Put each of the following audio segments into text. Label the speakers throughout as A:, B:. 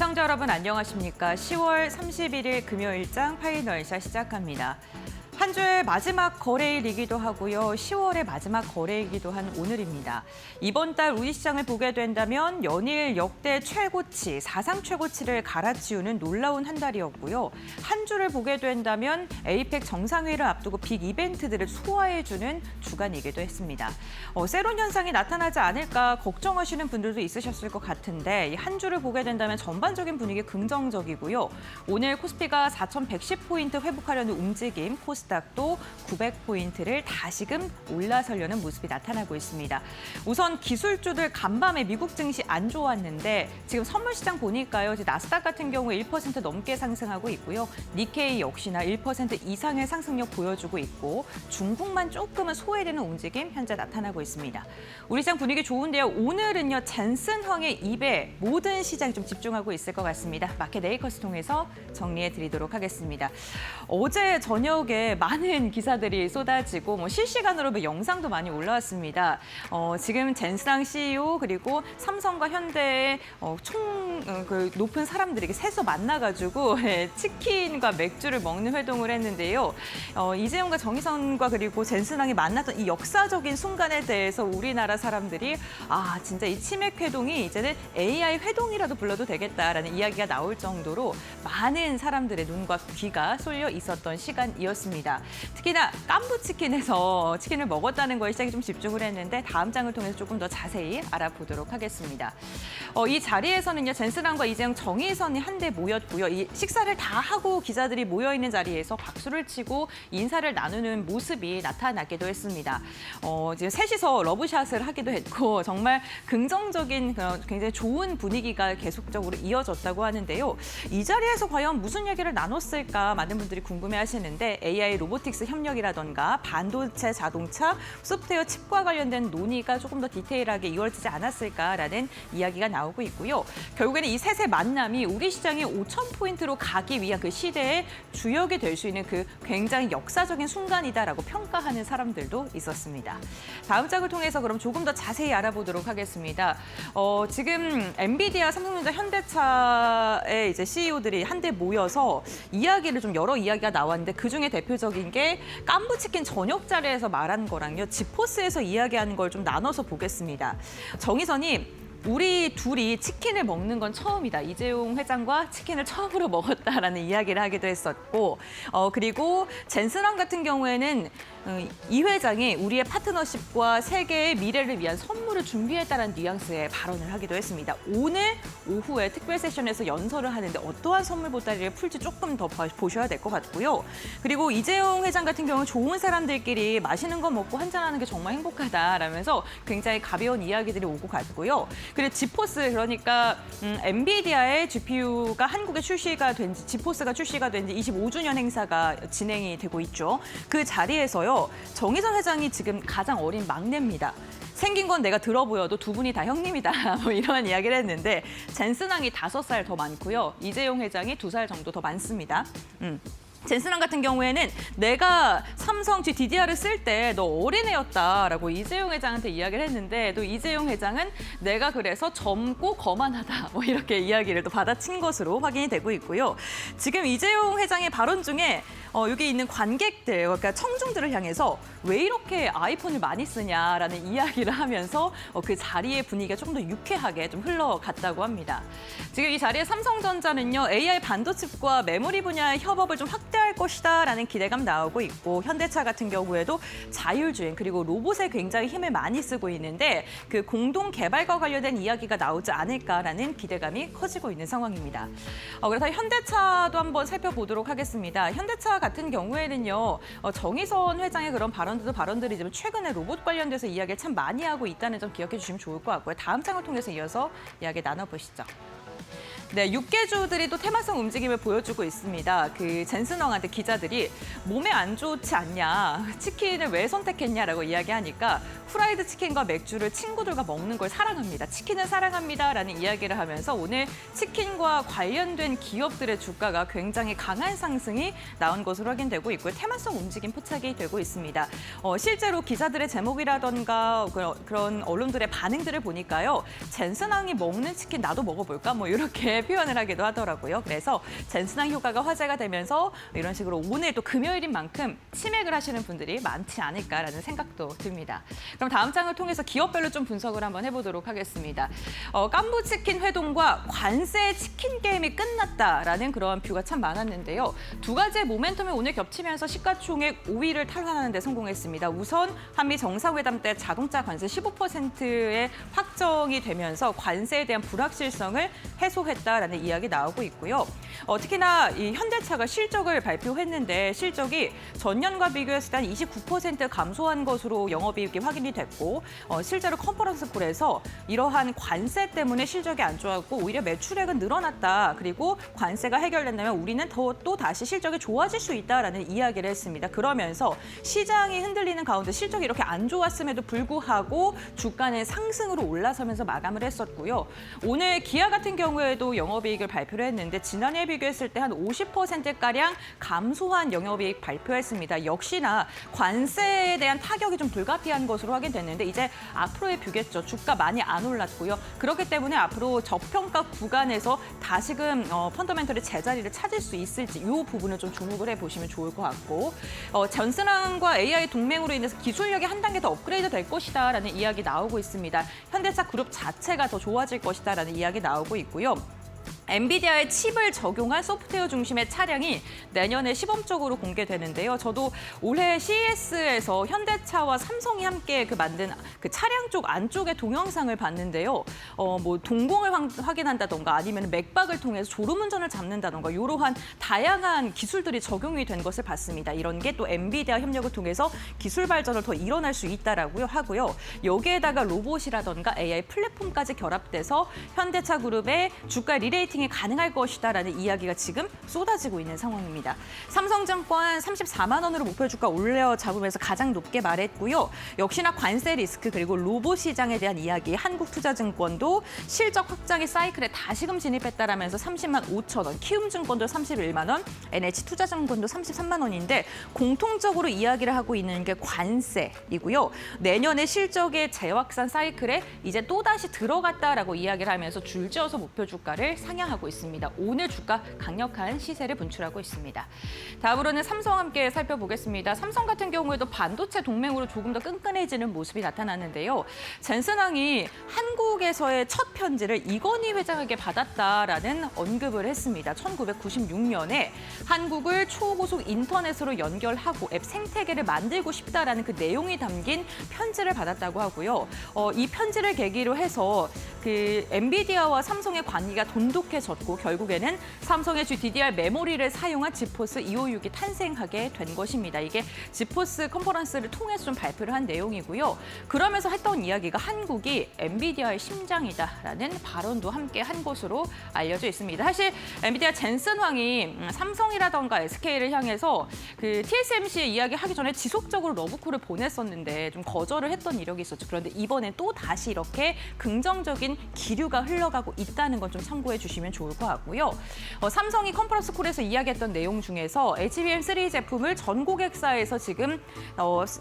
A: 시청자 여러분 안녕하십니까? 10월 31일 금요일장 파이널샷 시작합니다. 한 주의 마지막 거래일이기도 하고요. 10월의 마지막 거래이기도 한 오늘입니다. 이번 달 우리 시장을 보게 된다면 연일 역대 최고치, 사상 최고치를 갈아치우는 놀라운 한 달이었고요. 한 주를 보게 된다면 에이펙 정상회의를 앞두고 빅 이벤트들을 소화해주는 주간이기도 했습니다. 세론 현상이 나타나지 않을까 걱정하시는 분들도 있으셨을 것 같은데 이 한 주를 보게 된다면 전반적인 분위기 긍정적이고요. 오늘 코스피가 4,110포인트 회복하려는 움직임, 코스닥도 900포인트를 다시금 올라서려는 모습이 나타나고 있습니다. 우선 기술주들 간밤에 미국 증시 안 좋았는데 지금 선물 시장 보니까요. 나스닥 같은 경우에 1% 넘게 상승하고 있고요. 니케이 역시나 1% 이상의 상승력 보여주고 있고 중국만 조금은 소외되는 움직임 현재 나타나고 있습니다. 우리 시장 분위기 좋은데요. 오늘은요. 젠슨 황의 입에 모든 시장이 좀 집중하고 있을 것 같습니다. 마켓 네이커스 통해서 정리해 드리도록 하겠습니다. 어제 저녁에 많은 기사들이 쏟아지고 실시간으로 영상도 많이 올라왔습니다. 지금 젠스랑 CEO 그리고 삼성과 현대의 높은 사람들이 셋이서 만나가지고 치킨과 맥주를 먹는 회동을 했는데요. 이재용과 정의선과 그리고 젠스랑이 만났던 이 역사적인 순간에 대해서 우리나라 사람들이 진짜 이 치맥 회동이 이제는 AI 회동이라도 불러도 되겠다라는 이야기가 나올 정도로 많은 사람들의 눈과 귀가 쏠려 있었던 시간이었습니다. 특히나 깐부치킨에서 치킨을 먹었다는 거에 시장이 좀 집중을 했는데 다음 장을 통해서 조금 더 자세히 알아보도록 하겠습니다. 이 자리에서는요. 젠스랑과 이재용, 정의선이 한데 모였고요. 이 식사를 다 하고 기자들이 모여있는 자리에서 박수를 치고 인사를 나누는 모습이 나타나기도 했습니다. 지금 셋이서 러브샷을 하기도 했고 정말 긍정적인 굉장히 좋은 분위기가 계속적으로 이어졌다고 하는데요. 이 자리에서 과연 무슨 얘기를 나눴을까 많은 분들이 궁금해하시는데 AI 로보틱스 협력이라던가 반도체, 자동차, 소프트웨어 칩과 관련된 논의가 조금 더 디테일하게 이루어지지 않았을까라는 이야기가 나오고 있고요. 결국에는 이 셋의 만남이 우리 시장이 5,000포인트로 가기 위한 그 시대의 주역이 될 수 있는 그 굉장히 역사적인 순간이다라고 평가하는 사람들도 있었습니다. 다음 장을 통해서 그럼 조금 더 자세히 알아보도록 하겠습니다. 지금 엔비디아, 삼성전자, 현대차의 이제 CEO들이 한데 모여서 이야기를 좀 여러 이야기가 나왔는데 그중에 대표적인 게 깐부치킨 저녁 자리에서 말한 거랑요. 지포스에서 이야기하는 걸 좀 나눠서 보겠습니다. 정의선이 우리 둘이 치킨을 먹는 건 처음이다. 이재용 회장과 치킨을 처음으로 먹었다라는 이야기를 하기도 했었고 그리고 젠스랑 같은 경우에는 이 회장이 우리의 파트너십과 세계의 미래를 위한 선물을 준비했다는 뉘앙스의 발언을 하기도 했습니다. 오늘 오후에 특별 세션에서 연설을 하는데 어떠한 선물 보따리를 풀지 조금 더 보셔야 될 것 같고요. 그리고 이재용 회장 같은 경우는 좋은 사람들끼리 맛있는 거 먹고 한잔하는 게 정말 행복하다라면서 굉장히 가벼운 이야기들이 오고 갔고요. 그리고 지포스 그러니까 엔비디아의 GPU가 한국에 출시가 된 지 지포스가 출시가 된 지 25주년 행사가 진행이 되고 있죠. 그 자리에서요. 정의선 회장이 지금 가장 어린 막내입니다. 생긴 건 내가 들어 보여도 두 분이 다 형님이다. 이런 이야기를 했는데 젠스랑이 5살 더 많고요. 이재용 회장이 2살 정도 더 많습니다. 젠스랑 같은 경우에는 내가 삼성 DDR을 쓸 때 너 어린애였다라고 이재용 회장한테 이야기를 했는데 또 이재용 회장은 내가 그래서 젊고 거만하다 이렇게 이야기를 또 받아친 것으로 확인이 되고 있고요. 지금 이재용 회장의 발언 중에 여기 있는 관객들, 그러니까 청중들을 향해서 왜 이렇게 아이폰을 많이 쓰냐라는 이야기를 하면서 그 자리의 분위기가 조금 더 유쾌하게 좀 흘러갔다고 합니다. 지금 이 자리에 삼성전자는요, AI 반도체과 메모리 분야의 협업을 좀 확대할 것이다라는 기대감 나오고 있고 현대차 같은 경우에도 자율주행 그리고 로봇에 굉장히 힘을 많이 쓰고 있는데 그 공동 개발과 관련된 이야기가 나오지 않을까라는 기대감이 커지고 있는 상황입니다. 그래서 현대차도 한번 살펴보도록 하겠습니다. 현대차 같은 경우에는요, 정의선 회장의 그런 발언들이지만 최근에 로봇 관련돼서 이야기를 참 많이 하고 있다는 점 기억해 주시면 좋을 것 같고요. 다음 장을 통해서 이어서 이야기 나눠보시죠. 네, 육개주들이 또 테마성 움직임을 보여주고 있습니다. 그 젠스렁한테 기자들이 몸에 안 좋지 않냐, 치킨을 왜 선택했냐라고 이야기하니까 후라이드 치킨과 맥주를 친구들과 먹는 걸 사랑합니다. 치킨을 사랑합니다라는 이야기를 하면서 오늘 치킨과 관련된 기업들의 주가가 굉장히 강한 상승이 나온 것으로 확인되고 있고요. 테마성 움직임 포착이 되고 있습니다. 실제로 기자들의 제목이라던가 그런 언론들의 반응들을 보니까요. 젠스랑이 먹는 치킨 나도 먹어볼까? 이렇게 표현을 하기도 하더라고요. 그래서 젠슨왕 효과가 화제가 되면서 이런 식으로 오늘 또 금요일인 만큼 치맥을 하시는 분들이 많지 않을까라는 생각도 듭니다. 그럼 다음 장을 통해서 기업별로 좀 분석을 한번 해보도록 하겠습니다. 깐부치킨 회동과 관세 치킨 게임이 끝났다라는 그런 뷰가 참 많았는데요. 두 가지의 모멘텀이 오늘 겹치면서 시가총액 5위를 탈환하는 데 성공했습니다. 우선 한미 정상회담 때 자동차 관세 15%의 확정이 되면서 관세에 대한 불확실성을 해소했다라는 이야기 나오고 있고요. 특히나 이 현대차가 실적을 발표했는데 실적이 전년과 비교했을 때 한 29% 감소한 것으로 영업이익이 확인이 됐고 실제로 컨퍼런스 콜에서 이러한 관세 때문에 실적이 안 좋았고 오히려 매출액은 늘어났다. 그리고 관세가 해결된다면 우리는 또 다시 실적이 좋아질 수 있다라는 이야기를 했습니다. 그러면서 시장이 흔들리는 가운데 실적이 이렇게 안 좋았음에도 불구하고 주가는 상승으로 올라서면서 마감을 했었고요. 오늘 기아 같은 경우에도 영업이익을 발표를 했는데 지난해에 비교했을 때 한 50%가량 감소한 영업이익 발표했습니다. 역시나 관세에 대한 타격이 좀 불가피한 것으로 확인됐는데 이제 앞으로의 뷰겠죠. 주가 많이 안 올랐고요. 그렇기 때문에 앞으로 저평가 구간에서 다시금 펀더멘털의 제자리를 찾을 수 있을지 이 부분을 좀 주목을 해보시면 좋을 것 같고 전슨왕과 AI 동맹으로 인해서 기술력이 한 단계 더 업그레이드 될 것이다라는 이야기 나오고 있습니다. 현대차 그룹 자체가 더 좋아질 것이다라는 이야기 나오고 있고요. 엔비디아의 칩을 적용한 소프트웨어 중심의 차량이 내년에 시범적으로 공개되는데요. 저도 올해 CES에서 현대차와 삼성이 함께 만든 그 차량 쪽 안쪽의 동영상을 봤는데요. 뭐 동공을 확인한다던가 아니면 맥박을 통해서 졸음운전을 잡는다던가 이러한 다양한 기술들이 적용이 된 것을 봤습니다. 이런 게 또 엔비디아 협력을 통해서 기술 발전을 더 일어날 수 있다라고 하고요. 여기에다가 로봇이라던가 AI 플랫폼까지 결합돼서 현대차 그룹의 주가 리레이팅이 가능할 것이다라는 이야기가 지금 쏟아지고 있는 상황입니다. 삼성증권 34만 원으로 목표 주가 올려 잡으면서 가장 높게 말했고요. 역시나 관세 리스크 그리고 로봇 시장에 대한 이야기 한국투자증권도 실적 확장의 사이클에 다시금 진입했다라면서 30만 5천 원, 키움증권도 31만 원, NH투자증권도 33만 원인데 공통적으로 이야기를 하고 있는 게 관세이고요. 내년에 실적의 재확산 사이클에 이제 또다시 들어갔다라고 이야기를 하면서 줄지어서 목표 주가를 상향하고 있습니다. 오늘 주가 강력한 시세를 분출하고 있습니다. 다음으로는 삼성 함께 살펴보겠습니다. 삼성 같은 경우에도 반도체 동맹으로 조금 더 끈끈해지는 모습이 나타났는데요. 젠슨왕이 한국에서의 첫 편지를 이건희 회장에게 받았다라는 언급을 했습니다. 1996년에 한국을 초고속 인터넷으로 연결하고 앱 생태계를 만들고 싶다라는 그 내용이 담긴 편지를 받았다고 하고요. 이 편지를 계기로 해서 그 엔비디아와 삼성의 관계가 돈독해졌고 결국에는 삼성의 GDDR 메모리를 사용한 지포스 256이 탄생하게 된 것입니다. 이게 지포스 컨퍼런스를 통해서 좀 발표를 한 내용이고요. 그러면서 했던 이야기가 한국이 엔비디아의 심장이다라는 발언도 함께 한 것으로 알려져 있습니다. 사실 엔비디아 젠슨왕이 삼성이라던가 SK를 향해서 그 TSMC 이야기하기 전에 지속적으로 러브콜을 보냈었는데 좀 거절을 했던 이력이 있었죠. 그런데 이번에 또 다시 이렇게 긍정적인 기류가 흘러가고 있다는 건 좀 참고해 주시면 좋을 것 같고요. 삼성이 컨퍼런스 콜에서 이야기했던 내용 중에서 HBM3 제품을 전 고객사에서 지금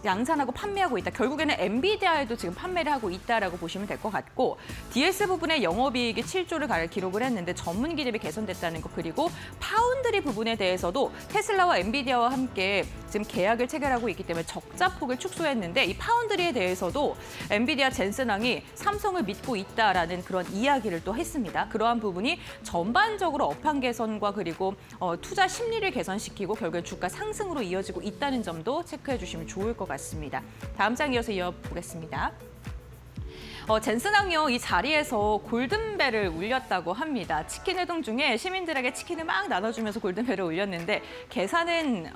A: 양산하고 판매하고 있다. 결국에는 엔비디아에도 지금 판매를 하고 있다라고 보시면 될 것 같고 DS 부분의 영업이익이 7조를 가량 기록을 했는데 전문 기립이 개선됐다는 것 그리고 파운드리 부분에 대해서도 테슬라와 엔비디아와 함께 지금 계약을 체결하고 있기 때문에 적자폭을 축소했는데 이 파운드리에 대해서도 엔비디아 젠슨왕이 삼성을 믿고 있다라는 그런 이야기를 또 했습니다. 그러한 부분이 전반적으로 업황 개선과 그리고 투자 심리를 개선시키고 결국에 주가 상승으로 이어지고 있다는 점도 체크해 주시면 좋을 것 같습니다. 다음 장 이어서 이어보겠습니다. 젠슨왕이요 이 자리에서 골든벨을 울렸다고 합니다. 치킨 회동 중에 시민들에게 치킨을 막 나눠주면서 골든벨을 울렸는데 계산은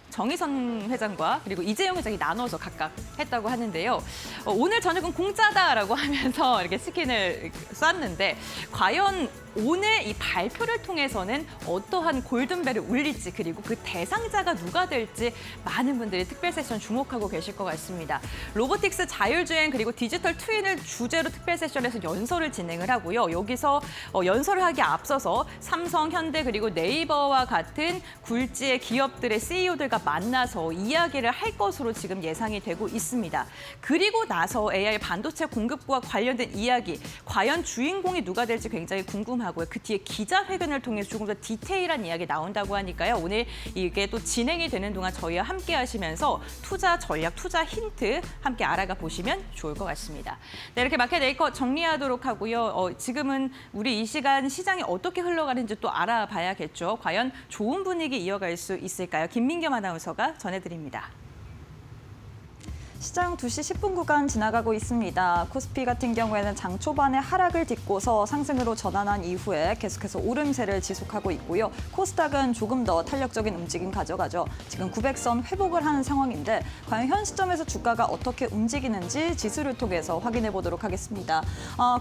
A: 정의선 회장과 그리고 이재용 회장이 나눠서 각각 했다고 하는데요. 오늘 저녁은 공짜다라고 하면서 이렇게 치킨을 쐈는데 과연 오늘 이 발표를 통해서는 어떠한 골든벨을 울릴지 그리고 그 대상자가 누가 될지 많은 분들이 특별 세션 주목하고 계실 것 같습니다. 로보틱스 자율주행 그리고 디지털 트윈을 주제로 특별 세션에서 연설을 진행을 하고요. 여기서 연설을 하기에 앞서서 삼성, 현대 그리고 네이버와 같은 굴지의 기업들의 CEO들과 주주가 만나서 이야기를 할 것으로 지금 예상이 되고 있습니다. 그리고 나서 AI 반도체 공급과 관련된 이야기, 과연 주인공이 누가 될지 굉장히 궁금하고요. 그 뒤에 기자회견을 통해서 조금 더 디테일한 이야기 나온다고 하니까요. 오늘 이게 또 진행이 되는 동안 저희와 함께 하시면서 투자 전략, 투자 힌트 함께 알아가 보시면 좋을 것 같습니다. 네, 이렇게 마켓 메이커 정리하도록 하고요. 지금은 우리 이 시간 시장이 어떻게 흘러가는지 또 알아봐야겠죠. 과연 좋은 분위기 이어갈 수 있을까요? 김민겸 아나운서가 전해드립니다.
B: 시장 2시 10분 구간 지나가고 있습니다. 코스피 같은 경우에는 장 초반에 하락을 딛고서 상승으로 전환한 이후에 계속해서 오름세를 지속하고 있고요. 코스닥은 조금 더 탄력적인 움직임 가져가죠. 지금 900선 회복을 하는 상황인데 과연 현 시점에서 주가가 어떻게 움직이는지 지수를 통해서 확인해 보도록 하겠습니다.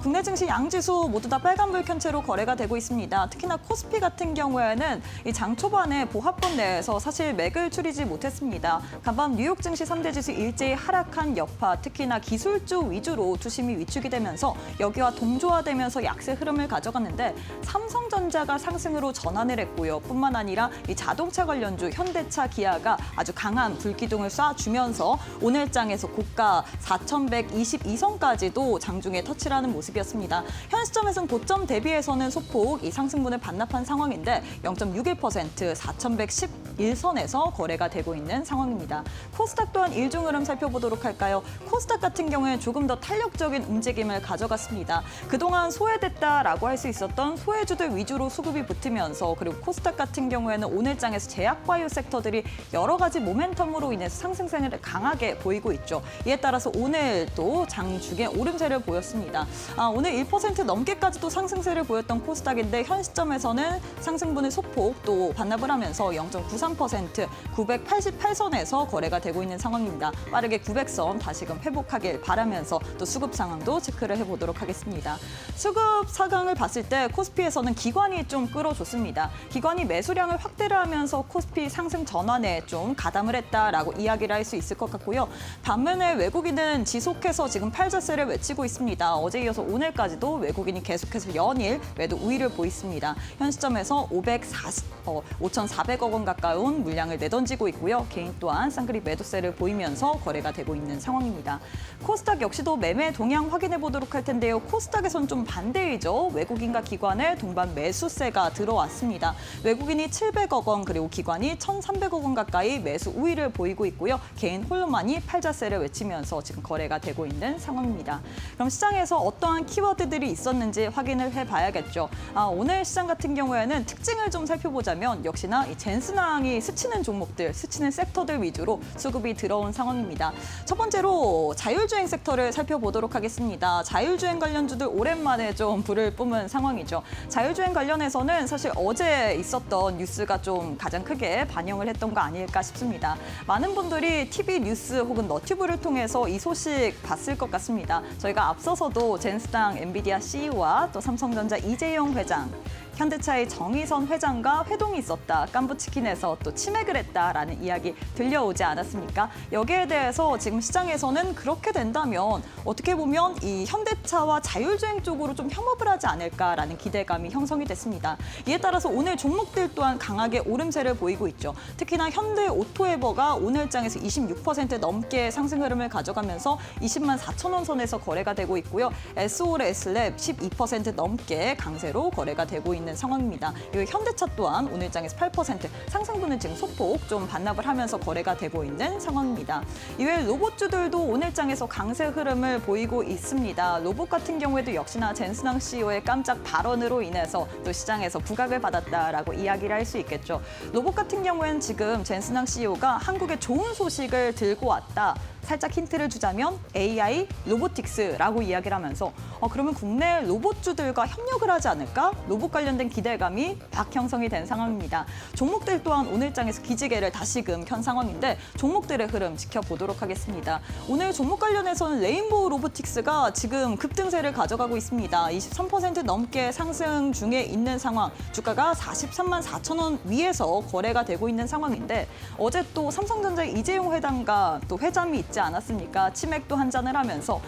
B: 국내 증시 양지수 모두 다 빨간불 켠 채로 거래가 되고 있습니다. 특히나 코스피 같은 경우에는 이 장 초반에 보합권 내에서 사실 맥을 추리지 못했습니다. 간밤 뉴욕 증시 3대 지수 일제히 하락한 여파, 특히나 기술주 위주로 투심이 위축이 되면서 여기와 동조화되면서 약세 흐름을 가져갔는데 삼성전자가 상승으로 전환을 했고요. 뿐만 아니라 이 자동차 관련주 현대차, 기아가 아주 강한 불기둥을 쏴주면서 오늘 장에서 고가 4,122선까지도 장중에 터치를 하는 모습이었습니다. 현 시점에서는 고점 대비해서는 소폭 이 상승분을 반납한 상황인데 0.61% 4,111선에서 거래가 되고 있는 상황입니다. 코스닥 또한 일중 흐름 살펴보도록 할까요? 코스닥 같은 경우에 조금 더 탄력적인 움직임을 가져갔습니다. 그동안 소외됐다라고 할 수 있었던 소외주들 위주로 수급이 붙으면서 그리고 코스닥 같은 경우에는 오늘 장에서 제약바이오 섹터들이 여러 가지 모멘텀으로 인해서 상승세를 강하게 보이고 있죠. 이에 따라서 오늘 또 장중에 오름세를 보였습니다. 오늘 1% 넘게까지도 상승세를 보였던 코스닥인데 현 시점에서는 상승분을 소폭 또 반납을 하면서 0.93% 988선에서 거래가 되고 있는 상황입니다. 빠르게 900선 다시금 회복하길 바라면서 또 수급 상황도 체크를 해보도록 하겠습니다. 수급 상황을 봤을 때 코스피에서는 기관이 좀 끌어줬습니다. 기관이 매수량을 확대를 하면서 코스피 상승 전환에 좀 가담을 했다라고 이야기를 할 수 있을 것 같고요. 반면에 외국인은 지속해서 지금 팔자세를 외치고 있습니다. 어제 이어서 오늘까지도 외국인이 계속해서 연일 매도 우위를 보이습니다. 현 시점에서 5,400억 원 가까운 물량을 내던지고 있고요. 개인 또한 쌍그리 매도세를 보이면서 거래가 되고 있는 상황입니다. 코스닥 역시도 매매 동향 확인해 보도록 할 텐데요. 코스닥에선 좀 반대이죠. 외국인과 기관의 동반 매수세가 들어왔습니다. 외국인이 700억 원 그리고 기관이 1,300억 원 가까이 매수 우위를 보이고 있고요. 개인 홀로만이 팔자세를 외치면서 지금 거래가 되고 있는 상황입니다. 그럼 시장에서 어떠한 키워드들이 있었는지 확인을 해봐야겠죠. 오늘 시장 같은 경우에는 특징을 좀 살펴보자면 역시나 이 젠스낭이 스치는 종목들, 스치는 섹터들 위주로 수급이 들어온 상황입니다. 첫 번째로 자율주행 섹터를 살펴보도록 하겠습니다. 자율주행 관련주들 오랜만에 좀 불을 뿜은 상황이죠. 자율주행 관련해서는 사실 어제 있었던 뉴스가 좀 가장 크게 반영을 했던 거 아닐까 싶습니다. 많은 분들이 TV 뉴스 혹은 너튜브를 통해서 이 소식 봤을 것 같습니다. 저희가 앞서서도 젠스당 엔비디아 CEO와 또 삼성전자 이재용 회장, 현대차의 정의선 회장과 회동이 있었다. 깐부치킨에서 또 치맥을 했다라는 이야기 들려오지 않았습니까? 여기에 대해서 지금 시장에서는 그렇게 된다면 어떻게 보면 이 현대차와 자율주행 쪽으로 좀 협업을 하지 않을까라는 기대감이 형성이 됐습니다. 이에 따라서 오늘 종목들 또한 강하게 오름세를 보이고 있죠. 특히나 현대 오토에버가 오늘 장에서 26% 넘게 상승 흐름을 가져가면서 20만 4천 원 선에서 거래가 되고 있고요. SOLS랩 12% 넘게 강세로 거래가 되고 있는 상황입니다. 이 현대차 또한 오늘 장에서 8% 상승분은 지금 소폭 좀 반납을 하면서 거래가 되고 있는 상황입니다. 이외에 로봇주들도 오늘 장에서 강세 흐름을 보이고 있습니다. 로봇 같은 경우에도 역시나 젠스낭 CEO의 깜짝 발언으로 인해서 또 시장에서 부각을 받았다라고 이야기를 할 수 있겠죠. 로봇 같은 경우에는 지금 젠스낭 CEO가 한국에 좋은 소식을 들고 왔다. 살짝 힌트를 주자면 AI, 로보틱스라고 이야기를 하면서 그러면 국내 로봇주들과 협력을 하지 않을까? 로봇 관련된 기대감이 막 형성이 된 상황입니다. 종목들 또한 오늘 장에서 기지개를 다시금 켠 상황인데 종목들의 흐름 지켜보도록 하겠습니다. 오늘 종목 관련해서는 레인보우 로보틱스가 지금 급등세를 가져가고 있습니다. 23% 넘게 상승 중에 있는 상황, 주가가 43만 4천 원 위에서 거래가 되고 있는 상황인데 어제 또 삼성전자 이재용 회장과 또 회담이 있지 않았습니까? 치맥도 한잔을 하면서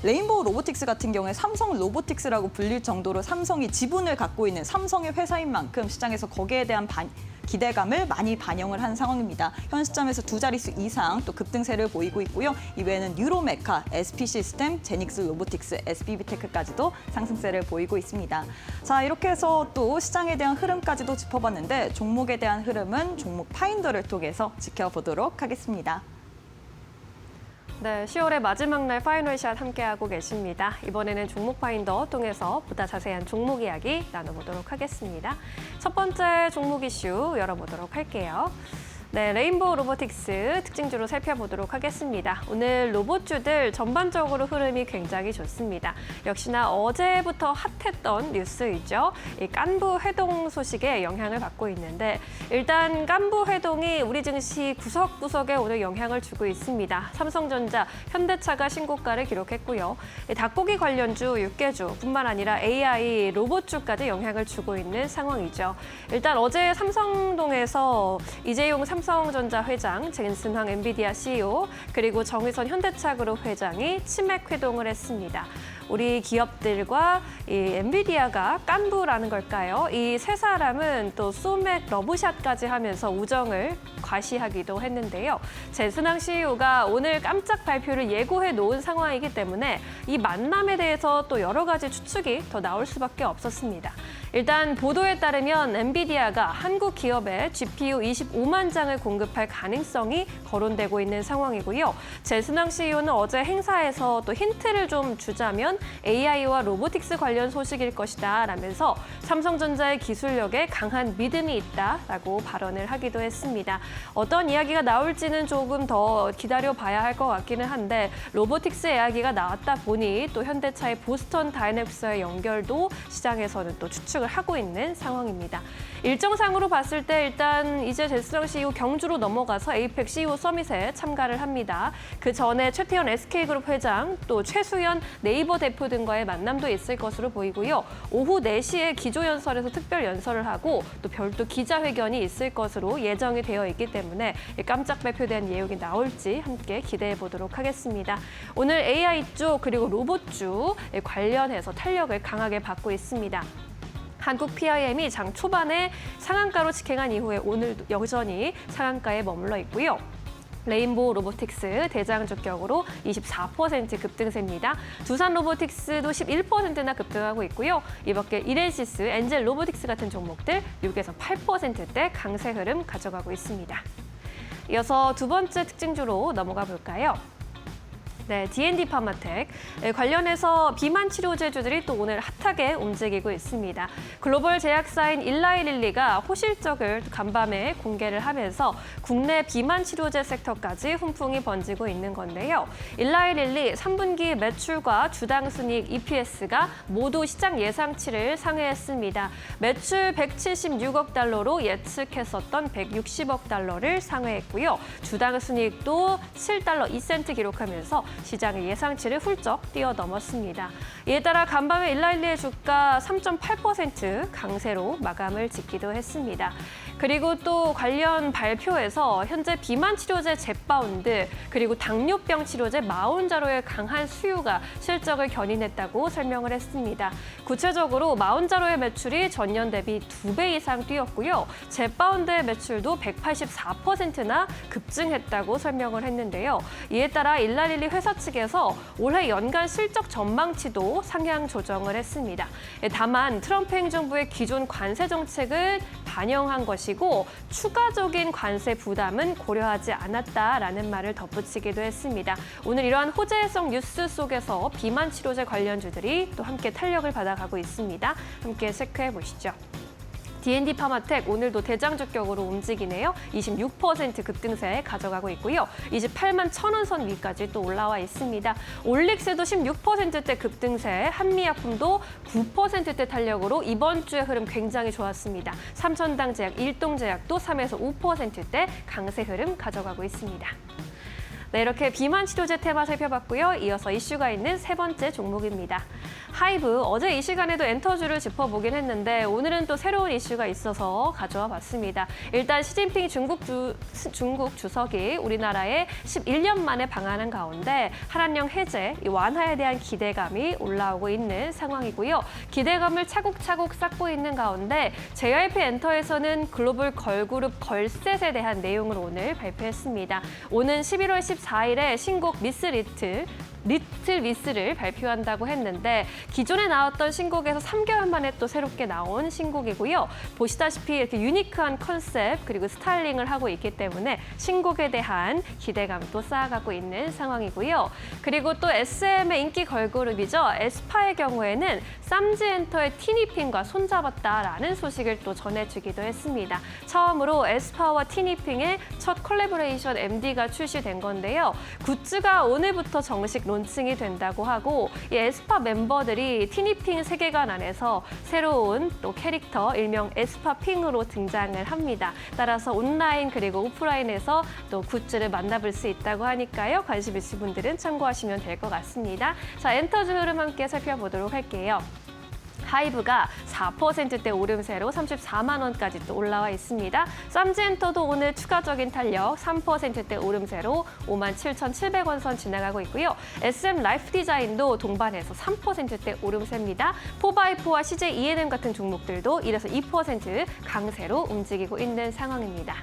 B: 레인보우 로보틱스 같은 경우에 삼성 로보틱스라고 불릴 정도로 삼성이 지분을 갖고 있는 삼성의 회사인 만큼 시장에서 거기에 대한 기대감을 많이 반영을 한 상황입니다. 현 시점에서 두 자릿수 이상 또 급등세를 보이고 있고요. 이외에는 뉴로메카, SP 시스템, 제닉스 로보틱스, SBB테크까지도 상승세를 보이고 있습니다. 자, 이렇게 해서 또 시장에 대한 흐름까지도 짚어봤는데 종목에 대한 흐름은 종목 파인더를 통해서 지켜보도록 하겠습니다.
C: 네, 10월의 마지막 날 파이널샷 함께하고 계십니다. 이번에는 종목 파인더 통해서 보다 자세한 종목 이야기 나눠보도록 하겠습니다. 첫 번째 종목 이슈 열어보도록 할게요. 네, 레인보우 로보틱스 특징주로 살펴보도록 하겠습니다. 오늘 로봇주들 전반적으로 흐름이 굉장히 좋습니다. 역시나 어제부터 핫했던 뉴스이죠. 이 깐부 회동 소식에 영향을 받고 있는데 일단 깐부 회동이 우리 증시 구석구석에 오늘 영향을 주고 있습니다. 삼성전자, 현대차가 신고가를 기록했고요. 닭고기 관련주, 육개주뿐만 아니라 AI, 로봇주까지 영향을 주고 있는 상황이죠. 일단 어제 삼성동에서 이재용 삼성전자 회장, 젠슨황 엔비디아 CEO, 그리고 정의선 현대차그룹 회장이 치맥 회동을 했습니다. 우리 기업들과 이 엔비디아가 깐부라는 걸까요? 이 세 사람은 또 소맥 러브샷까지 하면서 우정을 과시하기도 했는데요. 젠슨황 CEO가 오늘 깜짝 발표를 예고해 놓은 상황이기 때문에 이 만남에 대해서 또 여러 가지 추측이 더 나올 수밖에 없었습니다. 일단 보도에 따르면 엔비디아가 한국 기업에 GPU 25만 장을 공급할 가능성이 거론되고 있는 상황이고요. 젠슨황 CEO는 어제 행사에서 또 힌트를 좀 주자면 AI와 로보틱스 관련 소식일 것이다 라면서 삼성전자의 기술력에 강한 믿음이 있다라고 발언을 하기도 했습니다. 어떤 이야기가 나올지는 조금 더 기다려봐야 할 것 같기는 한데 로보틱스 이야기가 나왔다 보니 또 현대차의 보스턴 다이내믹스와의 연결도 시장에서는 또 추측을 하고 있는 상황입니다. 일정상으로 봤을 때 일단 이제 젠슨황 CEO 경주로 넘어가서 에이펙 CEO 서밋에 참가를 합니다. 그 전에 최태현 SK그룹 회장, 또 최수연 네이버 대표 등과의 만남도 있을 것으로 보이고요. 오후 4시에 기조연설에서 특별 연설을 하고 또 별도 기자회견이 있을 것으로 예정이 되어 있기 때문에 깜짝 발표에 대한 내용이 나올지 함께 기대해 보도록 하겠습니다. 오늘 AI 쪽 그리고 로봇 쪽 관련해서 탄력을 강하게 받고 있습니다. 한국 PIM이 장 초반에 상한가로 직행한 이후에 오늘 여전히 상한가에 머물러 있고요. 레인보우 로보틱스 대장주격으로 24% 급등세입니다. 두산 로보틱스도 11%나 급등하고 있고요. 이밖에 이렌시스, 엔젤 로보틱스 같은 종목들 6에서 8%대 강세 흐름 가져가고 있습니다. 이어서 두 번째 특징주로 넘어가 볼까요? 네, D&D 파마텍 관련해서 비만 치료제주들이 또 오늘 핫하게 움직이고 있습니다. 글로벌 제약사인 일라이릴리가 호실적을 간밤에 공개를 하면서 국내 비만 치료제 섹터까지 훈풍이 번지고 있는 건데요. 일라이릴리 3분기 매출과 주당 순이익 EPS가 모두 시장 예상치를 상회했습니다. 매출 176억 달러로 예측했었던 160억 달러를 상회했고요. 주당 순이익도 7달러 2센트 기록하면서 시장의 예상치를 훌쩍 뛰어넘었습니다. 이에 따라 간밤에 일라일리의 주가 3.8% 강세로 마감을 짓기도 했습니다. 그리고 또 관련 발표에서 현재 비만 치료제 젯바운드 그리고 당뇨병 치료제 마운자로의 강한 수요가 실적을 견인했다고 설명을 했습니다. 구체적으로 마운자로의 매출이 전년 대비 2배 이상 뛰었고요. 젯바운드의 매출도 184%나 급증했다고 설명을 했는데요. 이에 따라 일라릴리 회사 측에서 올해 연간 실적 전망치도 상향 조정을 했습니다. 다만 트럼프 행정부의 기존 관세 정책을 반영한 것이고 추가적인 관세 부담은 고려하지 않았다라는 말을 덧붙이기도 했습니다. 오늘 이러한 호재성 뉴스 속에서 비만 치료제 관련주들이 또 함께 탄력을 받아가고 있습니다. 함께 체크해 보시죠. D&D 파마텍 오늘도 대장주격으로 움직이네요. 26% 급등세 가져가고 있고요. 28만 1,000원 선 위까지 또 올라와 있습니다. 올릭스도 16%대 급등세, 한미약품도 9%대 탄력으로 이번 주의 흐름 굉장히 좋았습니다. 삼천당제약, 일동제약도 3에서 5%대 강세 흐름 가져가고 있습니다. 네, 이렇게 비만 치료제 테마 살펴봤고요. 이어서 이슈가 있는 세 번째 종목입니다. 하이브, 어제 이 시간에도 엔터주를 짚어보긴 했는데 오늘은 또 새로운 이슈가 있어서 가져와 봤습니다. 일단 시진핑 중국 주석이 우리나라에 11년 만에 방한한 가운데 한한령 해제, 이 완화에 대한 기대감이 올라오고 있는 상황이고요. 기대감을 차곡차곡 쌓고 있는 가운데 JYP 엔터에서는 글로벌 걸그룹 걸셋에 대한 내용을 오늘 발표했습니다. 오는 11월 14일에 신곡 리틀 미스를 발표한다고 했는데 기존에 나왔던 신곡에서 3개월 만에 또 새롭게 나온 신곡이고요. 보시다시피 이렇게 유니크한 컨셉 그리고 스타일링을 하고 있기 때문에 신곡에 대한 기대감도 쌓아가고 있는 상황이고요. 그리고 또 SM의 인기 걸그룹이죠. 에스파의 경우에는 쌈지엔터의 티니핑과 손잡았다라는 소식을 또 전해주기도 했습니다. 처음으로 에스파와 티니핑의 첫 콜라보레이션 MD가 출시된 건데요. 굿즈가 오늘부터 정식 론칭이 된다고 하고 이 에스파 멤버들이 티니핑 세계관 안에서 새로운 또 캐릭터 일명 에스파핑으로 등장을 합니다. 따라서 온라인 그리고 오프라인에서 또 굿즈를 만나볼 수 있다고 하니까요. 관심 있으신 분들은 참고하시면 될 것 같습니다. 자, 엔터주 흐름 함께 살펴보도록 할게요. 하이브가 4%대 오름세로 34만 원까지 또 올라와 있습니다. 쌈지엔터도 오늘 추가적인 탄력 3%대 오름세로 57,700원 선 지나가고 있고요. SM 라이프 디자인도 동반해서 3%대 오름세입니다. 4x4와 CJ E&M 같은 종목들도 1에서 2% 강세로 움직이고 있는 상황입니다.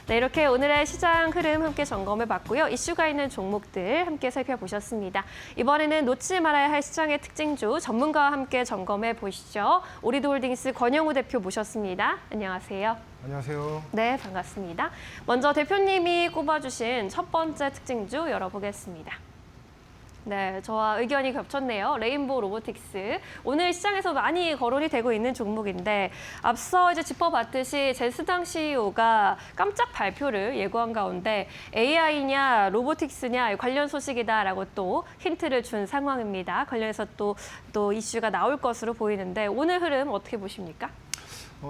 C: 네, 이렇게 오늘의 시장 흐름 함께 점검해 봤고요. 이슈가 있는 종목들 함께 살펴보셨습니다. 이번에는 놓치지 말아야 할 시장의 특징주 전문가와 함께 점검해 보시죠. 오리도홀딩스 권영우 대표 모셨습니다. 안녕하세요.
D: 안녕하세요.
C: 네, 반갑습니다. 먼저 대표님이 꼽아주신 첫 번째 특징주 열어보겠습니다. 네, 저와 의견이 겹쳤네요. 레인보우 로보틱스. 오늘 시장에서 많이 거론이 되고 있는 종목인데 앞서 이제 짚어봤듯이 제스당 CEO가 깜짝 발표를 예고한 가운데 AI냐 로보틱스냐 관련 소식이다라고 또 힌트를 준 상황입니다. 관련해서 또 이슈가 나올 것으로 보이는데 오늘 흐름 어떻게 보십니까?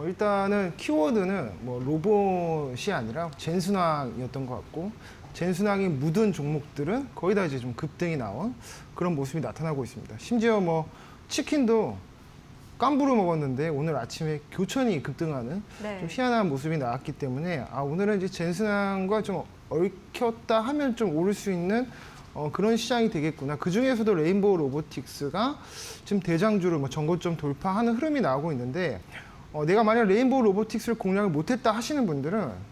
D: 일단은 키워드는 뭐 로봇이 아니라 젠순항이었던 것 같고 젠순항이 묻은 종목들은 거의 다 이제 좀 급등이 나온 그런 모습이 나타나고 있습니다. 심지어 뭐 치킨도 깜부를 먹었는데 오늘 아침에 교촌이 급등하는
C: 네.
D: 좀 희한한 모습이 나왔기 때문에 오늘은 이제 젠순항과 좀 얽혔다 하면 좀 오를 수 있는 그런 시장이 되겠구나. 그 중에서도 레인보우 로보틱스가 지금 대장주를 뭐 전고점 돌파하는 흐름이 나오고 있는데 내가 만약 레인보우 로보틱스를 공략을 못했다 하시는 분들은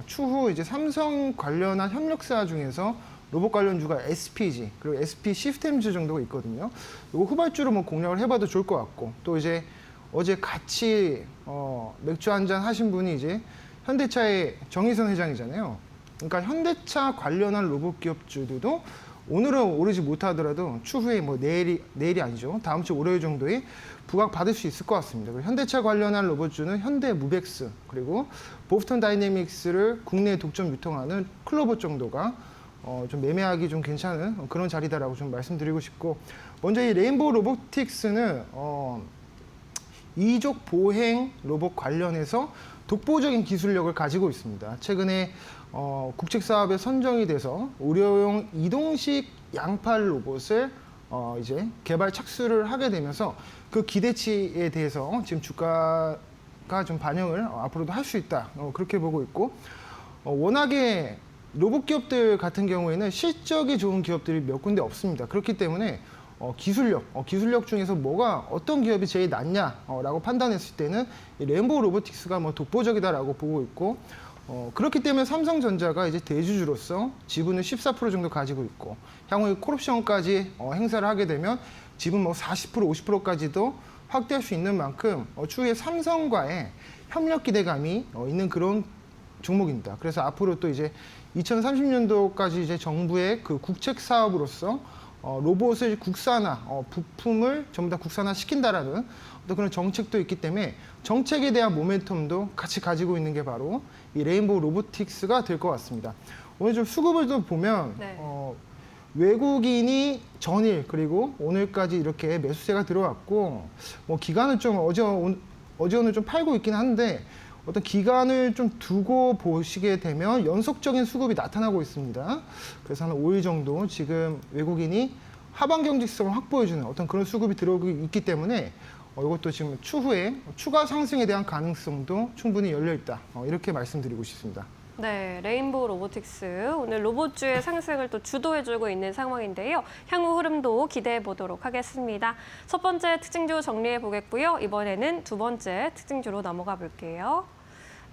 D: 추후 이제 삼성 관련한 협력사 중에서 로봇 관련주가 SPG 그리고 SP 시스템즈 정도가 있거든요. 이거 후발주로 뭐 공략을 해봐도 좋을 것 같고 또 이제 어제 같이 맥주 한잔 하신 분이 이제 현대차의 정의선 회장이잖아요. 그러니까 현대차 관련한 로봇 기업주들도 오늘은 오르지 못하더라도 추후에 뭐 내일이 아니죠. 다음 주 월요일 정도에 부각 받을 수 있을 것 같습니다. 현대차 관련한 로봇주는 현대무벡스 그리고 보스턴 다이내믹스를 국내에 독점 유통하는 클로버 정도가 좀 매매하기 좀 괜찮은 그런 자리다라고 좀 말씀드리고 싶고 먼저 이 레인보우 로보틱스는 이족 보행 로봇 관련해서 독보적인 기술력을 가지고 있습니다. 최근에 국책 사업에 선정이 돼서 의료용 이동식 양팔 로봇을 이제 개발 착수를 하게 되면서 그 기대치에 대해서 지금 주가가 좀 반영을 앞으로도 할 수 있다. 그렇게 보고 있고 워낙에 로봇 기업들 같은 경우에는 실적이 좋은 기업들이 몇 군데 없습니다. 그렇기 때문에 기술력 중에서 어떤 기업이 제일 낫냐라고 판단했을 때는 이 레인보우 로보틱스가 뭐 독보적이다라고 보고 있고 그렇기 때문에 삼성전자가 이제 대주주로서 지분을 14% 정도 가지고 있고 향후에 콜옵션까지 행사를 하게 되면 지분 뭐 40% 50%까지도 확대할 수 있는 만큼 추후에 삼성과의 협력 기대감이 있는 그런 종목입니다. 그래서 앞으로 또 이제 2030년도까지 이제 정부의 그 국책 사업으로서 로봇을 국산화, 부품을 전부 다 국산화 시킨다라는 어떤 그런 정책도 있기 때문에 정책에 대한 모멘텀도 같이 가지고 있는 게 바로 이 레인보우 로보틱스가 될 것 같습니다. 오늘 좀 수급을 좀 보면
C: 네.
D: 외국인이 전일 그리고 오늘까지 이렇게 매수세가 들어왔고 뭐 기간은 좀 어제 오늘 좀 팔고 있긴 한데 어떤 기간을 좀 두고 보시게 되면 연속적인 수급이 나타나고 있습니다. 그래서 한 5일 정도 지금 외국인이 하방 경직성을 확보해주는 어떤 그런 수급이 들어오고 있기 때문에 이것도 지금 추후에 추가 상승에 대한 가능성도 충분히 열려 있다. 이렇게 말씀드리고 싶습니다.
C: 네, 레인보우 로보틱스 오늘 로봇주의 상승을 또 주도해주고 있는 상황인데요. 향후 흐름도 기대해 보도록 하겠습니다. 첫 번째 특징주 정리해 보겠고요. 이번에는 두 번째 특징주로 넘어가 볼게요.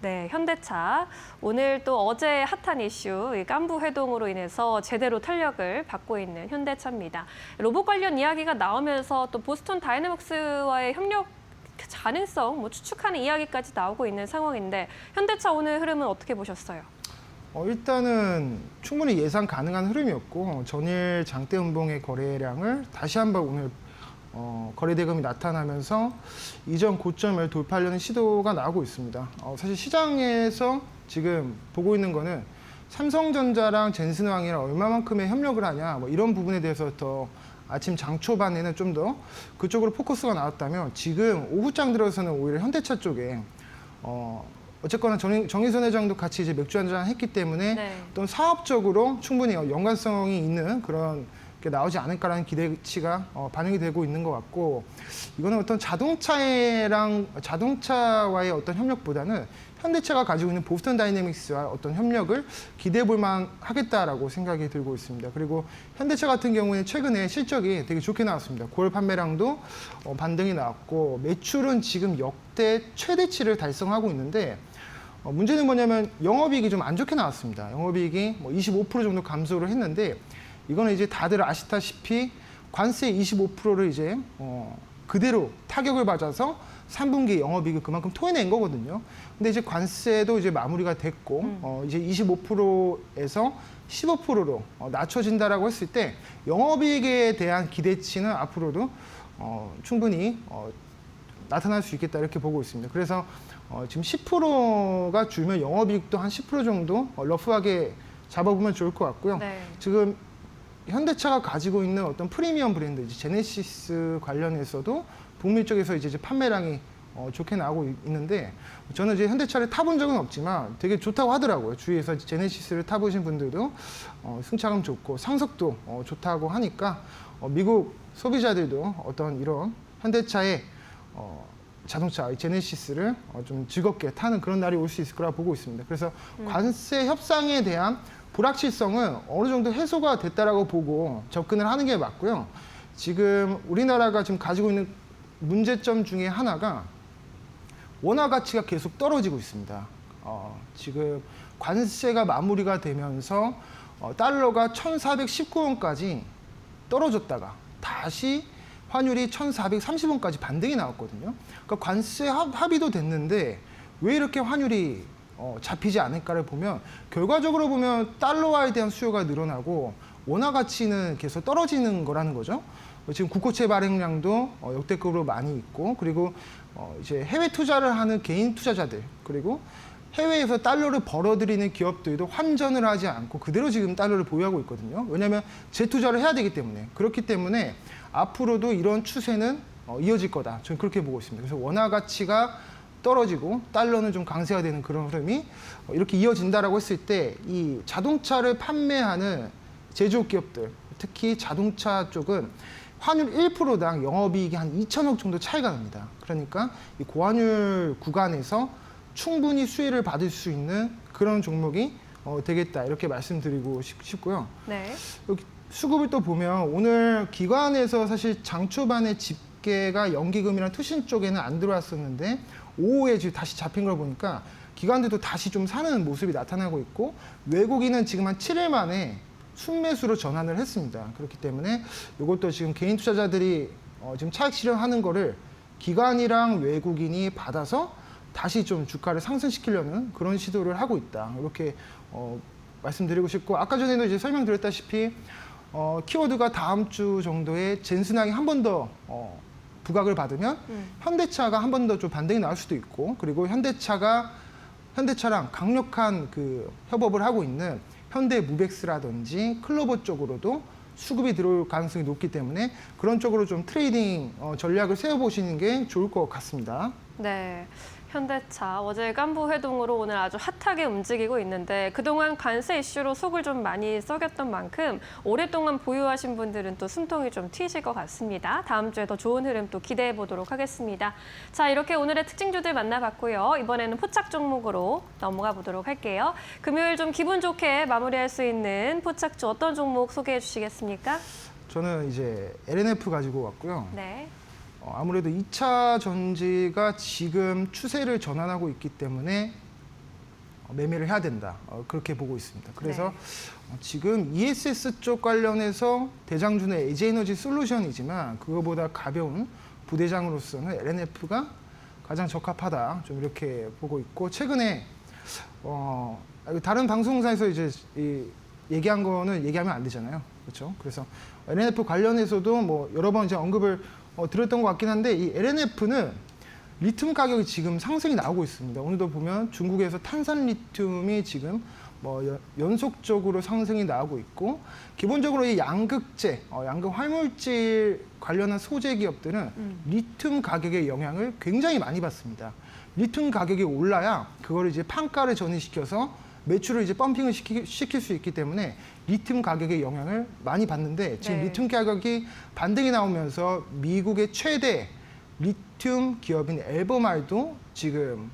C: 네, 현대차. 오늘 또 어제 핫한 이슈, 이 깐부 회동으로 인해서 제대로 탄력을 받고 있는 현대차입니다. 로봇 관련 이야기가 나오면서 또 보스턴 다이내믹스와의 협력 가능성 추측하는 이야기까지 나오고 있는 상황인데 현대차 오늘 흐름은 어떻게 보셨어요?
D: 일단은 충분히 예상 가능한 흐름이었고 전일 장대 음봉의 거래량을 다시 한번 오늘 거래 대금이 나타나면서 이전 고점을 돌파하려는 시도가 나오고 있습니다. 사실 시장에서 지금 보고 있는 거는 삼성전자랑 젠슨왕이랑 얼마만큼의 협력을 하냐 이런 부분에 대해서 더 아침 장 초반에는 좀 더 그쪽으로 포커스가 나왔다면 지금 오후장 들어서는 오히려 현대차 쪽에 어쨌거나 정의선 회장도 같이 이제 맥주 한잔 했기 때문에
C: 네.
D: 또 사업적으로 충분히 연관성이 있는 그런 게 나오지 않을까라는 기대치가 반영이 되고 있는 것 같고 이거는 어떤 자동차와의 어떤 협력보다는 현대차가 가지고 있는 보스턴 다이내믹스와 어떤 협력을 기대해 볼 만하겠다라고 생각이 들고 있습니다. 그리고 현대차 같은 경우에는 최근에 실적이 되게 좋게 나왔습니다. 9월 판매량도 반등이 나왔고 매출은 지금 역대 최대치를 달성하고 있는데 문제는 뭐냐면 영업이익이 좀 안 좋게 나왔습니다. 영업이익이 25% 정도 감소를 했는데 이거는 이제 다들 아시다시피 관세 25%를 이제 그대로 타격을 받아서 3분기 영업이익을 그만큼 토해낸 거거든요. 근데 이제 관세도 이제 마무리가 됐고 이제 25%에서 15%로 낮춰진다라고 했을 때 영업이익에 대한 기대치는 앞으로도 충분히 나타날 수 있겠다 이렇게 보고 있습니다. 그래서 지금 10%가 줄면 영업이익도 한 10% 정도 러프하게 잡아보면 좋을 것 같고요.
C: 네.
D: 지금 현대차가 가지고 있는 어떤 프리미엄 브랜드, 이제 제네시스 관련해서도 북미 쪽에서 이제 판매량이 좋게 나오고 있는데 저는 이제 현대차를 타본 적은 없지만 되게 좋다고 하더라고요. 주위에서 제네시스를 타보신 분들도 승차감 좋고 상속도 좋다고 하니까 미국 소비자들도 어떤 이런 현대차의 자동차 제네시스를 좀 즐겁게 타는 그런 날이 올 수 있을 거라 보고 있습니다. 그래서 관세 협상에 대한 불확실성은 어느 정도 해소가 됐다라고 보고 접근을 하는 게 맞고요. 지금 우리나라가 지금 가지고 있는 문제점 중에 하나가 원화 가치가 계속 떨어지고 있습니다. 지금 관세가 마무리가 되면서 달러가 1,419원까지 떨어졌다가 다시 환율이 1,430원까지 반등이 나왔거든요. 그러니까 관세 합의도 됐는데 왜 이렇게 환율이 잡히지 않을까를 보면 결과적으로 보면 달러화에 대한 수요가 늘어나고 원화 가치는 계속 떨어지는 거라는 거죠. 지금 국고채 발행량도 역대급으로 많이 있고 그리고 이제 해외 투자를 하는 개인 투자자들 그리고 해외에서 달러를 벌어들이는 기업들도 환전을 하지 않고 그대로 지금 달러를 보유하고 있거든요. 왜냐하면 재투자를 해야 되기 때문에 그렇기 때문에 앞으로도 이런 추세는 이어질 거다. 저는 그렇게 보고 있습니다. 그래서 원화 가치가 떨어지고 달러는 좀 강세가 되는 그런 흐름이 이렇게 이어진다라고 했을 때 이 자동차를 판매하는 제조업 기업들 특히 자동차 쪽은 환율 1%당 영업이익이 한 2천억 정도 차이가 납니다. 그러니까 이 고환율 구간에서 충분히 수혜를 받을 수 있는 그런 종목이 되겠다 이렇게 말씀드리고 싶고요.
C: 네.
D: 여기 수급을 또 보면 오늘 기관에서 사실 장 초반에 집계가 연기금이랑 투신 쪽에는 안 들어왔었는데 오후에 지금 다시 잡힌 걸 보니까 기관들도 다시 좀 사는 모습이 나타나고 있고 외국인은 지금 한 7일 만에 순매수로 전환을 했습니다. 그렇기 때문에 이것도 지금 개인 투자자들이 지금 차익 실현하는 거를 기관이랑 외국인이 받아서 다시 좀 주가를 상승시키려는 그런 시도를 하고 있다. 이렇게 말씀드리고 싶고 아까 전에도 이제 설명드렸다시피 키워드가 다음 주 정도에 젠슨항이 한 번 더 부각을 받으면 현대차가 한 번 더 좀 반등이 나올 수도 있고 그리고 현대차랑 강력한 그 협업을 하고 있는 현대 무벡스라든지 클로버 쪽으로도 수급이 들어올 가능성이 높기 때문에 그런 쪽으로 좀 트레이딩 전략을 세워보시는 게 좋을 것 같습니다.
C: 네, 현대차 어제 간부 회동으로 오늘 아주 핫하게 움직이고 있는데 그동안 관세 이슈로 속을 좀 많이 썩였던 만큼 오랫동안 보유하신 분들은 또 숨통이 좀 트이실 것 같습니다. 다음 주에 더 좋은 흐름 또 기대해 보도록 하겠습니다. 자, 이렇게 오늘의 특징주들 만나봤고요. 이번에는 포착 종목으로 넘어가 보도록 할게요. 금요일 좀 기분 좋게 마무리할 수 있는 포착주 어떤 종목 소개해 주시겠습니까?
D: 저는 이제 LNF 가지고 왔고요.
C: 네.
D: 아무래도 2차 전지가 지금 추세를 전환하고 있기 때문에 매매를 해야 된다. 그렇게 보고 있습니다. 그래서 지금 ESS 쪽 관련해서 대장주는 LG에너지 솔루션이지만 그거보다 가벼운 부대장으로서는 LNF가 가장 적합하다. 좀 이렇게 보고 있고 최근에 다른 방송사에서 이제 얘기한 거는 얘기하면 안 되잖아요. 그렇죠? 그래서 LNF 관련해서도 뭐 여러 번 이제 언급을 들었던 것 같긴 한데 이 LNF는 리튬 가격이 지금 상승이 나오고 있습니다. 오늘도 보면 중국에서 탄산 리튬이 지금 뭐 연속적으로 상승이 나오고 있고 기본적으로 이 양극재, 양극 활물질 관련한 소재 기업들은 리튬 가격의 영향을 굉장히 많이 받습니다. 리튬 가격이 올라야 그거를 이제 판가를 전이시켜서 매출을 이제 펌핑을 시킬 수 있기 때문에 리튬 가격의 영향을 많이 받는데 지금 리튬 가격이 반등이 나오면서 미국의 최대 리튬 기업인 엘버말도 지금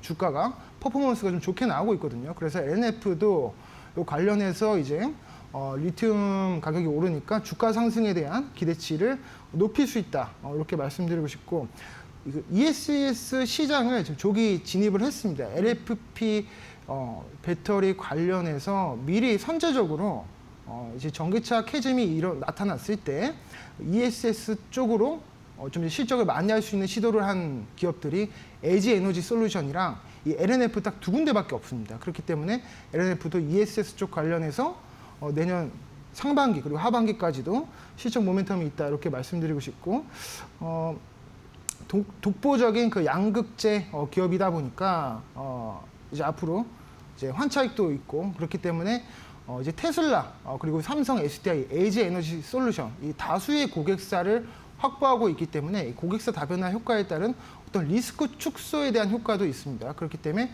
D: 주가가 퍼포먼스가 좀 좋게 나오고 있거든요. 그래서 LNF도 이 관련해서 이제 리튬 가격이 오르니까 주가 상승에 대한 기대치를 높일 수 있다. 이렇게 말씀드리고 싶고 ESS 시장을 지금 조기 진입을 했습니다. LFP 배터리 관련해서 미리 선제적으로 이제 전기차 캐즘이 나타났을 때 ESS 쪽으로 좀 실적을 많이 할 수 있는 시도를 한 기업들이 LG에너지 솔루션이랑 이 LNF 딱 두 군데밖에 없습니다. 그렇기 때문에 LNF도 ESS 쪽 관련해서 내년 상반기 그리고 하반기까지도 실적 모멘텀이 있다 이렇게 말씀드리고 싶고 독보적인 그 양극재 기업이다 보니까 이제 앞으로 이제 환차익도 있고 그렇기 때문에 이제 테슬라 그리고 삼성, SDI, LG에너지 솔루션 이 다수의 고객사를 확보하고 있기 때문에 이 고객사 다변화 효과에 따른 어떤 리스크 축소에 대한 효과도 있습니다. 그렇기 때문에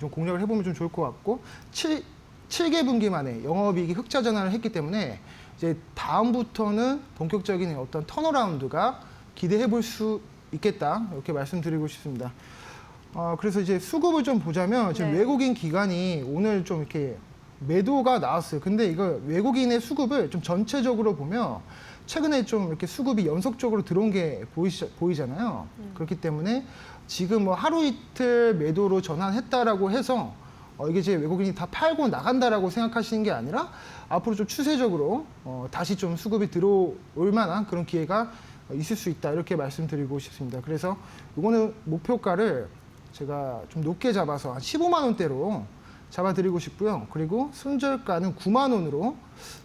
D: 좀 공략을 해보면 좀 좋을 것 같고 7개 분기 만에 영업이익이 흑자 전환을 했기 때문에 이제 다음부터는 본격적인 어떤 턴어라운드가 기대해 볼 수 있겠다 이렇게 말씀드리고 싶습니다. 그래서 이제 수급을 좀 보자면 지금 외국인 기관이 오늘 좀 이렇게 매도가 나왔어요. 근데 이거 외국인의 수급을 좀 전체적으로 보면 최근에 좀 이렇게 수급이 연속적으로 들어온 게 보이잖아요. 그렇기 때문에 지금 뭐 하루 이틀 매도로 전환했다라고 해서 이게 이제 외국인이 다 팔고 나간다라고 생각하시는 게 아니라 앞으로 좀 추세적으로 다시 좀 수급이 들어올 만한 그런 기회가 있을 수 있다 이렇게 말씀드리고 싶습니다. 그래서 이거는 목표가를 제가 좀 높게 잡아서 한 15만 원대로 잡아드리고 싶고요. 그리고 손절가는 9만 원으로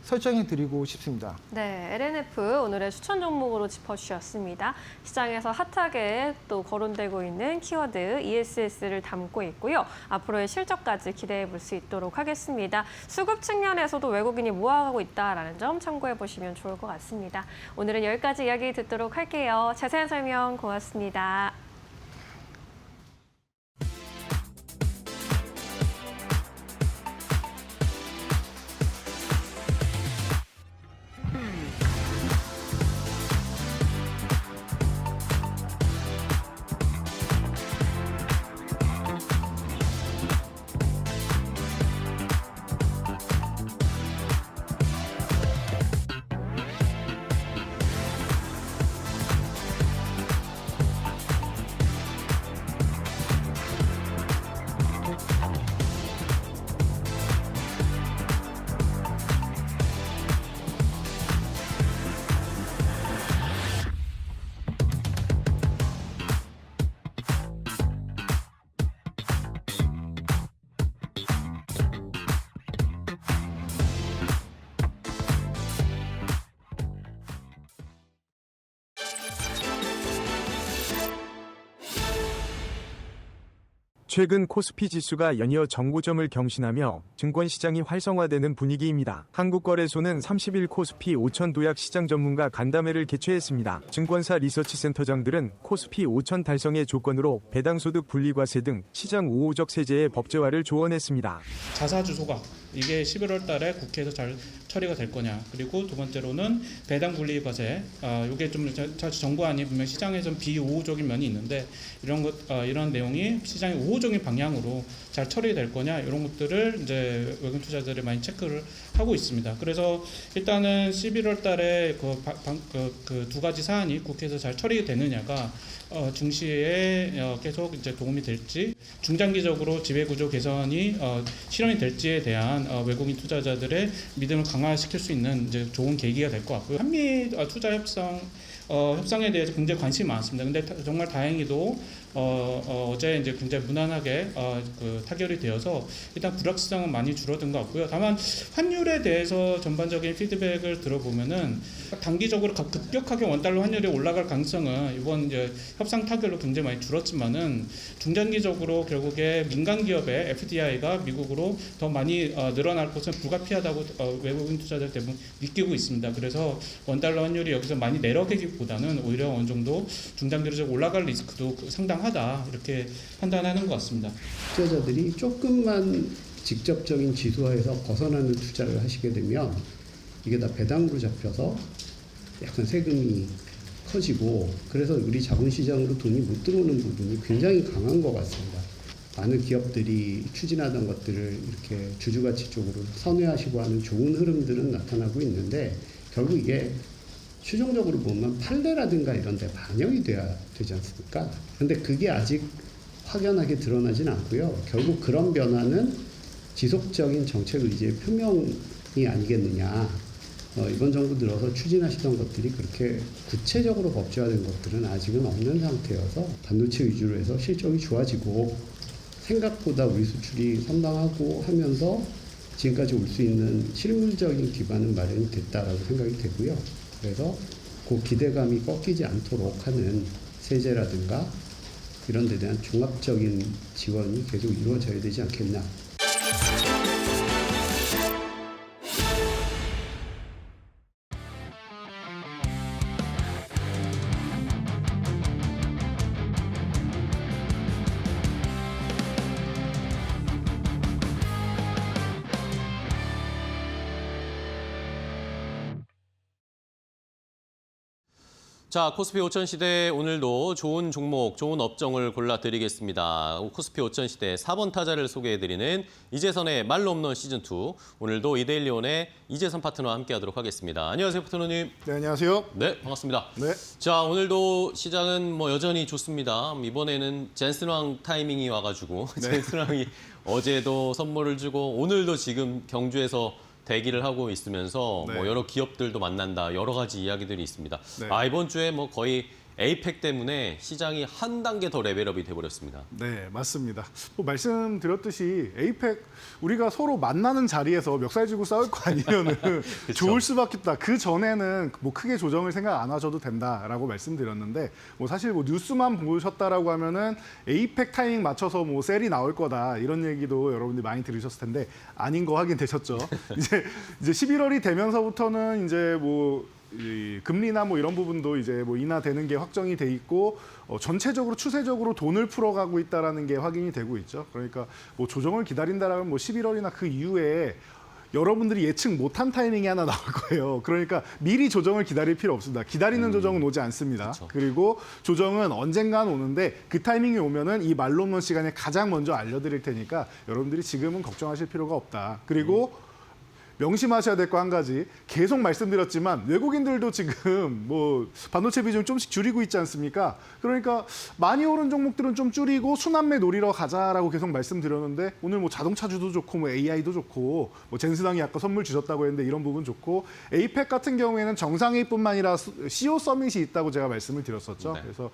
D: 설정해드리고 싶습니다.
C: 네, LNF 오늘의 추천 종목으로 짚어주셨습니다. 시장에서 핫하게 또 거론되고 있는 키워드 ESS를 담고 있고요. 앞으로의 실적까지 기대해 볼 수 있도록 하겠습니다. 수급 측면에서도 외국인이 모아가고 있다는 점 참고해 보시면 좋을 것 같습니다. 오늘은 여기까지 이야기 듣도록 할게요. 자세한 설명 고맙습니다.
E: 최근 코스피 지수가 연이어 정고점을 경신하며 증권시장이 활성화되는 분위기입니다. 한국거래소는 30일 코스피 5천 도약 시장 전문가 간담회를 개최했습니다. 증권사 리서치센터장들은 코스피 5천 달성의 조건으로 배당소득 분리과세 등 시장 우호적 세제의 법제화를 조언했습니다.
F: 자사주 소각 이게 11월 달에 국회에서 잘 처리가 될 거냐. 그리고 두 번째로는 배당 분리 과세. 이게 좀 정부안이 분명 시장에 좀 비우호적인 면이 있는데 이런 내용이 시장의 우호적인 방향으로 잘 처리될 거냐 이런 것들을 이제 외국인 투자자들이 많이 체크를 하고 있습니다. 그래서 일단은 11월 달에 그 두 가지 사안이 국회에서 잘 처리되느냐가 중시에 계속 이제 도움이 될지 중장기적으로 지배구조 개선이 실현이 될지에 대한 외국인 투자자들의 믿음을 강화시킬 수 있는 이제 좋은 계기가 될 것 같고요. 한미 투자 협상에 대해서 굉장히 관심이 많습니다. 근데 정말 다행히도 어제 이제 굉장히 무난하게 타결이 되어서 일단 불확실성은 많이 줄어든 것 같고요. 다만 환율에 대해서 전반적인 피드백을 들어보면은 단기적으로 급격하게 원달러 환율이 올라갈 가능성은 이번 이제 협상 타결로 굉장히 많이 줄었지만은 중장기적으로 결국에 민간 기업의 FDI가 미국으로 더 많이 늘어날 것은 불가피하다고 외국인 투자자들 대부분 느끼고 있습니다. 그래서 원달러 환율이 여기서 많이 내려가기보다는 오히려 어느 정도 중장기적 올라갈 리스크도 상당하다 이렇게 판단하는 것 같습니다.
G: 투자자들이 조금만 직접적인 지수화에서 벗어나는 투자를 하시게 되면 이게 다 배당으로 잡혀서 약간 세금이 커지고 그래서 우리 자본시장으로 돈이 못 들어오는 부분이 굉장히 강한 것 같습니다. 많은 기업들이 추진하던 것들을 이렇게 주주가치 쪽으로 선회하시고 하는 좋은 흐름들은 나타나고 있는데 결국 이게 최종적으로 보면 판례라든가 이런 데 반영이 돼야 되지 않습니까? 근데 그게 아직 확연하게 드러나진 않고요. 결국 그런 변화는 지속적인 정책 의지의 표명이 아니겠느냐. 이번 정부 들어서 추진하시던 것들이 그렇게 구체적으로 법제화된 것들은 아직은 없는 상태여서 반도체 위주로 해서 실적이 좋아지고 생각보다 우리 수출이 선방하고 하면서 지금까지 올 수 있는 실물적인 기반은 마련이 됐다라고 생각이 되고요. 그래서 그 기대감이 꺾이지 않도록 하는 세제라든가 이런 데 대한 종합적인 지원이 계속 이루어져야 되지 않겠나.
H: 자, 코스피 5천 시대 오늘도 좋은 종목, 좋은 업종을 골라드리겠습니다. 코스피 5천 시대 4번 타자를 소개해드리는 이재선의 말로 홈런 시즌2. 오늘도 이데일리온의 이재선 파트너와 함께하도록 하겠습니다. 안녕하세요, 파트너님.
D: 네, 안녕하세요.
H: 네, 반갑습니다.
D: 네.
H: 자, 오늘도 시장은 여전히 좋습니다. 이번에는 젠슨왕 타이밍이 와가지고 젠슨왕이 어제도 선물을 주고 오늘도 지금 경주에서 대기를 하고 있으면서
I: 네.
H: 여러 기업들도 만난다, 여러 가지 이야기들이 있습니다.
I: 네.
H: 이번 주에 거의 에이펙 때문에 시장이 한 단계 더 레벨업이 돼버렸습니다.
I: 네, 맞습니다. 말씀드렸듯이 에이펙 우리가 서로 만나는 자리에서 멱살 쥐고 싸울 거 아니면은 좋을 수밖에 없다. 그 전에는 크게 조정을 생각 안 하셔도 된다라고 말씀드렸는데 사실 뉴스만 보셨다라고 하면은 에이펙 타이밍 맞춰서 셀이 나올 거다 이런 얘기도 여러분들이 많이 들으셨을 텐데 아닌 거 확인되셨죠? 이제 11월이 되면서부터는 이제 이 금리나 이런 부분도 이제 인하되는 게 확정이 돼 있고 전체적으로 추세적으로 돈을 풀어가고 있다라는 게 확인이 되고 있죠. 그러니까 조정을 기다린다라면 11월이나 그 이후에 여러분들이 예측 못한 타이밍이 하나 나올 거예요. 그러니까 미리 조정을 기다릴 필요 없습니다. 기다리는 조정은 오지 않습니다.
H: 그렇죠.
I: 그리고 조정은 언젠간 오는데 그 타이밍이 오면은 이 말로 없는 시간에 가장 먼저 알려드릴 테니까 여러분들이 지금은 걱정하실 필요가 없다. 그리고 명심하셔야 될 거 한 가지 계속 말씀드렸지만 외국인들도 지금 반도체 비중 좀씩 줄이고 있지 않습니까? 그러니까 많이 오른 종목들은 좀 줄이고 순환매 노리러 가자라고 계속 말씀드렸는데 오늘 자동차주도 좋고 AI도 좋고 젠슨왕이 아까 선물 주셨다고 했는데 이런 부분 좋고 에이펙 같은 경우에는 정상회의뿐만 아니라 CEO 서밋이 있다고 제가 말씀을 드렸었죠.
H: 네.
I: 그래서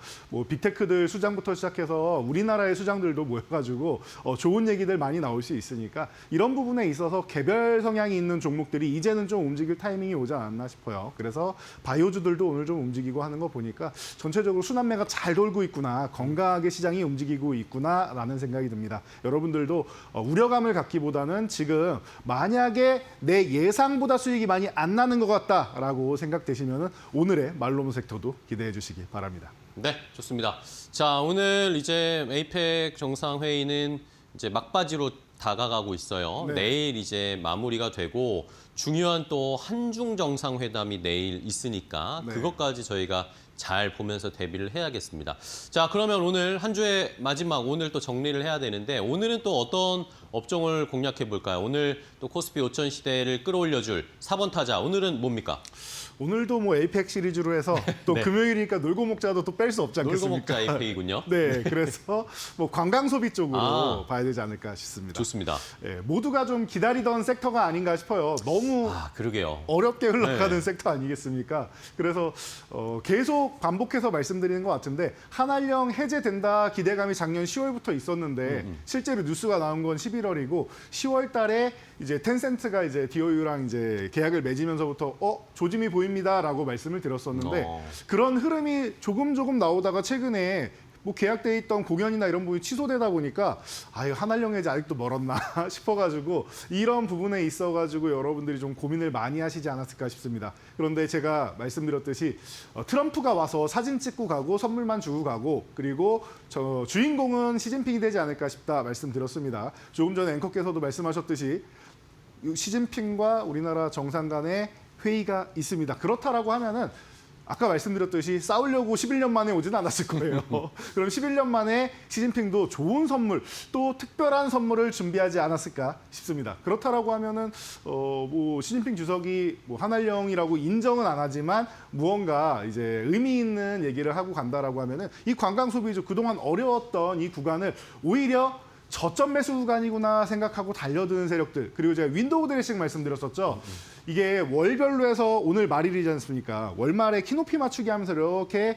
I: 빅테크들 수장부터 시작해서 우리나라의 수장들도 모여가지고 좋은 얘기들 많이 나올 수 있으니까 이런 부분에 있어서 개별 성향이 있는 있는 종목들이 이제는 좀 움직일 타이밍이 오지 않았나 싶어요. 그래서 바이오주들도 오늘 좀 움직이고 하는 거 보니까 전체적으로 순환매가 잘 돌고 있구나, 건강하게 시장이 움직이고 있구나라는 생각이 듭니다. 여러분들도 우려감을 갖기보다는 지금 만약에 내 예상보다 수익이 많이 안 나는 것 같다라고 생각되시면 오늘의 말로몬 섹터도 기대해 주시기 바랍니다.
H: 네, 좋습니다. 자, 오늘 이제 에이펙 정상회의는 이제 막바지로 다가가고 있어요.
I: 네.
H: 내일 이제 마무리가 되고 중요한 또 한중 정상회담이 내일 있으니까
I: 네.
H: 그것까지 저희가 잘 보면서 대비를 해야겠습니다. 자, 그러면 오늘 한 주의 마지막 오늘 또 정리를 해야 되는데 오늘은 또 어떤 업종을 공략해 볼까요? 오늘 또 코스피 5천 시대를 끌어올려줄 4번 타자 오늘은 뭡니까?
I: 오늘도 뭐 에이펙 시리즈로 해서 또
H: 네.
I: 금요일이니까 놀고 먹자도 또 뺄 수 없지
H: 놀고
I: 않겠습니까?
H: 먹자 에이펙이군요.
I: 네, 그래서 뭐 관광 소비 쪽으로
H: 아.
I: 봐야 되지 않을까 싶습니다.
H: 좋습니다.
I: 예, 모두가 좀 기다리던 섹터가 아닌가 싶어요. 너무
H: 아, 그러게요.
I: 어렵게 흘러가는
H: 네.
I: 섹터 아니겠습니까? 그래서 계속 반복해서 말씀드리는 것 같은데 한알령 해제된다 기대감이 작년 10월부터 있었는데 실제로 뉴스가 나온 건 11월이고 10월 달에 이제 텐센트가 이제 DOU랑 이제 계약을 맺으면서부터 조짐이 보입니다라고 말씀을 드렸었는데 그런 흐름이 조금 나오다가 최근에 뭐 계약돼 있던 공연이나 이런 부분이 취소되다 보니까 아유 한알령 해제 아직도 멀었나 싶어가지고 이런 부분에 있어가지고 여러분들이 좀 고민을 많이 하시지 않았을까 싶습니다. 그런데 제가 말씀드렸듯이 트럼프가 와서 사진 찍고 가고 선물만 주고 가고 그리고 저 주인공은 시진핑이 되지 않을까 싶다 말씀드렸습니다. 조금 전에 앵커께서도 말씀하셨듯이 시진핑과 우리나라 정상 간의 회의가 있습니다. 그렇다라고 하면은 아까 말씀드렸듯이 싸우려고 11년 만에 오진 않았을 거예요. 그럼 11년 만에 시진핑도 좋은 선물, 또 특별한 선물을 준비하지 않았을까 싶습니다. 그렇다라고 하면은 뭐 시진핑 주석이 뭐 한알령이라고 인정은 안 하지만 무언가 이제 의미 있는 얘기를 하고 간다라고 하면은 이 관광 소비주 그동안 어려웠던 이 구간을 오히려 저점 매수 구간이구나 생각하고 달려드는 세력들 그리고 제가 윈도우 드레싱 말씀드렸었죠. 이게 월별로 해서 오늘 말일이지 않습니까? 월말에 키높이 맞추기 하면서 이렇게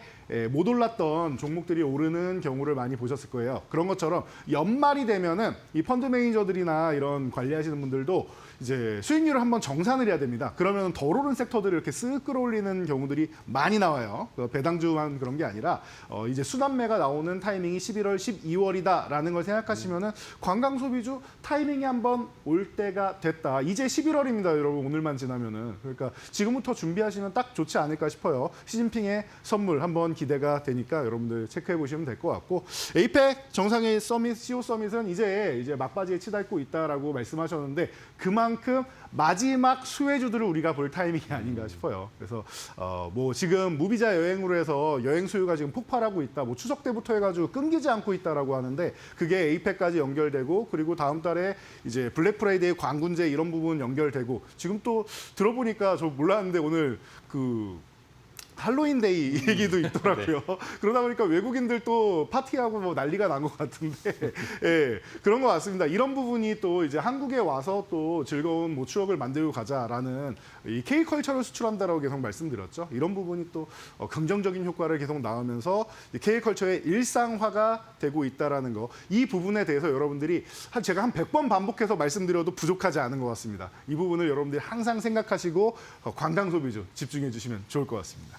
I: 못 올랐던 종목들이 오르는 경우를 많이 보셨을 거예요. 그런 것처럼 연말이 되면은 이 펀드 매니저들이나 이런 관리하시는 분들도 이제 수익률을 한번 정산을 해야 됩니다. 그러면 덜 오른 섹터들을 이렇게 쓱 끌어올리는 경우들이 많이 나와요. 배당주만 그런 게 아니라 이제 순환매가 나오는 타이밍이 11월, 12월이다라는 걸 생각하시면은 관광 소비주 타이밍이 한번 올 때가 됐다. 이제 11월입니다, 여러분. 오늘만 지나면은. 그러니까 지금부터 준비하시면 딱 좋지 않을까 싶어요. 시진핑의 선물 한번 기대가 되니까 여러분들 체크해 보시면 될 것 같고 에이펙 정상회의 서밋, CO 서밋은 이제 막바지에 치닫고 있다라고 말씀하셨는데 그만큼 마지막 수혜주들을 우리가 볼 타이밍이 아닌가 싶어요. 그래서 뭐 지금 무비자 여행으로 해서 여행 수요가 지금 폭발하고 있다. 뭐 추석 때부터 해가지고 끊기지 않고 있다라고 하는데 그게 에이펙까지 연결되고 그리고 다음 달에 이제 블랙 프라이데이 광군제 이런 부분 연결되고 지금 또 들어보니까 저 몰랐는데 오늘 그 할로윈데이 얘기도 있더라고요.
H: 네.
I: 그러다 보니까 외국인들 또 파티하고 뭐 난리가 난 것 같은데, 예, 그런 것 같습니다. 이런 부분이 또 이제 한국에 와서 또 즐거운 뭐 추억을 만들고 가자라는 이 K컬처를 수출한다라고 계속 말씀드렸죠. 이런 부분이 또 긍정적인 효과를 계속 나오면서 K컬처의 일상화가 되고 있다라는 거. 이 부분에 대해서 여러분들이 제가 한 100번 반복해서 말씀드려도 부족하지 않은 것 같습니다. 이 부분을 여러분들이 항상 생각하시고 관광 소비주 집중해 주시면 좋을 것 같습니다.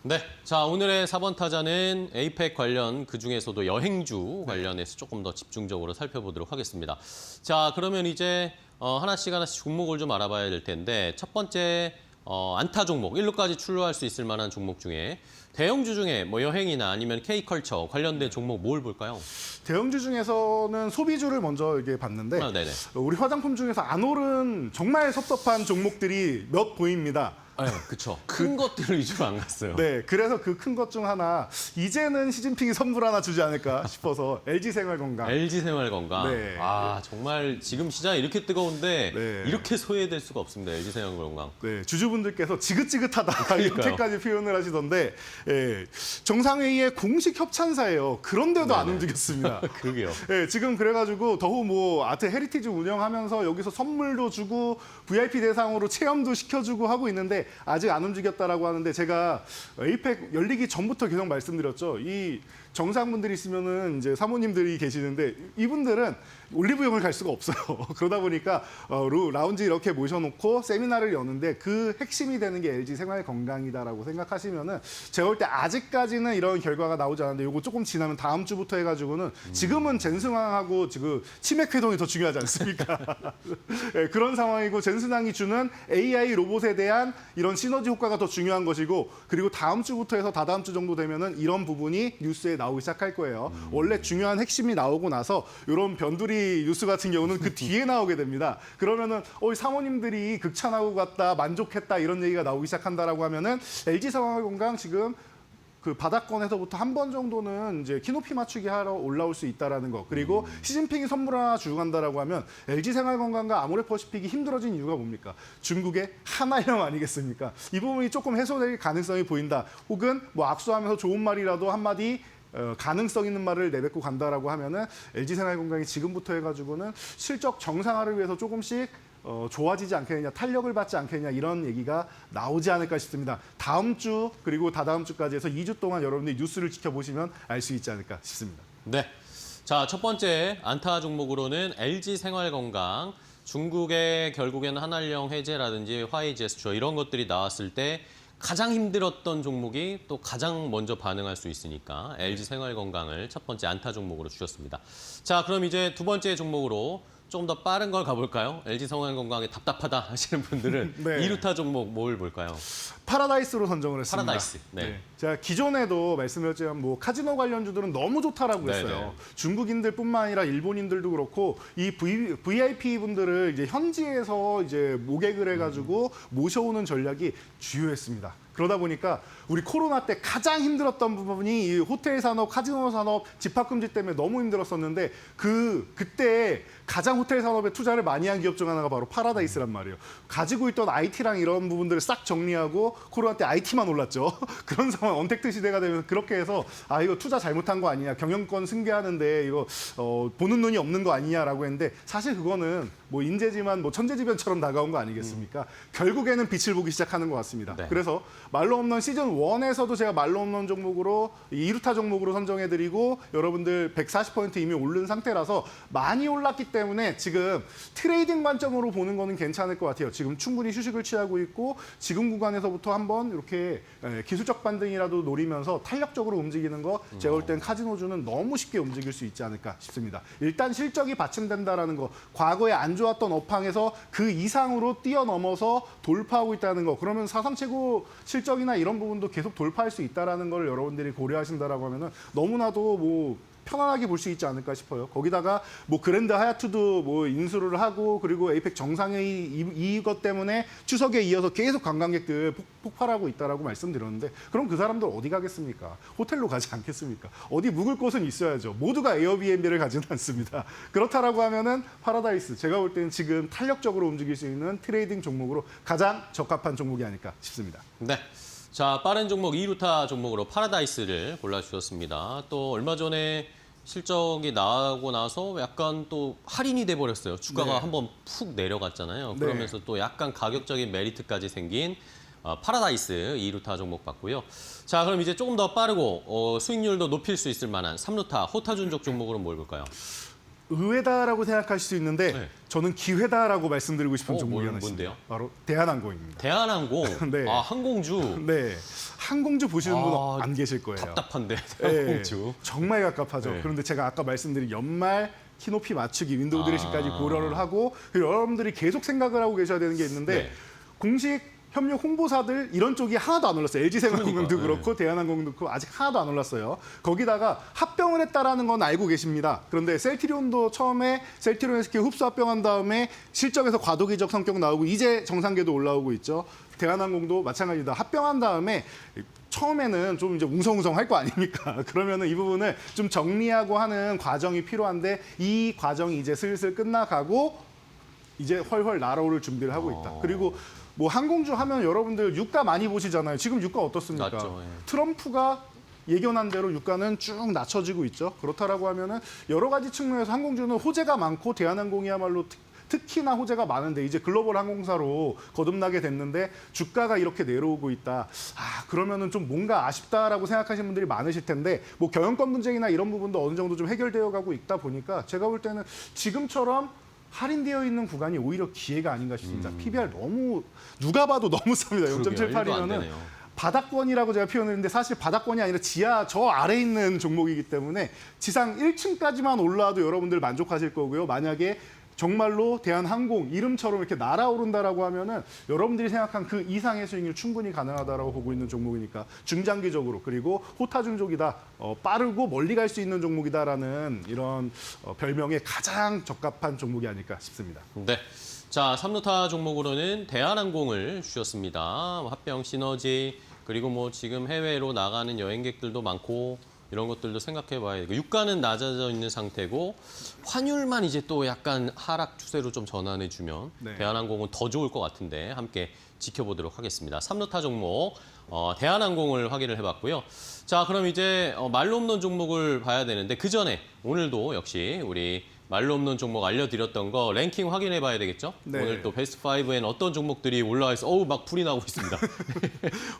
H: 네, 자 오늘의 4번 타자는 에이펙 관련 그중에서도 여행주 관련해서 조금 더 집중적으로 살펴보도록 하겠습니다. 자 그러면 이제 하나씩 종목을 좀 알아봐야 될 텐데 첫 번째 안타 종목 1루까지 출루할 수 있을 만한 종목 중에 대형주 중에 뭐 여행이나 아니면 K컬처 관련된 종목 뭘 볼까요?
I: 대형주 중에서는 소비주를 먼저 이게 봤는데
H: 네네.
I: 우리 화장품 중에서 안 오른 정말 섭섭한 종목들이 몇 보입니다.
H: 네, 그렇죠. 큰 것들 위주로 안 갔어요.
I: 네, 그래서 그 큰 것 중 하나 이제는 시진핑이 선물 하나 주지 않을까 싶어서 LG생활건강.
H: LG생활건강.
I: 네.
H: 아 정말 지금 시장이 이렇게 뜨거운데
I: 네.
H: 이렇게 소외될 수가 없습니다. LG생활건강.
I: 네, 주주분들께서 지긋지긋하다
H: 그러니까요.
I: 이렇게까지 표현을 하시던데 예, 정상회의의 공식 협찬사예요. 그런데도 안 움직였습니다.
H: 그러게요.
I: 네, 지금 그래가지고 더후 뭐 아트 헤리티지 운영하면서 여기서 선물도 주고 VIP 대상으로 체험도 시켜주고 하고 있는데 했는데 아직 안 움직였다라고 하는데 제가 에이펙 열리기 전부터 계속 말씀드렸죠. 이 정상분들이 있으면은 이제 사모님들이 계시는데 이분들은 올리브영을 갈 수가 없어요. 그러다 보니까 라운지 이렇게 모셔놓고 세미나를 여는데 그 핵심이 되는 게 LG 생활 건강이다라고 생각하시면은 제가 볼 때 아직까지는 이런 결과가 나오지 않았는데 요거 조금 지나면 다음 주부터 해가지고는 지금은 젠스낭하고 지금 치맥 회동이 더 중요하지 않습니까? 네, 그런 상황이고 젠스낭이 주는 AI 로봇에 대한 이런 시너지 효과가 더 중요한 것이고 그리고 다음 주부터 해서 다다음 주 정도 되면은 이런 부분이 뉴스에 나오기 시작할 거예요. 원래 중요한 핵심이 나오고 나서 이런 변두리 뉴스 같은 경우는 그 뒤에 나오게 됩니다. 그러면은 사모님들이 극찬하고 갔다, 만족했다 이런 얘기가 나오기 시작한다라고 하면은 LG 생활건강 지금 그 바닥권에서부터 한 번 정도는 이제 키높이 맞추기 하러 올라올 수 있다라는 거. 그리고 시진핑이 선물 하나 주고 간다라고 하면 LG 생활건강과 아모레퍼시픽이 힘들어진 이유가 뭡니까? 중국의 하나영 아니겠습니까? 이 부분이 조금 해소될 가능성이 보인다. 혹은 뭐 악수하면서 좋은 말이라도 한마디 가능성 있는 말을 내뱉고 간다라고 하면은 LG 생활건강이 지금부터 해가지고는 실적 정상화를 위해서 조금씩 좋아지지 않겠느냐, 탄력을 받지 않겠느냐 이런 얘기가 나오지 않을까 싶습니다. 다음 주 그리고 다다음 주까지 해서 2주 동안 여러분들이 뉴스를 지켜보시면 알 수 있지 않을까 싶습니다.
H: 네. 자, 첫 번째 안타 종목으로는 LG 생활건강. 중국의 결국에는 한알령 해제라든지 화이 제스처 이런 것들이 나왔을 때 가장 힘들었던 종목이 또 가장 먼저 반응할 수 있으니까 LG 생활건강을 첫 번째 안타 종목으로 주셨습니다. 자, 그럼 이제 두 번째 종목으로 좀 더 빠른 걸 가볼까요? LG 생활건강에 답답하다 하시는 분들은
I: 네.
H: 2루타 종목 뭘 볼까요?
I: 파라다이스로 선정을 했습니다.
H: 파라다이스. 네.
I: 제가 기존에도 말씀드렸지만 뭐 카지노 관련주들은 너무 좋다라고 했어요.
H: 네네.
I: 중국인들뿐만 아니라 일본인들도 그렇고 이 VIP 분들을 이제 현지에서 이제 모객을 해가지고 모셔오는 전략이 주요했습니다. 그러다 보니까 우리 코로나 때 가장 힘들었던 부분이 이 호텔 산업, 카지노 산업, 집합금지 때문에 너무 힘들었었는데 그때 가장 호텔 산업에 투자를 많이 한 기업 중 하나가 바로 파라다이스란 말이에요. 가지고 있던 IT랑 이런 부분들을 싹 정리하고 코로나 때 IT만 올랐죠. 그런 상황, 언택트 시대가 되면서 그렇게 해서 이거 투자 잘못한 거 아니냐, 경영권 승계하는데 이거 보는 눈이 없는 거 아니냐라고 했는데 사실 그거는 뭐 인재지만 뭐 천재지변처럼 다가온 거 아니겠습니까? 결국에는 빛을 보기 시작하는 것 같습니다.
H: 네.
I: 그래서 말로 없는 시즌 1에서도 제가 말로 없는 종목으로 2루타 종목으로 선정해드리고 여러분들 140포인트 이미 오른 상태라서 많이 올랐기 때문에 지금 트레이딩 관점으로 보는 거는 괜찮을 것 같아요. 지금 충분히 휴식을 취하고 있고 지금 구간에서부터 한번 이렇게 기술적 반등이라도 노리면서 탄력적으로 움직이는 거 제가 볼 땐 카지노주는 너무 쉽게 움직일 수 있지 않을까 싶습니다. 일단 실적이 받침된다라는 거, 과거에 안 좋았던 업황에서 그 이상으로 뛰어넘어서 돌파하고 있다는 거, 그러면 사상 최고 실적이나 이런 부분도 계속 돌파할 수 있다라는 걸 여러분들이 고려하신다라고 하면은 너무나도 뭐 편안하게 볼 수 있지 않을까 싶어요. 거기다가 뭐 그랜드 하얏트도 뭐 인수를 하고 그리고 에이펙 정상회의 이것 때문에 추석에 이어서 계속 관광객들 폭발하고 있다라고 말씀드렸는데 그럼 그 사람들 어디 가겠습니까? 호텔로 가지 않겠습니까? 어디 묵을 곳은 있어야죠. 모두가 에어비앤비를 가지는 않습니다. 그렇다라고 하면은 파라다이스 제가 볼 때는 지금 탄력적으로 움직일 수 있는 트레이딩 종목으로 가장 적합한 종목이 아닐까 싶습니다.
H: 네. 자, 빠른 종목 2루타 종목으로 파라다이스를 골라주셨습니다. 또 얼마 전에 실적이 나오고 나서 약간 또 할인이 돼버렸어요. 주가가
I: 네.
H: 한번 푹 내려갔잖아요.
I: 네.
H: 그러면서 또 약간 가격적인 메리트까지 생긴 파라다이스 2루타 종목 봤고요. 자, 그럼 이제 조금 더 빠르고 수익률도 높일 수 있을 만한 3루타 호타준족 종목으로 뭘 볼까요?
I: 의외다라고 생각하실 수 있는데
H: 네.
I: 저는 기회다라고 말씀드리고 싶은 종목이 하나 있습니다.
H: 뭔데요?
I: 바로 대한항공입니다.
H: 대한항공.
I: 네.
H: 아, 항공주.
I: 네, 항공주 보시는 분
H: 아,
I: 안 계실 거예요.
H: 답답한데
I: 네,
H: 항공주.
I: 정말 갑갑하죠.
H: 네.
I: 그런데 제가 아까 말씀드린 연말 키높이 맞추기 윈도우 드레싱까지
H: 아.
I: 고려를 하고 그리고 여러분들이 계속 생각을 하고 계셔야 되는 게 있는데
H: 네.
I: 공식 협력 홍보사들 이런 쪽이 하나도 안 올랐어요. LG생활건강도
H: 그러니까,
I: 그렇고 대한항공도 그렇고 아직 하나도 안 올랐어요. 거기다가 합병을 했다라는 건 알고 계십니다. 그런데 셀트리온도 처음에 셀트리온 SK 흡수 합병한 다음에 실적에서 과도기적 성격 나오고 이제 정상궤도 올라오고 있죠. 대한항공도 마찬가지다. 합병한 다음에 처음에는 좀 이제 웅성웅성 할 거 아닙니까? 그러면은 이 부분을 좀 정리하고 하는 과정이 필요한데 이 과정이 이제 슬슬 끝나가고 이제 훨훨 날아오를 준비를 하고 있다. 그리고 뭐 항공주 하면 여러분들 유가 많이 보시잖아요. 지금 유가 어떻습니까?
H: 낮죠, 예.
I: 트럼프가 예견한 대로 유가는 쭉 낮춰지고 있죠. 그렇다라고 하면은 여러 가지 측면에서 항공주는 호재가 많고 대한항공이야말로 특히나 호재가 많은데 이제 글로벌 항공사로 거듭나게 됐는데 주가가 이렇게 내려오고 있다. 그러면은 좀 뭔가 아쉽다라고 생각하시는 분들이 많으실 텐데 뭐 경영권 분쟁이나 이런 부분도 어느 정도 좀 해결되어 가고 있다 보니까 제가 볼 때는 지금처럼 할인되어 있는 구간이 오히려 기회가 아닌가 싶습니다. PBR 너무 누가 봐도 너무 쌉니다. 0.78이면은 바닥권이라고 제가 표현했는데 사실 바닥권이 아니라 지하 저 아래에 있는 종목이기 때문에 지상 1층까지만 올라와도 여러분들 만족하실 거고요. 만약에 정말로 대한항공 이름처럼 이렇게 날아오른다라고 하면은 여러분들이 생각한 그 이상의 수익률 충분히 가능하다라고 보고 있는 종목이니까 중장기적으로 그리고 호타중족이다, 빠르고 멀리 갈 수 있는 종목이다라는 이런 별명에 가장 적합한 종목이 아닐까 싶습니다.
H: 네. 자, 3루타 종목으로는 대한항공을 주셨습니다. 합병 시너지 그리고 뭐 지금 해외로 나가는 여행객들도 많고 이런 것들도 생각해 봐야 되고 유가는 낮아져 있는 상태고 환율만 이제 또 약간 하락 추세로 좀 전환해 주면
I: 네.
H: 대한항공은 더 좋을 것 같은데 함께 지켜보도록 하겠습니다. 3루타 종목 대한항공을 확인을 해봤고요. 자, 그럼 이제 말로 없는 종목을 봐야 되는데 그 전에 오늘도 역시 우리 말로 없는 종목 알려드렸던 거 랭킹 확인해 봐야 되겠죠?
I: 네.
H: 오늘 또 베스트 5에는 어떤 종목들이 올라와 있어 막 불이 나고 있습니다.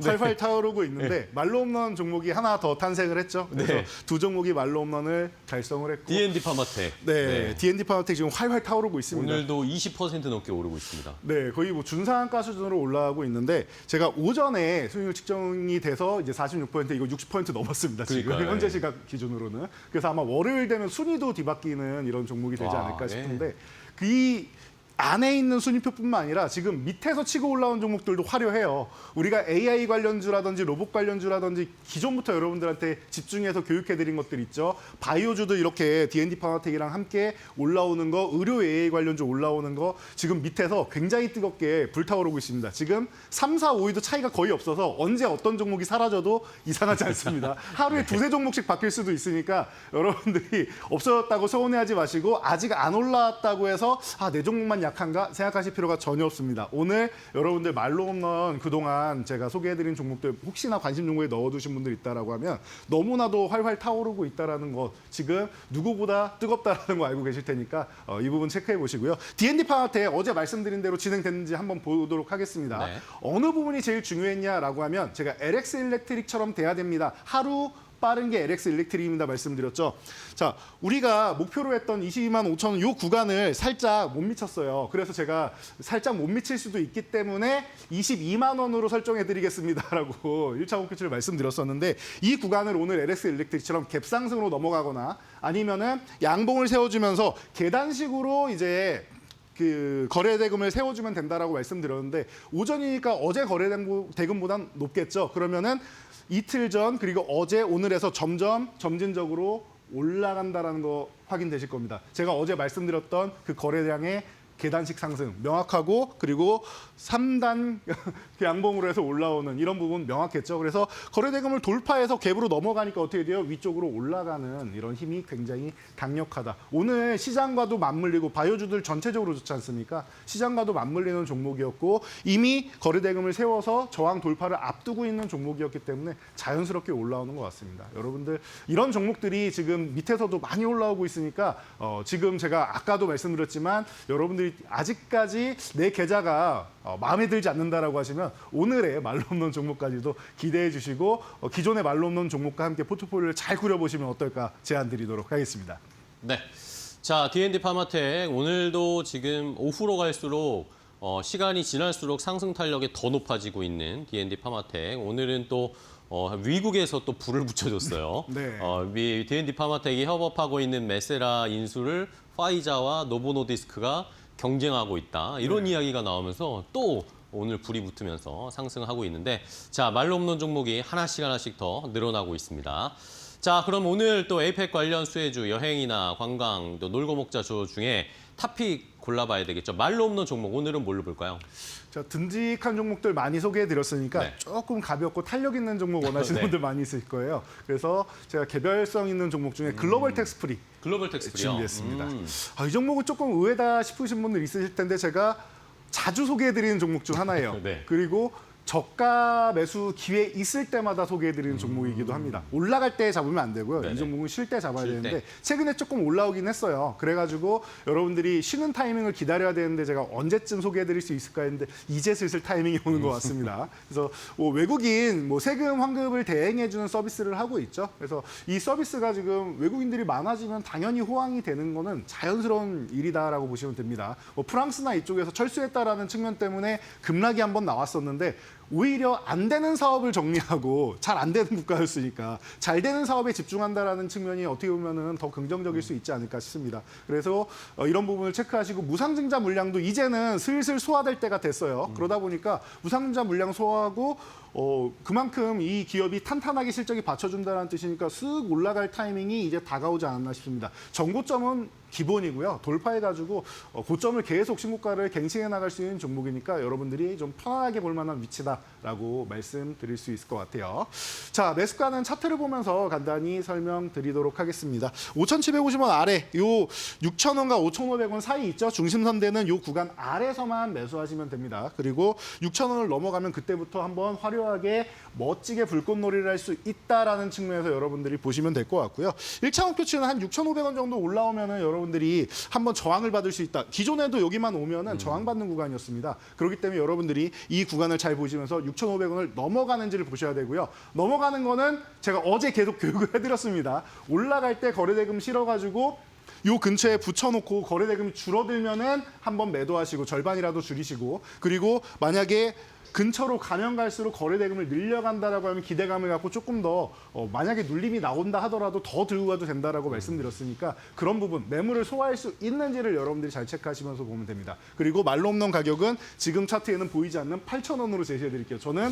I: 활활 타오르고 있는데 말로 홈런 종목이 하나 더 탄생을 했죠. 그래서
H: 네.
I: 두 종목이 말로 홈런을 달성을 했고
H: D&D 파마텍.
I: 네, D&D 파마텍 지금 활활 타오르고 있습니다.
H: 오늘도 20% 넘게 오르고 있습니다.
I: 네, 거의 뭐 준상한가 수준으로 올라가고 있는데 제가 오전에 수익률 측정이 돼서 이제 46% 이거 60% 넘었습니다. 지금
H: 그러니까요.
I: 현재 시각 기준으로는. 그래서 아마 월요일 되면 순위도 뒤바뀌는 이런 종목이 되지
H: 와,
I: 않을까
H: 네.
I: 싶은데 이 안에 있는 순위표뿐만 아니라 지금 밑에서 치고 올라온 종목들도 화려해요. 우리가 AI 관련주라든지 로봇 관련주라든지 기존부터 여러분들한테 집중해서 교육해드린 것들 있죠. 바이오주도 이렇게 D&D 파마텍이랑 함께 올라오는 거, 의료 AI 관련주 올라오는 거 지금 밑에서 굉장히 뜨겁게 불타오르고 있습니다. 지금 3, 4, 5위도 차이가 거의 없어서 언제 어떤 종목이 사라져도 이상하지 않습니다. 하루에 두세 종목씩 바뀔 수도 있으니까 여러분들이 없어졌다고 서운해하지 마시고 아직 안 올라왔다고 해서 내 종목만 약한가 생각하실 필요가 전혀 없습니다. 오늘 여러분들 말로 홈런 그동안 제가 소개해드린 종목들 혹시나 관심 종목에 넣어두신 분들 있다라고 하면 너무나도 활활 타오르고 있다라는 것 지금 누구보다 뜨겁다라는 거 알고 계실 테니까 이 부분 체크해 보시고요. D&D 파마텍 어제 말씀드린 대로 진행됐는지 한번 보도록 하겠습니다.
H: 네.
I: 어느 부분이 제일 중요했냐라고 하면 제가 LX 일렉트릭처럼 돼야 됩니다. 하루 빠른 게 LX 일렉트릭입니다. 말씀드렸죠. 자, 우리가 목표로 했던 22만 5천 원 이 구간을 살짝 못 미쳤어요. 그래서 제가 살짝 못 미칠 수도 있기 때문에 22만 원으로 설정해드리겠습니다라고 1차 목표치를 말씀드렸었는데 이 구간을 오늘 LX 일렉트릭처럼 갭상승으로 넘어가거나 아니면은 양봉을 세워주면서 계단식으로 이제 그 거래 대금을 세워주면 된다라고 말씀드렸는데 오전이니까 어제 거래 대금보단 높겠죠. 그러면은 이틀 전 그리고 어제 오늘에서 점진적으로 올라간다라는 거 확인되실 겁니다. 제가 어제 말씀드렸던 그 거래량의 계단식 상승 명확하고 그리고 3단 양봉으로 해서 올라오는 이런 부분 명확했죠. 그래서 거래대금을 돌파해서 갭으로 넘어가니까 어떻게 돼요? 위쪽으로 올라가는 이런 힘이 굉장히 강력하다. 오늘 시장과도 맞물리고 바이오주들 전체적으로 좋지 않습니까? 시장과도 맞물리는 종목이었고 이미 거래대금을 세워서 저항 돌파를 앞두고 있는 종목이었기 때문에 자연스럽게 올라오는 것 같습니다. 여러분들 이런 종목들이 지금 밑에서도 많이 올라오고 있으니까 지금 제가 아까도 말씀드렸지만 여러분들이 아직까지 내 계좌가 마음에 들지 않는다라고 하시면 오늘의 말로 없는 종목까지도 기대해 주시고 기존의 말로 없는 종목과 함께 포트폴리오를 잘 꾸려보시면 어떨까 제안 드리도록 하겠습니다.
H: 네. 자, D&D 파마텍 오늘도 지금 오후로 갈수록 시간이 지날수록 상승 탄력이 더 높아지고 있는 D&D 파마텍. 오늘은 또 미국에서 또 불을 붙여줬어요.
I: 네.
H: D&D 파마텍이 협업하고 있는 메세라 인수를 파이자와 노보노디스크가 경쟁하고 있다. 이런 이야기가 나오면서 또 오늘 불이 붙으면서 상승하고 있는데 자, 말로 없는 종목이 하나씩 더 늘어나고 있습니다. 자, 그럼 오늘 또 에이펙 관련 수혜주, 여행이나 관광, 또 놀고 먹자 주 중에 탑픽 골라봐야 되겠죠. 말로 없는 종목, 오늘은 뭘로 볼까요?
I: 자, 듬직한 종목들 많이 소개해드렸으니까
H: 네.
I: 조금 가볍고 탄력 있는 종목 원하시는
H: 네.
I: 분들 많이 있을 거예요. 그래서 제가 개별성 있는 종목 중에 글로벌 텍스프리
H: 글로벌 텍스프리요.
I: 준비했습니다. 이 종목은 조금 의외다 싶으신 분들 있으실 텐데 제가 자주 소개해드리는 종목 중 하나예요.
H: 네.
I: 그리고 저가 매수 기회 있을 때마다 소개해드리는 종목이기도 합니다. 올라갈 때 잡으면 안 되고요.
H: 네네.
I: 이 종목은 쉴 때 잡아야
H: 쉴 때.
I: 되는데 최근에 조금 올라오긴 했어요. 그래가지고 여러분들이 쉬는 타이밍을 기다려야 되는데 제가 언제쯤 소개해드릴 수 있을까 했는데 이제 슬슬 타이밍이 오는 것 같습니다. 그래서 외국인 세금 환급을 대행해주는 서비스를 하고 있죠. 그래서 이 서비스가 지금 외국인들이 많아지면 당연히 호황이 되는 거는 자연스러운 일이다라고 보시면 됩니다. 프랑스나 이쪽에서 철수했다라는 측면 때문에 급락이 한번 나왔었는데 오히려 안 되는 사업을 정리하고 잘 안 되는 국가였으니까 잘 되는 사업에 집중한다라는 측면이 어떻게 보면은 더 긍정적일 수 있지 않을까 싶습니다. 그래서 이런 부분을 체크하시고 무상증자 물량도 이제는 슬슬 소화될 때가 됐어요. 그러다 보니까 무상증자 물량 소화하고 그만큼 이 기업이 탄탄하게 실적이 받쳐준다는 뜻이니까 쓱 올라갈 타이밍이 이제 다가오지 않았나 싶습니다. 전고점은 기본이고요. 돌파해가지고 고점을 계속 신고가를 갱신해 나갈 수 있는 종목이니까 여러분들이 좀 편안하게 볼 만한 위치다라고 말씀드릴 수 있을 것 같아요. 자, 매수가는 차트를 보면서 간단히 설명드리도록 하겠습니다. 5,750원 아래 요 6,000원과 5,500원 사이 있죠. 중심선대는 요 구간 아래서만 매수하시면 됩니다. 그리고 6,000원을 넘어가면 그때부터 한번 화려하게 멋지게 불꽃놀이를 할 수 있다라는 측면에서 여러분들이 보시면 될 것 같고요. 1차 목표치는 한 6,500원 정도 올라오면은 여러분들이 한번 저항을 받을 수 있다. 기존에도 여기만 오면은 저항받는 구간이었습니다. 그렇기 때문에 여러분들이 이 구간을 잘 보시면서 6,500원을 넘어가는지를 보셔야 되고요. 넘어가는 거는 제가 어제 계속 교육을 해드렸습니다. 올라갈 때 거래대금 실어가지고 요 근처에 붙여놓고 거래대금이 줄어들면은 한번 매도하시고 절반이라도 줄이시고 그리고 만약에 근처로 가면 갈수록 거래대금을 늘려간다라고 하면 기대감을 갖고 조금 더 만약에 눌림이 나온다 하더라도 더 들고 가도 된다라고 말씀드렸으니까 그런 부분 매물을 소화할 수 있는지를 여러분들이 잘 체크하시면서 보면 됩니다. 그리고 말로 없는 가격은 지금 차트에는 보이지 않는 8,000원으로 제시해 드릴게요. 저는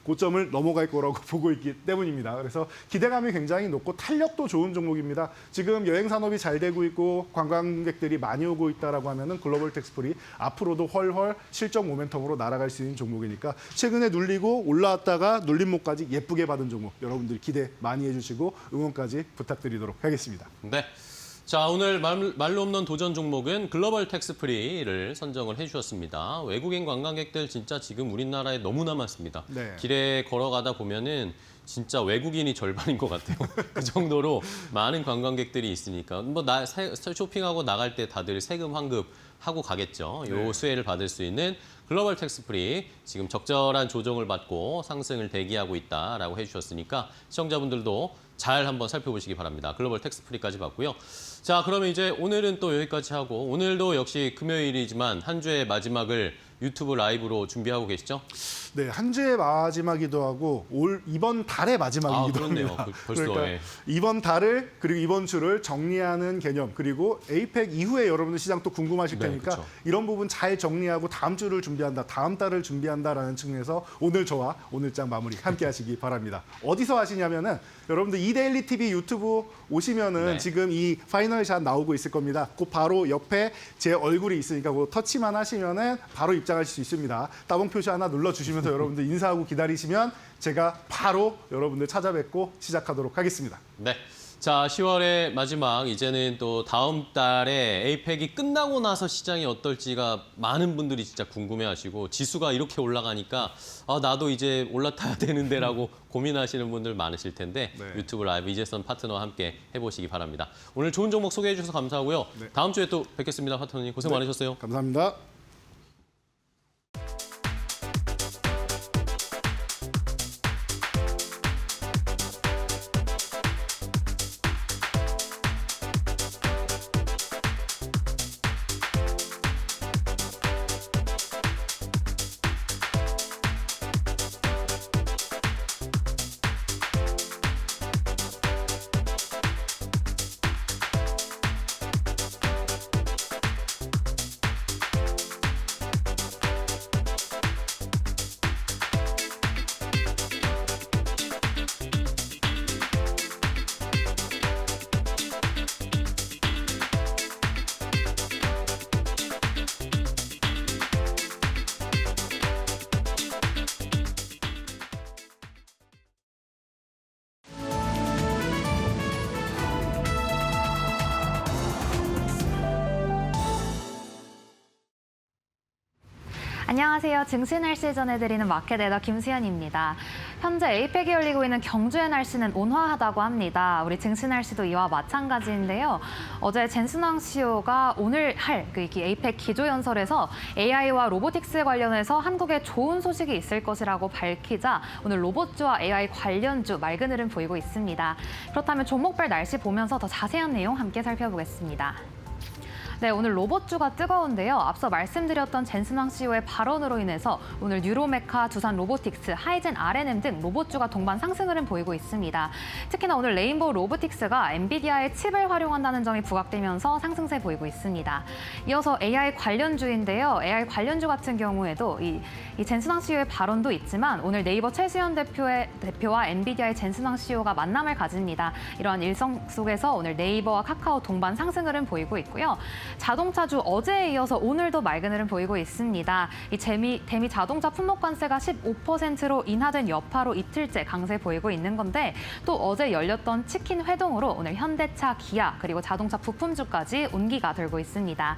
I: 고점을 넘어갈 거라고 보고 있기 때문입니다. 그래서 기대감이 굉장히 높고 탄력도 좋은 종목입니다. 지금 여행 산업이 잘 되고 있고 관광객들이 많이 오고 있다라고 하면은 글로벌 텍스프리 앞으로도 헐헐 실적 모멘텀으로 날아갈 수 있는 종목이니까 최근에 눌리고 올라왔다가 눌림목까지 예쁘게 받은 종목 여러분들 기대 많이 해주시고 응원까지 부탁드리도록 하겠습니다.
H: 네. 자, 오늘 말로 없는 도전 종목은 글로벌 텍스프리를 선정을 해주셨습니다. 외국인 관광객들 진짜 지금 우리나라에 너무나 많습니다.
I: 네.
H: 길에 걸어가다 보면은 진짜 외국인이 절반인 것 같아요. 그 정도로 많은 관광객들이 있으니까 쇼핑하고 나갈 때 다들 세금 환급 하고 가겠죠. 요 수혜를 받을 수 있는 글로벌 텍스프리 지금 적절한 조정을 받고 상승을 대기하고 있다라고 해주셨으니까 시청자분들도 잘 한번 살펴보시기 바랍니다. 글로벌 텍스프리까지 봤고요. 자, 그러면 이제 오늘은 또 여기까지 하고 오늘도 역시 금요일이지만 한 주의 마지막을 유튜브 라이브로 준비하고 계시죠?
I: 네, 한 주의 마지막이기도 하고 이번 달의 마지막이기도
H: 그렇네요.
I: 합니다.
H: 벌써,
I: 그러니까
H: 예.
I: 이번 달을 그리고 이번 주를 정리하는 개념 그리고 에이펙 이후에 여러분들 시장 또 궁금하실
H: 네,
I: 테니까
H: 그렇죠.
I: 이런 부분 잘 정리하고 다음 주를 준비한다, 다음 달을 준비한다라는 측면에서 오늘 저와 오늘장 마무리 함께 하시기 바랍니다. 어디서 하시냐면은 여러분들 이데일리 TV 유튜브 오시면은
H: 네.
I: 지금 이 파이널샷 나오고 있을 겁니다. 그 바로 옆에 제 얼굴이 있으니까 그 터치만 하시면은 바로 입장하실 수 있습니다. 따봉 표시 하나 눌러주시면서 여러분들 인사하고 기다리시면 제가 바로 여러분들 찾아뵙고 시작하도록 하겠습니다.
H: 네. 자, 10월의 마지막 이제는 또 다음 달에 에이펙이 끝나고 나서 시장이 어떨지가 많은 분들이 진짜 궁금해하시고 지수가 이렇게 올라가니까 나도 이제 올라타야 되는데라고 고민하시는 분들 많으실 텐데
I: 네.
H: 유튜브 라이브 이재선 파트너와 함께 해보시기 바랍니다. 오늘 좋은 종목 소개해 주셔서 감사하고요.
I: 네.
H: 다음 주에 또 뵙겠습니다. 파트너님 고생 많으셨어요.
I: 감사합니다.
J: 안녕하세요. 증시 날씨 전해드리는 마켓에더 김수현입니다. 현재 에이펙이 열리고 있는 경주의 날씨는 온화하다고 합니다. 우리 증시 날씨도 이와 마찬가지인데요. 어제 젠슨왕 CEO가 오늘 할 에이펙 기조연설에서 AI와 로보틱스 관련해서 한국에 좋은 소식이 있을 것이라고 밝히자 오늘 로봇주와 AI 관련주 맑은 흐름 보이고 있습니다. 그렇다면 종목별 날씨 보면서 더 자세한 내용 함께 살펴보겠습니다. 네, 오늘 로봇주가 뜨거운데요. 앞서 말씀드렸던 젠슨왕 CEO의 발언으로 인해서 오늘 뉴로메카, 두산 로보틱스, 하이젠 R&M 등 로봇주가 동반 상승 흐름 보이고 있습니다. 특히나 오늘 레인보우 로보틱스가 엔비디아의 칩을 활용한다는 점이 부각되면서 상승세 보이고 있습니다. 이어서 AI 관련주인데요. AI 관련주 같은 경우에도 이 젠슨왕 CEO의 발언도 있지만 오늘 네이버 최수연 대표와 엔비디아의 젠슨왕 CEO가 만남을 가집니다. 이러한 일정 속에서 오늘 네이버와 카카오 동반 상승 흐름 보이고 있고요. 자동차주 어제에 이어서 오늘도 맑은 흐름 보이고 있습니다. 이 대미 자동차 품목관세가 15%로 인하된 여파로 이틀째 강세 보이고 있는 건데 또 어제 열렸던 치킨 회동으로 오늘 현대차, 기아 그리고 자동차 부품주까지 온기가 돌고 있습니다.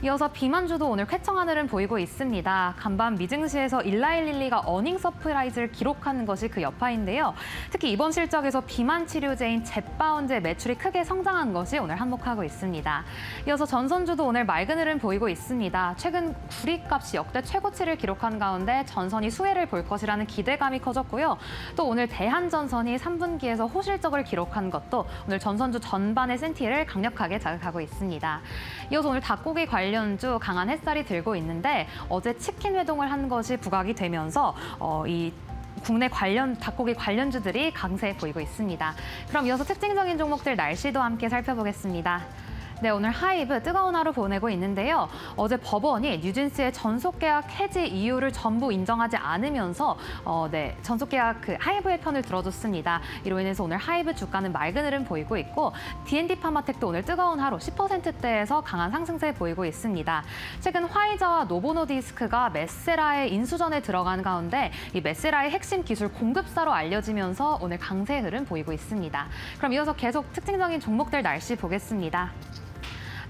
J: 이어서 비만주도 오늘 쾌청한 흐름 보이고 있습니다. 간밤 미증시에서 일라일릴리가 어닝 서프라이즈를 기록하는 것이 그 여파인데요. 특히 이번 실적에서 비만 치료제인 젯바운제 매출이 크게 성장한 것이 오늘 한몫하고 있습니다. 이어서 전선주도 오늘 맑은 흐름 보이고 있습니다. 최근 구리값이 역대 최고치를 기록한 가운데 전선이 수혜를 볼 것이라는 기대감이 커졌고요. 또 오늘 대한전선이 3분기에서 호실적을 기록한 것도 오늘 전선주 전반의 센티를 강력하게 자극하고 있습니다. 이어서 오늘 닭고기 관련주 강한 햇살이 들고 있는데 어제 치킨 회동을 한 것이 부각이 되면서 이 국내 닭고기 관련주들이 강세 보이고 있습니다. 그럼 이어서 특징적인 종목들 날씨도 함께 살펴보겠습니다. 네, 오늘 하이브 뜨거운 하루 보내고 있는데요. 어제 법원이 뉴진스의 전속계약 해지 이유를 전부 인정하지 않으면서 전속계약 하이브의 편을 들어줬습니다. 이로 인해서 오늘 하이브 주가는 맑은 흐름 보이고 있고 D&D 파마텍도 오늘 뜨거운 하루 10%대에서 강한 상승세 보이고 있습니다. 최근 화이자와 노보노디스크가 메세라의 인수전에 들어간 가운데 이 메세라의 핵심 기술 공급사로 알려지면서 오늘 강세 흐름 보이고 있습니다. 그럼 이어서 계속 특징적인 종목들 날씨 보겠습니다.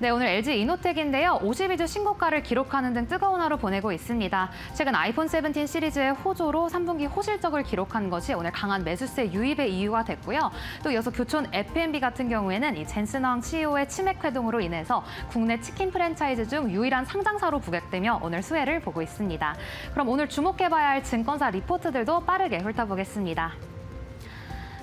J: 네, 오늘 LG 이노텍인데요. 52주 신고가를 기록하는 등 뜨거운 하루 보내고 있습니다. 최근 아이폰 17 시리즈의 호조로 3분기 호실적을 기록한 것이 오늘 강한 매수세 유입의 이유가 됐고요. 또 이어서 교촌 F&B 같은 경우에는 이 젠슨왕 CEO의 치맥 회동으로 인해서 국내 치킨 프랜차이즈 중 유일한 상장사로 부각되며 오늘 수혜를 보고 있습니다. 그럼 오늘 주목해봐야 할 증권사 리포트들도 빠르게 훑어보겠습니다.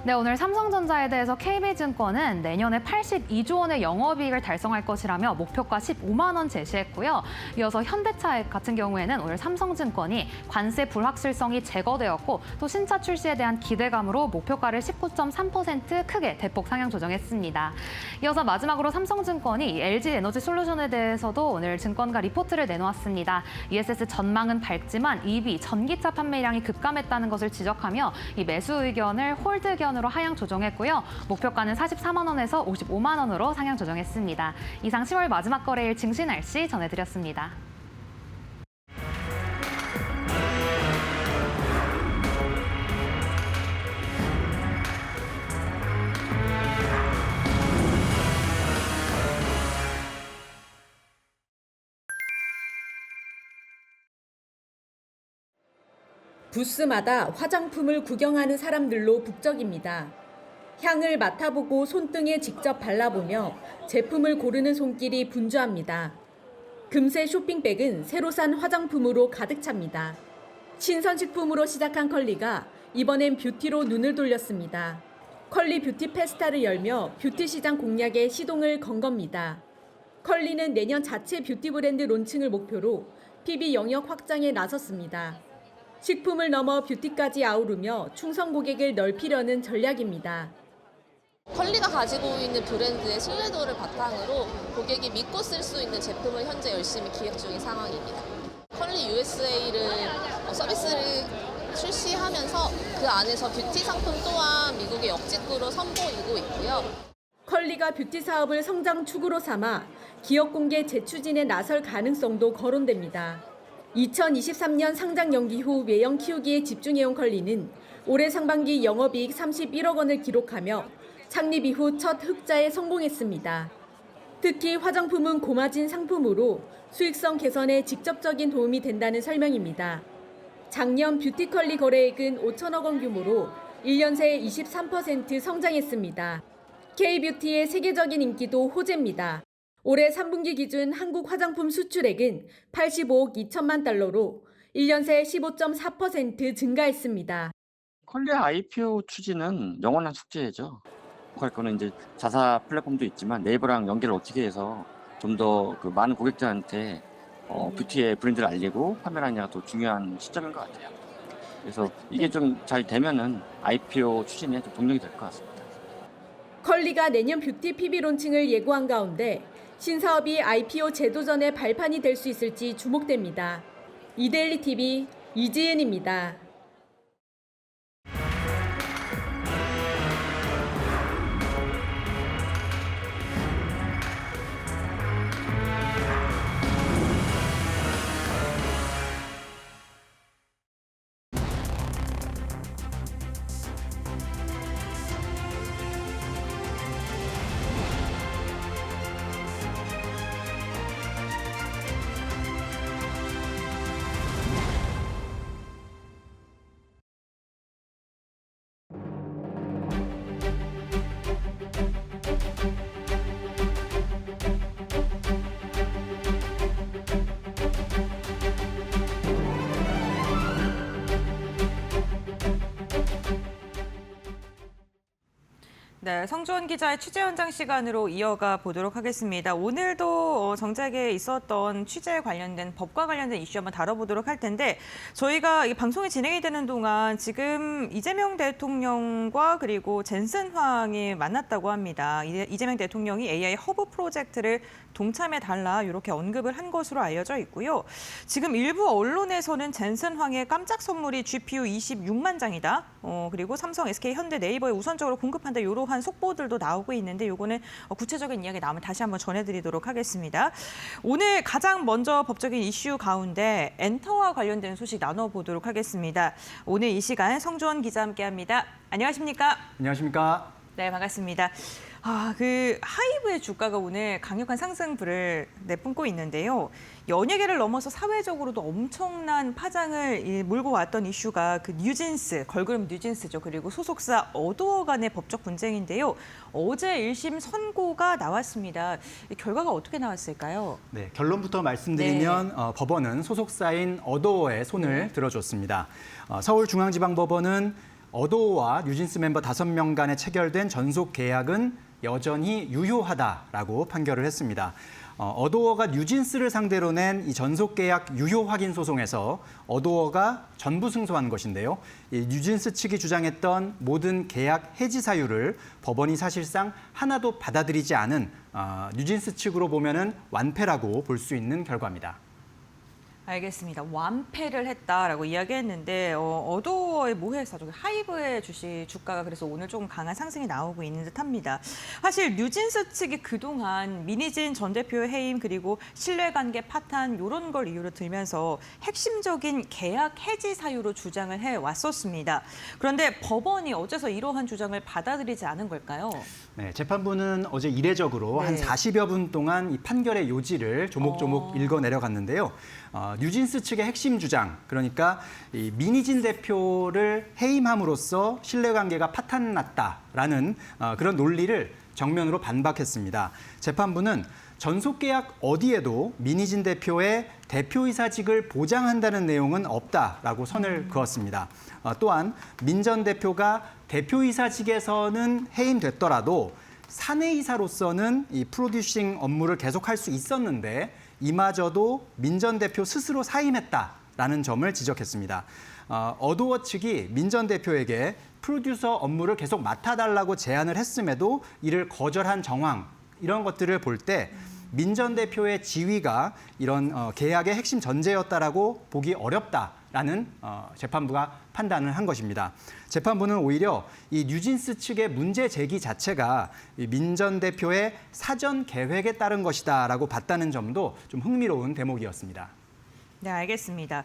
J: 네, 오늘 삼성전자에 대해서 KB증권은 내년에 82조 원의 영업이익을 달성할 것이라며 목표가 15만 원 제시했고요. 이어서 현대차 같은 경우에는 오늘 삼성증권이 관세 불확실성이 제거되었고 또 신차 출시에 대한 기대감으로 목표가를 19.3% 크게 대폭 상향 조정했습니다. 이어서 마지막으로 삼성증권이 LG에너지솔루션에 대해서도 오늘 증권가 리포트를 내놓았습니다. ESS 전망은 밝지만 EV, 전기차 판매량이 급감했다는 것을 지적하며 이 매수 의견을 홀드 의견 으로 하향 조정했고요. 목표가는 44만 원에서 55만 원으로 상향 조정했습니다. 이상 10월 마지막 거래일 증시 날씨 전해드렸습니다.
K: 부스마다 화장품을 구경하는 사람들로 북적입니다. 향을 맡아보고 손등에 직접 발라보며 제품을 고르는 손길이 분주합니다. 금세 쇼핑백은 새로 산 화장품으로 가득 찹니다. 신선식품으로 시작한 컬리가 이번엔 뷰티로 눈을 돌렸습니다. 컬리 뷰티 페스타를 열며 뷰티 시장 공략에 시동을 건 겁니다. 컬리는 내년 자체 뷰티 브랜드 론칭을 목표로 PB 영역 확장에 나섰습니다. 식품을 넘어 뷰티까지 아우르며 충성 고객을 넓히려는 전략입니다.
L: 컬리가 가지고 있는 브랜드의 신뢰도를 바탕으로 고객이 믿고 쓸 수 있는 제품을 현재 열심히 기획 중인 상황입니다. 컬리 USA를 서비스를 출시하면서 그 안에서 뷰티 상품 또한 미국의 역직구로 선보이고 있고요.
K: 컬리가 뷰티 사업을 성장 축으로 삼아 기업 공개 재추진에 나설 가능성도 거론됩니다. 2023년 상장 연기 후 외형 키우기에 집중해온 컬리는 올해 상반기 영업이익 31억 원을 기록하며 창립 이후 첫 흑자에 성공했습니다. 특히 화장품은 고마진 상품으로 수익성 개선에 직접적인 도움이 된다는 설명입니다. 작년 뷰티컬리 거래액은 5천억 원 규모로 1년 새 23% 성장했습니다. K-뷰티의 세계적인 인기도 호재입니다. 올해 3분기 기준 한국 화장품 수출액은 85억 2천만 달러로 1년 새 15.4% 증가했습니다.
M: 컬리 IPO 추진은 영원한 숙제죠. 퀄코는 이제 자사 플랫폼도 있지만 네이버랑 연계를 어떻게 해서 좀 더 그 많은 고객들한테 뷰티의 브랜드를 알리고 판매하느냐가 더 중요한 시점인 것 같아요. 그래서 이게 좀 잘 되면은 IPO 추진에 좀 동력이 될 것 같습니다.
K: 컬리가 내년 뷰티 PB 론칭을 예고한 가운데 신사업이 IPO 제도 전에 발판이 될 수 있을지 주목됩니다. 이데일리 TV 이지은입니다.
A: 네, 성주원 기자의 취재 현장 시간으로 이어가 보도록 하겠습니다. 오늘도 정작에 있었던 취재에 관련된 법과 관련된 이슈 한번 다뤄보도록 할 텐데 저희가 이 방송이 진행이 되는 동안 지금 이재명 대통령과 그리고 젠슨 황이 만났다고 합니다. 이재명 대통령이 AI 허브 프로젝트를 동참해달라 이렇게 언급을 한 것으로 알려져 있고요. 지금 일부 언론에서는 젠슨 황의 깜짝 선물이 GPU 26만 장이다. 그리고 삼성, SK, 현대, 네이버에 우선적으로 공급한다. 이러한 속보들도 나오고 있는데 이거는 구체적인 이야기 나오면 다시 한번 전해드리도록 하겠습니다. 오늘 가장 먼저 법적인 이슈 가운데 엔터와 관련된 소식 나눠보도록 하겠습니다. 오늘 이 시간 성주원 기자 함께합니다. 안녕하십니까?
N: 안녕하십니까?
A: 네, 반갑습니다. 하이브의 주가가 오늘 강력한 상승불을 내뿜고 있는데요. 연예계를 넘어서 사회적으로도 엄청난 파장을 몰고 왔던 이슈가 그 뉴진스, 걸그룹 뉴진스죠. 그리고 소속사 어도어 간의 법적 분쟁인데요. 어제 1심 선고가 나왔습니다. 결과가 어떻게 나왔을까요?
N: 네, 결론부터 말씀드리면 법원은 소속사인 어도어의 손을 들어줬습니다. 서울중앙지방법원은 어도어와 뉴진스 멤버 5명 간에 체결된 전속 계약은 여전히 유효하다라고 판결을 했습니다. 어도어가 뉴진스를 상대로 낸 이 전속 계약 유효 확인 소송에서 어도어가 전부 승소한 것인데요. 이 뉴진스 측이 주장했던 모든 계약 해지 사유를 법원이 사실상 하나도 받아들이지 않은 뉴진스 측으로 보면은 완패라고 볼 수 있는 결과입니다.
A: 알겠습니다. 완패를 했다라고 이야기했는데 어도어의 모회사죠. 하이브의 주가가 그래서 오늘 조금 강한 상승이 나오고 있는 듯합니다. 사실 뉴진스 측이 그동안 민희진 전 대표의 해임 그리고 신뢰관계 파탄 이런 걸 이유로 들면서 핵심적인 계약 해지 사유로 주장을 해왔었습니다. 그런데 법원이 어째서 이러한 주장을 받아들이지 않은 걸까요?
N: 네, 재판부는 어제 이례적으로 한 40여 분 동안 이 판결의 요지를 조목조목 읽어내려갔는데요. 뉴진스 측의 핵심 주장, 그러니까 이 민희진 대표를 해임함으로써 신뢰관계가 파탄났다라는 그런 논리를 정면으로 반박했습니다. 재판부는 전속계약 어디에도 민희진 대표의 대표이사직을 보장한다는 내용은 없다라고 선을 그었습니다. 또한 민 전 대표가 대표이사직에서는 해임됐더라도 사내이사로서는 이 프로듀싱 업무를 계속할 수 있었는데 이마저도 민 전 대표 스스로 사임했다라는 점을 지적했습니다. 어도어 측이 민 전 대표에게 프로듀서 업무를 계속 맡아달라고 제안을 했음에도 이를 거절한 정황, 이런 것들을 볼 때 민 전 대표의 지위가 이런 계약의 핵심 전제였다라고 보기 어렵다라는 재판부가 판단을 한 것입니다. 재판부는 오히려 이 뉴진스 측의 문제 제기 자체가 민 전 대표의 사전 계획에 따른 것이다라고 봤다는 점도 좀 흥미로운 대목이었습니다.
A: 네, 알겠습니다.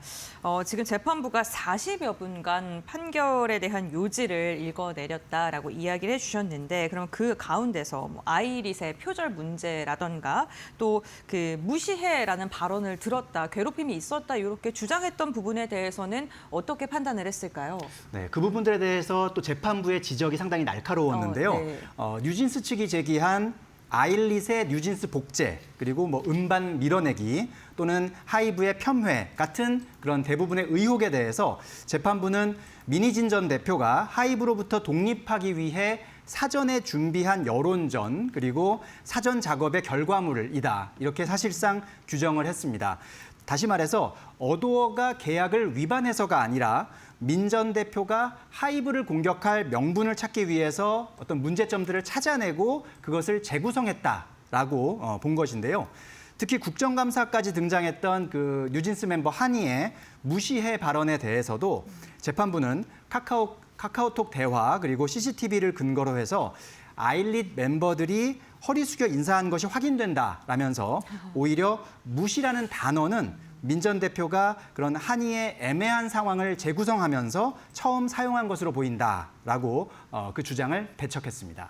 A: 지금 재판부가 40여 분간 판결에 대한 요지를 읽어내렸다라고 이야기를 해주셨는데, 그럼 그 가운데서 뭐 아이릿의 표절 문제라던가 또 그 무시해라는 발언을 들었다, 괴롭힘이 있었다 이렇게 주장했던 부분에 대해서는 어떻게 판단을 했을까요?
N: 네, 그 부분들에 대해서 또 재판부의 지적이 상당히 날카로웠는데요.
A: 네.
N: 뉴진스 측이 제기한 아일릿의 뉴진스 복제, 그리고 뭐 음반 밀어내기 또는 하이브의 폄훼 같은 그런 대부분의 의혹에 대해서 재판부는 미니진 전 대표가 하이브로부터 독립하기 위해 사전에 준비한 여론전 그리고 사전 작업의 결과물이다. 이렇게 사실상 규정을 했습니다. 다시 말해서 어도어가 계약을 위반해서가 아니라 민 전 대표가 하이브를 공격할 명분을 찾기 위해서 어떤 문제점들을 찾아내고 그것을 재구성했다라고 본 것인데요. 특히 국정감사까지 등장했던 그 뉴진스 멤버 한이의 무시해 발언에 대해서도 재판부는 카카오톡 대화 그리고 CCTV를 근거로 해서 아일릿 멤버들이 허리 숙여 인사한 것이 확인된다라면서 오히려 무시라는 단어는 민 전 대표가 그런 한이의 애매한 상황을 재구성하면서 처음 사용한 것으로 보인다라고 그 주장을 배척했습니다.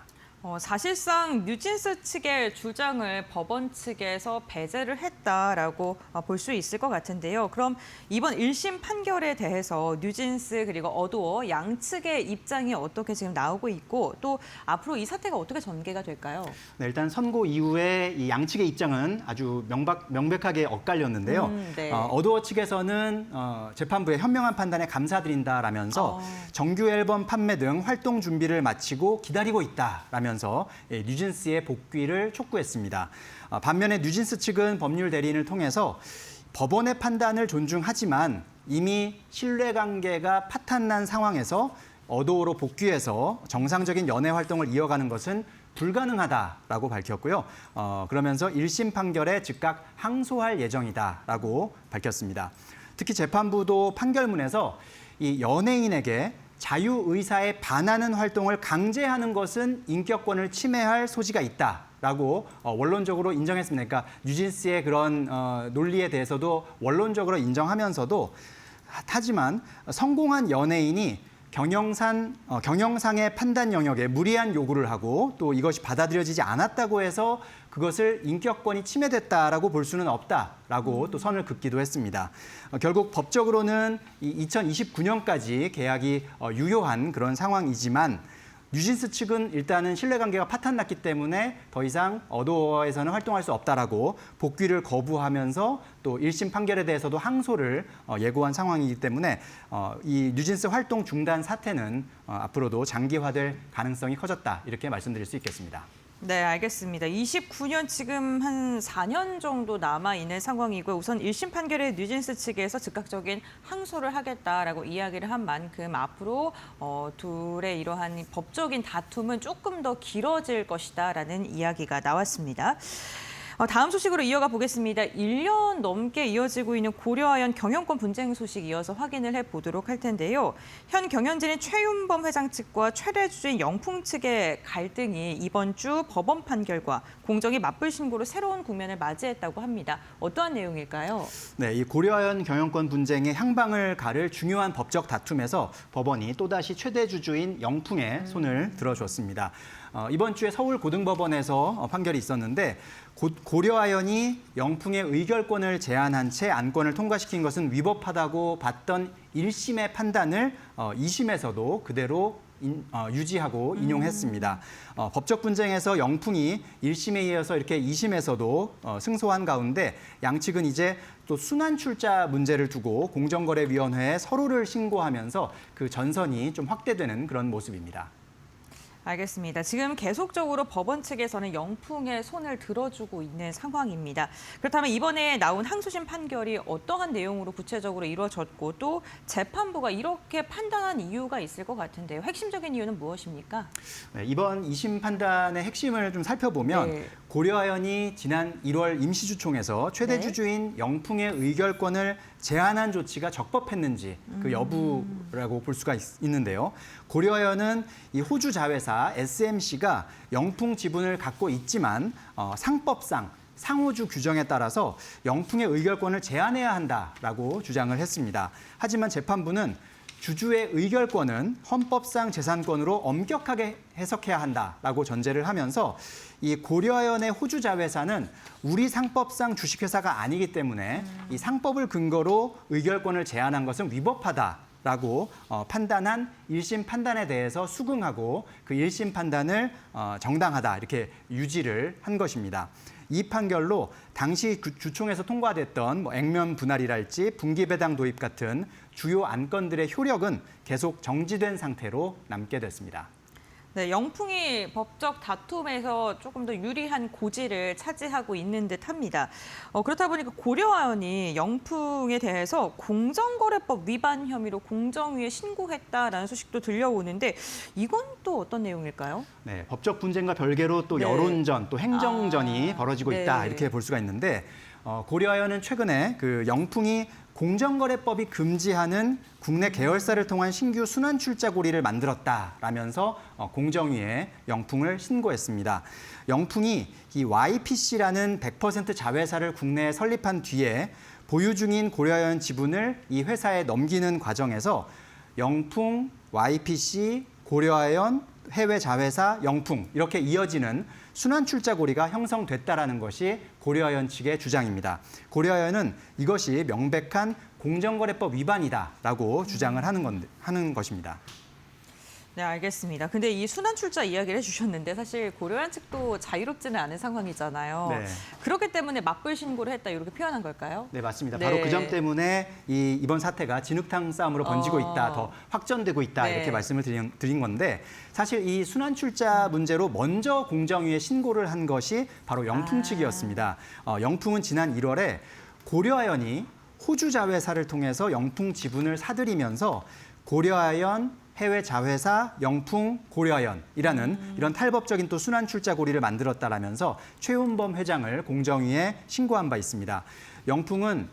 A: 사실상 뉴진스 측의 주장을 법원 측에서 배제를 했다라고 볼 수 있을 것 같은데요. 그럼 이번 1심 판결에 대해서 뉴진스 그리고 어도어 양측의 입장이 어떻게 지금 나오고 있고 또 앞으로 이 사태가 어떻게 전개가 될까요?
N: 네, 일단 선고 이후에 이 양측의 입장은 아주 명백하게 엇갈렸는데요.
A: 네.
N: 어도어 측에서는 재판부의 현명한 판단에 감사드린다라면서 정규 앨범 판매 등 활동 준비를 마치고 기다리고 있다라면서 뉴진스의 복귀를 촉구했습니다. 반면에 뉴진스 측은 법률 대리인을 통해서 법원의 판단을 존중하지만 이미 신뢰관계가 파탄난 상황에서 어도어로 복귀해서 정상적인 연애 활동을 이어가는 것은 불가능하다라고 밝혔고요. 그러면서 1심 판결에 즉각 항소할 예정이다라고 밝혔습니다. 특히 재판부도 판결문에서 이 연예인에게 자유의사에 반하는 활동을 강제하는 것은 인격권을 침해할 소지가 있다라고 원론적으로 인정했습니다. 그러니까 뉴진스의 그런 논리에 대해서도 원론적으로 인정하면서도 하지만 성공한 연예인이 경영상의 판단 영역에 무리한 요구를 하고 또 이것이 받아들여지지 않았다고 해서 그것을 인격권이 침해됐다라고 볼 수는 없다라고 또 선을 긋기도 했습니다. 결국 법적으로는 2029년까지 계약이 유효한 그런 상황이지만 뉴진스 측은 일단은 신뢰관계가 파탄났기 때문에 더 이상 어도어에서는 활동할 수 없다라고 복귀를 거부하면서 또 1심 판결에 대해서도 항소를 예고한 상황이기 때문에 이 뉴진스 활동 중단 사태는 앞으로도 장기화될 가능성이 커졌다 이렇게 말씀드릴 수 있겠습니다.
A: 네, 알겠습니다. 29년 지금 한 4년 정도 남아있는 상황이고 우선 1심 판결에 뉴진스 측에서 즉각적인 항소를 하겠다라고 이야기를 한 만큼 앞으로 둘의 이러한 법적인 다툼은 조금 더 길어질 것이다라는 이야기가 나왔습니다. 다음 소식으로 이어가 보겠습니다. 1년 넘게 이어지고 있는 고려아연 경영권 분쟁 소식 이어서 확인을 해보도록 할 텐데요. 현 경영진인 최윤범 회장 측과 최대주주인 영풍 측의 갈등이 이번 주 법원 판결과 공정이 맞불 신고로 새로운 국면을 맞이했다고 합니다. 어떠한 내용일까요?
N: 네, 이 고려아연 경영권 분쟁의 향방을 가를 중요한 법적 다툼에서 법원이 또다시 최대주주인 영풍의 손을 들어줬습니다. 이번 주에 서울고등법원에서 판결이 있었는데 고려아연이 영풍의 의결권을 제한한 채 안건을 통과시킨 것은 위법하다고 봤던 1심의 판단을 2심에서도 그대로 유지하고 인용했습니다. 법적 분쟁에서 영풍이 1심에 이어서 이렇게 2심에서도 승소한 가운데 양측은 이제 또 순환 출자 문제를 두고 공정거래위원회에 서로를 신고하면서 그 전선이 좀 확대되는 그런 모습입니다.
A: 알겠습니다. 지금 계속적으로 법원 측에서는 영풍의 손을 들어주고 있는 상황입니다. 그렇다면 이번에 나온 항소심 판결이 어떠한 내용으로 구체적으로 이루어졌고 또 재판부가 이렇게 판단한 이유가 있을 것 같은데요. 핵심적인 이유는 무엇입니까?
N: 네, 이번 2심 판단의 핵심을 좀 살펴보면 고려아연이 지난 1월 임시주총에서 최대주주인 영풍의 의결권을 제한한 조치가 적법했는지 그 여부라고 볼 수가 있는데요. 고려아연은 이 호주 자회사 SMC가 영풍 지분을 갖고 있지만 상법상 상호주 규정에 따라서 영풍의 의결권을 제한해야 한다라고 주장을 했습니다. 하지만 재판부는 주주의 의결권은 헌법상 재산권으로 엄격하게 해석해야 한다라고 전제를 하면서 이 고려아연의 호주 자회사는 우리 상법상 주식회사가 아니기 때문에 이 상법을 근거로 의결권을 제한한 것은 위법하다라고 판단한 1심 판단에 대해서 수긍하고 그 1심 판단을 정당하다 이렇게 유지를 한 것입니다. 이 판결로 당시 주총에서 통과됐던 액면 분할이랄지 분기배당 도입 같은 주요 안건들의 효력은 계속 정지된 상태로 남게 됐습니다.
A: 네, 영풍이 법적 다툼에서 조금 더 유리한 고지를 차지하고 있는 듯합니다. 그렇다 보니까 고려아연이 영풍에 대해서 공정거래법 위반 혐의로 공정위에 신고했다라는 소식도 들려오는데 이건 또 어떤 내용일까요?
N: 네, 법적 분쟁과 별개로 또
A: 네.
N: 여론전, 또 행정전이 벌어지고 있다
A: 네.
N: 이렇게 볼 수가 있는데 고려아연은 최근에 그 영풍이 공정거래법이 금지하는 국내 계열사를 통한 신규 순환 출자 고리를 만들었다라면서 공정위에 영풍을 신고했습니다. 영풍이 이 YPC라는 100% 자회사를 국내에 설립한 뒤에 보유 중인 고려아연 지분을 이 회사에 넘기는 과정에서 영풍, YPC, 고려아연, 해외 자회사, 영풍 이렇게 이어지는 순환 출자 고리가 형성됐다라는 것이 고려아연 측의 주장입니다. 고려아연은 이것이 명백한 공정거래법 위반이다라고 주장을 하는 것입니다.
A: 네, 알겠습니다. 근데 이 순환 출자 이야기를 해주셨는데 사실 고려아연 측도 자유롭지는 않은 상황이잖아요.
N: 네.
A: 그렇기 때문에 맞불 신고를 했다 이렇게 표현한 걸까요?
N: 네, 맞습니다.
A: 네.
N: 바로 그 점 때문에 이번 사태가 진흙탕 싸움으로 번지고 있다, 더 확전되고 있다
A: 네.
N: 이렇게 말씀을 드린 건데 사실 이 순환 출자 문제로 먼저 공정위에 신고를 한 것이 바로 영풍 측이었습니다. 영풍은 지난 1월에 고려아연이 호주 자회사를 통해서 영풍 지분을 사들이면서 고려아연 해외 자회사 영풍 고려아연이라는 이런 탈법적인 또 순환 출자 고리를 만들었다라면서 최훈범 회장을 공정위에 신고한 바 있습니다. 영풍은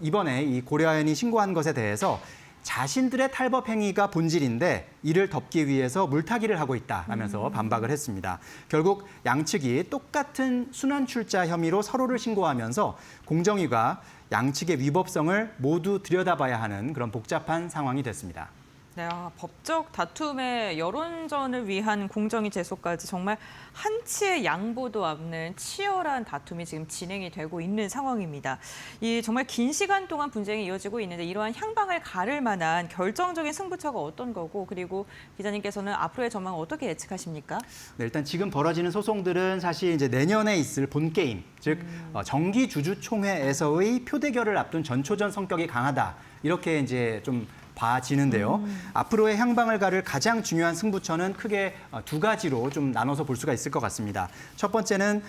N: 이번에 이 고려아연이 신고한 것에 대해서 자신들의 탈법 행위가 본질인데 이를 덮기 위해서 물타기를 하고 있다라면서 반박을 했습니다. 결국 양측이 똑같은 순환 출자 혐의로 서로를 신고하면서 공정위가 양측의 위법성을 모두 들여다봐야 하는 그런 복잡한 상황이 됐습니다.
A: 네, 법적 다툼의 여론전을 위한 공정위 제소까지 정말 한치의 양보도 없는 치열한 다툼이 지금 진행이 되고 있는 상황입니다. 이 정말 긴 시간 동안 분쟁이 이어지고 있는데 이러한 향방을 가를 만한 결정적인 승부처가 어떤 거고 그리고 기자님께서는 앞으로의 전망을 어떻게 예측하십니까?
N: 네, 일단 지금 벌어지는 소송들은 사실 이제 내년에 있을 본 게임, 즉 정기 주주총회에서의 표대결을 앞둔 전초전 성격이 강하다 이렇게 이제 좀 봐지는데요. 앞으로의 향방을 가를 가장 중요한 승부처는 크게 두 가지로 좀 나눠서 볼 수가 있을 것 같습니다. 첫 번째는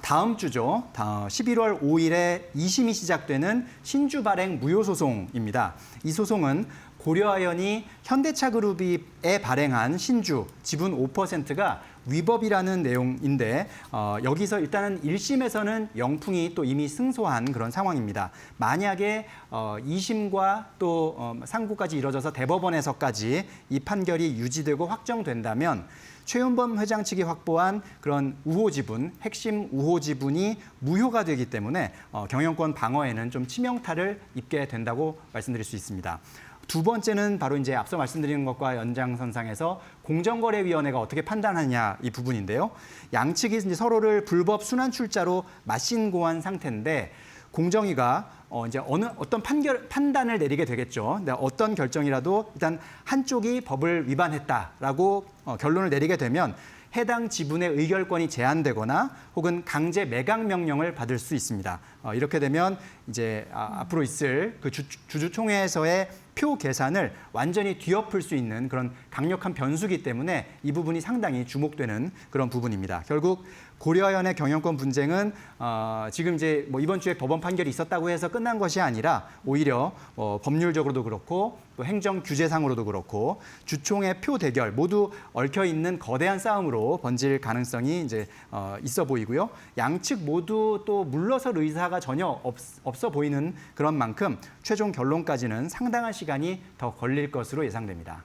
N: 다음 주죠. 11월 5일에 2심이 시작되는 신주 발행 무효 소송입니다. 이 소송은 고려아연이 현대차그룹에 발행한 신주 지분 5%가 위법이라는 내용인데 여기서 일단은 1심에서는 영풍이 또 이미 승소한 그런 상황입니다. 만약에 2심과 또 상고까지 이뤄져서 대법원에서까지 이 판결이 유지되고 확정된다면 최윤범 회장 측이 확보한 그런 우호 지분, 핵심 우호 지분이 무효가 되기 때문에 경영권 방어에는 좀 치명타를 입게 된다고 말씀드릴 수 있습니다. 두 번째는 바로 이제 앞서 말씀드린 것과 연장선상에서 공정거래위원회가 어떻게 판단하냐 이 부분인데요. 양측이 이제 서로를 불법 순환 출자로 맞신고한 상태인데 공정위가 이제 어떤 판단을 내리게 되겠죠. 근데 어떤 결정이라도 일단 한쪽이 법을 위반했다라고 결론을 내리게 되면 해당 지분의 의결권이 제한되거나 혹은 강제 매각 명령을 받을 수 있습니다. 이렇게 되면 이제 앞으로 있을 그 주주총회에서의 표 계산을 완전히 뒤엎을 수 있는 그런 강력한 변수기 때문에 이 부분이 상당히 주목되는 그런 부분입니다. 결국 고려아연의 경영권 분쟁은 지금 이제 뭐 이번 주에 법원 판결이 있었다고 해서 끝난 것이 아니라 오히려 법률적으로도 그렇고 또 행정 규제상으로도 그렇고 주총의 표 대결 모두 얽혀 있는 거대한 싸움으로 번질 가능성이 이제 있어 보이고요. 양측 모두 또 물러설 의사가 전혀 없어 보이는 그런 만큼 최종 결론까지는 상당한 시간이 더 걸릴 것으로 예상됩니다.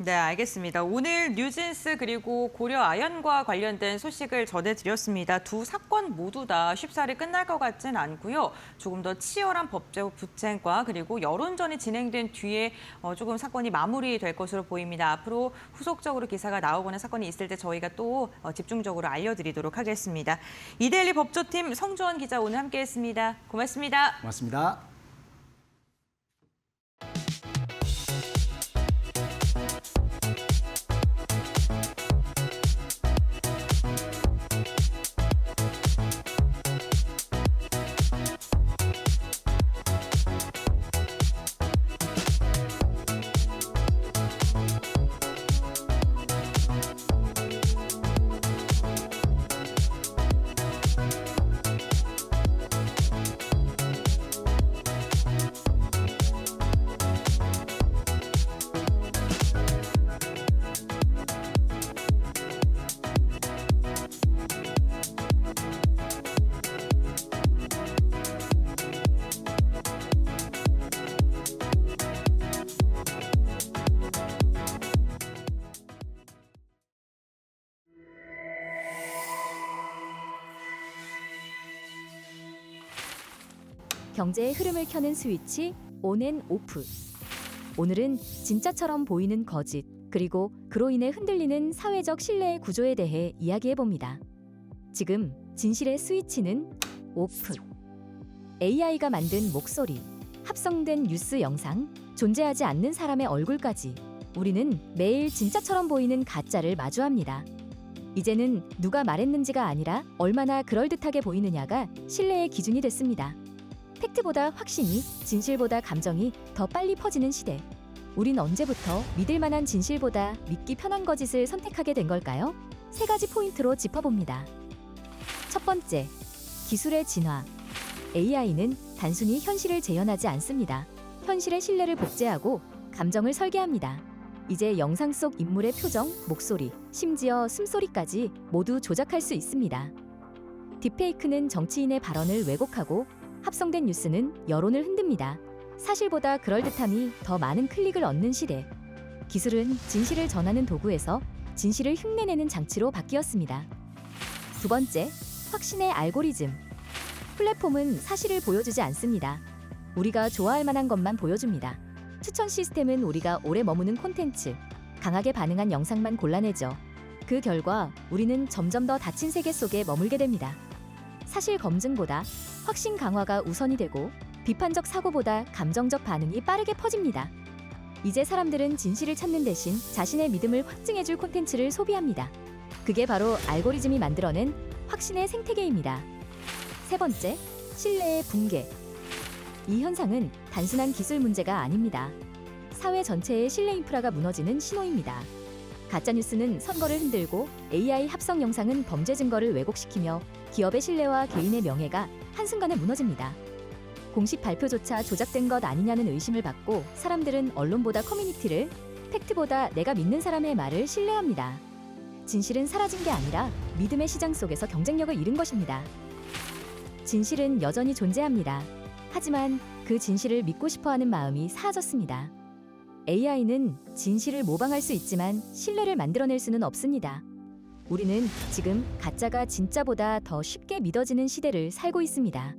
A: 네, 알겠습니다. 오늘 뉴진스 그리고 고려 아연과 관련된 소식을 전해드렸습니다. 두 사건 모두 다 쉽사리 끝날 것 같진 않고요. 조금 더 치열한 법적 분쟁과 그리고 여론전이 진행된 뒤에 조금 사건이 마무리될 것으로 보입니다. 앞으로 후속적으로 기사가 나오거나 사건이 있을 때 저희가 또 집중적으로 알려드리도록 하겠습니다. 이데일리 법조팀 성주원 기자 오늘 함께했습니다. 고맙습니다.
N: 고맙습니다.
O: 경제의 흐름을 켜는 스위치 온앤 오프. 오늘은 진짜처럼 보이는 거짓, 그리고 그로 인해 흔들리는 사회적 신뢰의 구조에 대해 이야기해봅니다. 지금 진실의 스위치는 오프. AI가 만든 목소리, 합성된 뉴스 영상, 존재하지 않는 사람의 얼굴까지 우리는 매일 진짜처럼 보이는 가짜를 마주합니다. 이제는 누가 말했는지가 아니라 얼마나 그럴듯하게 보이느냐가 신뢰의 기준이 됐습니다. 팩트보다 확신이, 진실보다 감정이 더 빨리 퍼지는 시대. 우린 언제부터 믿을 만한 진실보다 믿기 편한 거짓을 선택하게 된 걸까요? 3가지 포인트로 짚어봅니다. 첫 번째, 기술의 진화. AI는 단순히 현실을 재현하지 않습니다. 현실의 신뢰를 복제하고 감정을 설계합니다. 이제 영상 속 인물의 표정, 목소리, 심지어 숨소리까지 모두 조작할 수 있습니다. 딥페이크는 정치인의 발언을 왜곡하고 합성된 뉴스는 여론을 흔듭니다. 사실보다 그럴듯함이 더 많은 클릭을 얻는 시대. 기술은 진실을 전하는 도구에서 진실을 흉내내는 장치로 바뀌었습니다. 두 번째, 확신의 알고리즘. 플랫폼은 사실을 보여주지 않습니다. 우리가 좋아할 만한 것만 보여줍니다. 추천 시스템은 우리가 오래 머무는 콘텐츠, 강하게 반응한 영상만 골라내죠. 그 결과 우리는 점점 더 닫힌 세계 속에 머물게 됩니다. 사실 검증보다 확신 강화가 우선이 되고 비판적 사고보다 감정적 반응이 빠르게 퍼집니다. 이제 사람들은 진실을 찾는 대신 자신의 믿음을 확증해줄 콘텐츠를 소비합니다. 그게 바로 알고리즘이 만들어낸 확신의 생태계입니다. 세 번째, 신뢰의 붕괴. 이 현상은 단순한 기술 문제가 아닙니다. 사회 전체의 신뢰 인프라가 무너지는 신호입니다. 가짜뉴스는 선거를 흔들고 AI 합성 영상은 범죄 증거를 왜곡시키며 기업의 신뢰와 개인의 명예가 한순간에 무너집니다. 공식 발표조차 조작된 것 아니냐는 의심을 받고 사람들은 언론보다 커뮤니티를, 팩트보다 내가 믿는 사람의 말을 신뢰합니다. 진실은 사라진 게 아니라 믿음의 시장 속에서 경쟁력을 잃은 것입니다. 진실은 여전히 존재합니다. 하지만 그 진실을 믿고 싶어하는 마음이 사라졌습니다. AI는 진실을 모방할 수 있지만 신뢰를 만들어낼 수는 없습니다. 우리는 지금 가짜가 진짜보다 더 쉽게 믿어지는 시대를 살고 있습니다.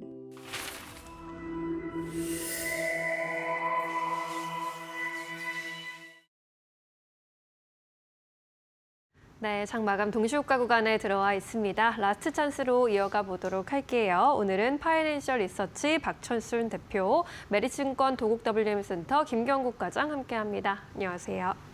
C: 네, 장 마감 동시효과 구간에 들어와 있습니다. 라스트 찬스로 이어가 보도록 할게요. 오늘은 파이낸셜 리서치 박천순 대표, 메리츠증권 도국 WM센터 김경국 과장 함께합니다. 안녕하세요.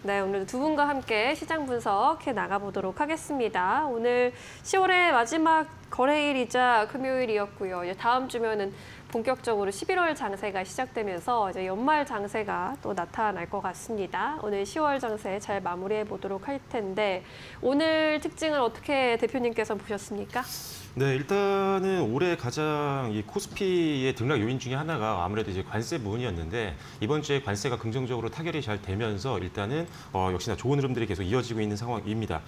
C: 네, 오늘 두 분과 함께 시장 분석해 나가보도록 하겠습니다. 오늘 10월의 마지막 거래일이자 금요일이었고요. 이제 다음 주면은 본격적으로 11월 장세가 시작되면서 이제 연말 장세가 또 나타날 것 같습니다. 오늘 10월 장세 잘 마무리해 보도록 할 텐데 오늘 특징을 어떻게 대표님께서 보셨습니까?
P: 네, 일단은 올해 가장 이 코스피의 등락 요인 중에 하나가 아무래도 이제 관세 부분이었는데 이번 주에 관세가 긍정적으로 타결이 잘 되면서 일단은 역시나 좋은 흐름들이 계속 이어지고 있는 상황입니다.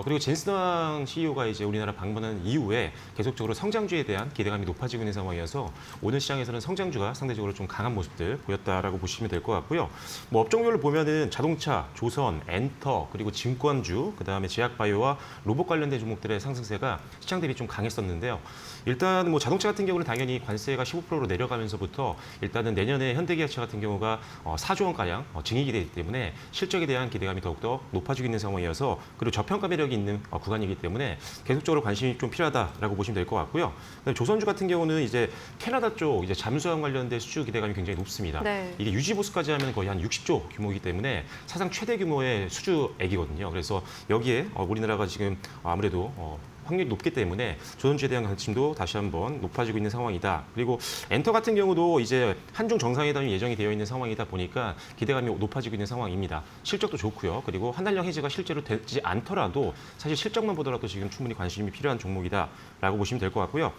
P: 그리고 젠슨왕 CEO가 이제 우리나라 방문한 이후에 계속적으로 성장주에 대한 기대감이 높아지고 있는 상황이어서 오늘 시장에서는 성장주가 상대적으로 좀 강한 모습들 보였다라고 보시면 될 것 같고요. 뭐 업종별로 보면은 자동차, 조선, 엔터, 그리고 증권주, 그다음에 제약바이오와 로봇 관련된 종목들의 상승세가 시장 대비 좀 강했었는데요. 일단 뭐 자동차 같은 경우는 당연히 관세가 15%로 내려가면서부터 일단은 내년에 현대기아차 같은 경우가 4조 원가량 증액이 되기 때문에 실적에 대한 기대감이 더욱더 높아지고 있는 상황이어서 그리고 저평가 매력이 있는 구간이기 때문에 계속적으로 관심이 좀 필요하다라고 보시면 될 것 같고요. 조선주 같은 경우는 이제 캐나다 쪽 이제 잠수함 관련된 수주 기대감이 굉장히 높습니다.
C: 네.
P: 이게 유지 보수까지 하면 거의 한 60조 규모이기 때문에 사상 최대 규모의 수주액이거든요. 그래서 여기에 우리나라가 지금 아무래도 확률이 높기 때문에 조선주에 대한 관심도 다시 한번 높아지고 있는 상황이다. 그리고 엔터 같은 경우도 이제 한중 정상회담이 예정이 되어 있는 상황이다 보니까 기대감이 높아지고 있는 상황입니다. 실적도 좋고요. 그리고 한 달령 해지가 실제로 되지 않더라도 사실 실적만 보더라도 지금 충분히 관심이 필요한 종목이다라고 보시면 될 것 같고요.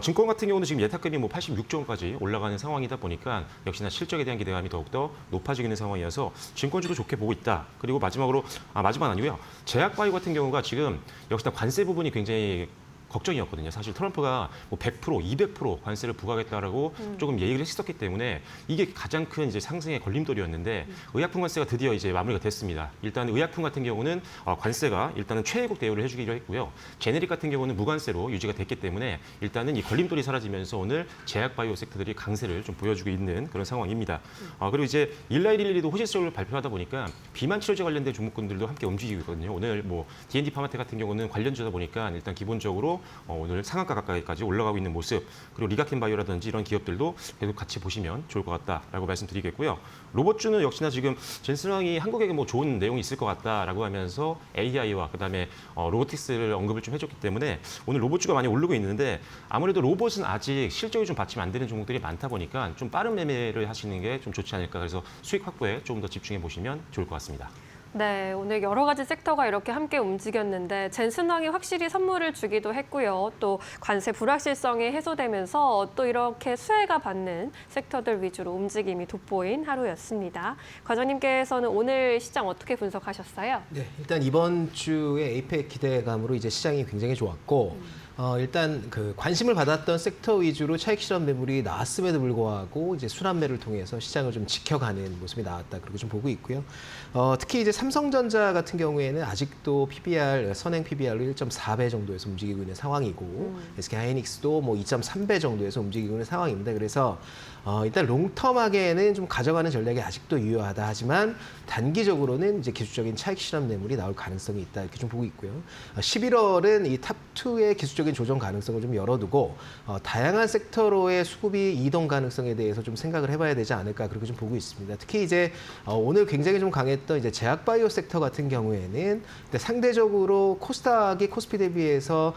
P: 증권 같은 경우는 지금 예탁금이 뭐 86조 원까지 올라가는 상황이다 보니까 역시나 실적에 대한 기대감이 더욱더 높아지고 있는 상황이어서 증권주도 좋게 보고 있다. 그리고 마지막으로 마지막 아니고요. 제약바이오 같은 경우가 지금 역시나 관세 부분이 굉장히 걱정이었거든요. 사실 트럼프가 뭐 100%, 200% 관세를 부과하겠다라고 조금 얘기를 했었기 때문에 이게 가장 큰 이제 상승의 걸림돌이었는데 의약품 관세가 드디어 이제 마무리가 됐습니다. 일단 의약품 같은 경우는 관세가 일단은 최애국 대우를 해주기로 했고요. 제네릭 같은 경우는 무관세로 유지가 됐기 때문에 일단은 이 걸림돌이 사라지면서 오늘 제약바이오 섹터들이 강세를 좀 보여주고 있는 그런 상황입니다. 그리고 이제 일라이릴리도 호실적으로 발표하다 보니까 비만 치료제 관련된 종목군들도 함께 움직이고 있거든요. 오늘 뭐 D&D 파마텍 같은 경우는 관련주다 보니까 일단 기본적으로 오늘 상한가 가까이까지 올라가고 있는 모습, 그리고 리가켄바이오라든지 이런 기업들도 계속 같이 보시면 좋을 것 같다라고 말씀드리겠고요. 로봇주는 역시나 지금 젠슨왕이 한국에게 뭐 좋은 내용이 있을 것 같다라고 하면서 AI와 그다음에 로보틱스를 언급을 좀 해줬기 때문에 오늘 로봇주가 많이 오르고 있는데 아무래도 로봇은 아직 실적이 좀 받침 안 되는 종목들이 많다 보니까 좀 빠른 매매를 하시는 게 좀 좋지 않을까. 그래서 수익 확보에 조금 더 집중해 보시면 좋을 것 같습니다.
C: 네, 오늘 여러 가지 섹터가 이렇게 함께 움직였는데 젠슨왕이 확실히 선물을 주기도 했고요. 또 관세 불확실성이 해소되면서 또 이렇게 수혜가 받는 섹터들 위주로 움직임이 돋보인 하루였습니다. 과장님께서는 오늘 시장 어떻게 분석하셨어요?
Q: 네, 일단 이번 주에 에이펙 기대감으로 이제 시장이 굉장히 좋았고 일단 그 관심을 받았던 섹터 위주로 차익 실현 매물이 나왔음에도 불구하고 이제 순환매를 통해서 시장을 좀 지켜가는 모습이 나왔다. 그렇게 좀 보고 있고요. 특히 이제 삼성전자 같은 경우에는 아직도 PBR 선행 PBR로 1.4배 정도에서 움직이고 있는 상황이고 SK하이닉스도 뭐 2.3배 정도에서 움직이고 있는 상황입니다. 그래서 일단 롱텀하게는 좀 가져가는 전략이 아직도 유효하다. 하지만 단기적으로는 이제 기술적인 차익 실현 매물이 나올 가능성이 있다. 이렇게 좀 보고 있고요. 11월은 이 탑2의 기술적인 조정 가능성을 좀 열어두고 다양한 섹터로의 수급이 이동 가능성에 대해서 좀 생각을 해봐야 되지 않을까. 그렇게 좀 보고 있습니다. 특히 이제 오늘 굉장히 좀 강했던 이제 제약바이오 섹터 같은 경우에는 상대적으로 코스닥이 코스피 대비해서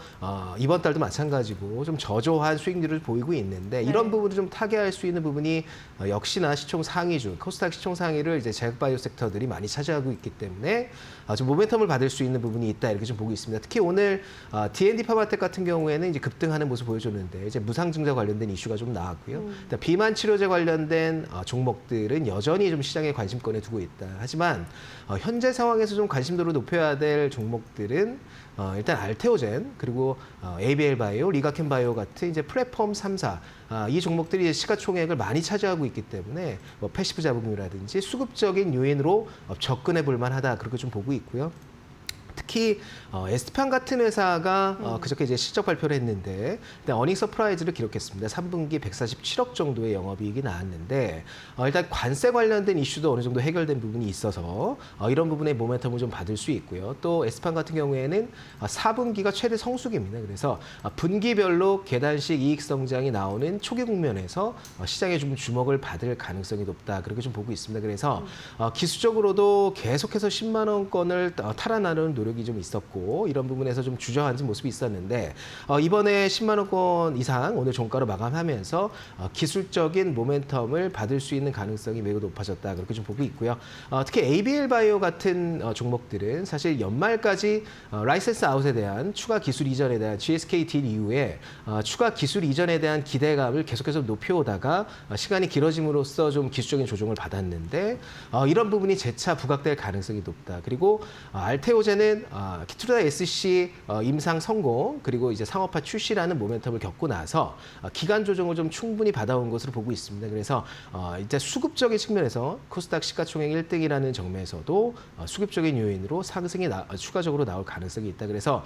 Q: 이번 달도 마찬가지고 좀 저조한 수익률을 보이고 있는데 이런 부분을 좀 타개할 수 있는 부분이 역시나 시총 상위주, 코스닥 시총 상위를 이제 제약바이오 섹터들이 많이 차지하고 있기 때문에 좀 모멘텀을 받을 수 있는 부분이 있다. 이렇게 좀 보고 있습니다. 특히 오늘 D&D 파마텍 같은 경우에는 이제 급등하는 모습 보여줬는데 이제 무상증자 관련된 이슈가 좀 나왔고요. 비만 치료제 관련된 종목들은 여전히 좀 시장에 관심권에 두고 있다. 하지만 현재 상황에서 좀 관심도를 높여야 될 종목들은 일단 알테오젠 그리고 ABL 바이오, 리가켄 바이오 같은 이제 플랫폼 3사 이 종목들이 시가총액을 많이 차지하고 있기 때문에 뭐 패시브 자본금이라든지 수급적인 요인으로 접근해 볼 만하다. 그렇게 좀 보고 있고요. 특히 에스트판 같은 회사가 그저께 이제 실적 발표를 했는데 어닝 서프라이즈를 기록했습니다. 3분기 147억 정도의 영업이익이 나왔는데 일단 관세 관련된 이슈도 어느 정도 해결된 부분이 있어서 이런 부분의 모멘텀을 좀 받을 수 있고요. 또 에스트판 같은 경우에는 4분기가 최대 성수기입니다. 그래서 분기별로 계단식 이익 성장이 나오는 초기 국면에서 시장에 좀 주목을 받을 가능성이 높다. 그렇게 좀 보고 있습니다. 그래서 기술적으로도 계속해서 10만 원권을 탈환하는 노력 노력이 좀 있었고 이런 부분에서 좀 주저앉은 모습이 있었는데 이번에 10만 원권 이상 오늘 종가로 마감하면서 기술적인 모멘텀을 받을 수 있는 가능성이 매우 높아졌다 그렇게 좀 보고 있고요. 특히 ABL 바이오 같은 종목들은 사실 연말까지 라이센스 아웃에 대한 추가 기술 이전에 대한 GSK 딜 이후에 추가 기술 이전에 대한 기대감을 계속해서 높여오다가 시간이 길어짐으로써 좀 기술적인 조정을 받았는데 이런 부분이 재차 부각될 가능성이 높다. 그리고 알테오젠은 키투르다 SC 임상 성공 그리고 이제 상업화 출시라는 모멘텀을 겪고 나서 기간 조정을 좀 충분히 받아온 것으로 보고 있습니다. 그래서 이제 수급적인 측면에서 코스닥 시가총액 1등이라는 정면에서도 수급적인 요인으로 상승이 추가적으로 나올 가능성이 있다. 그래서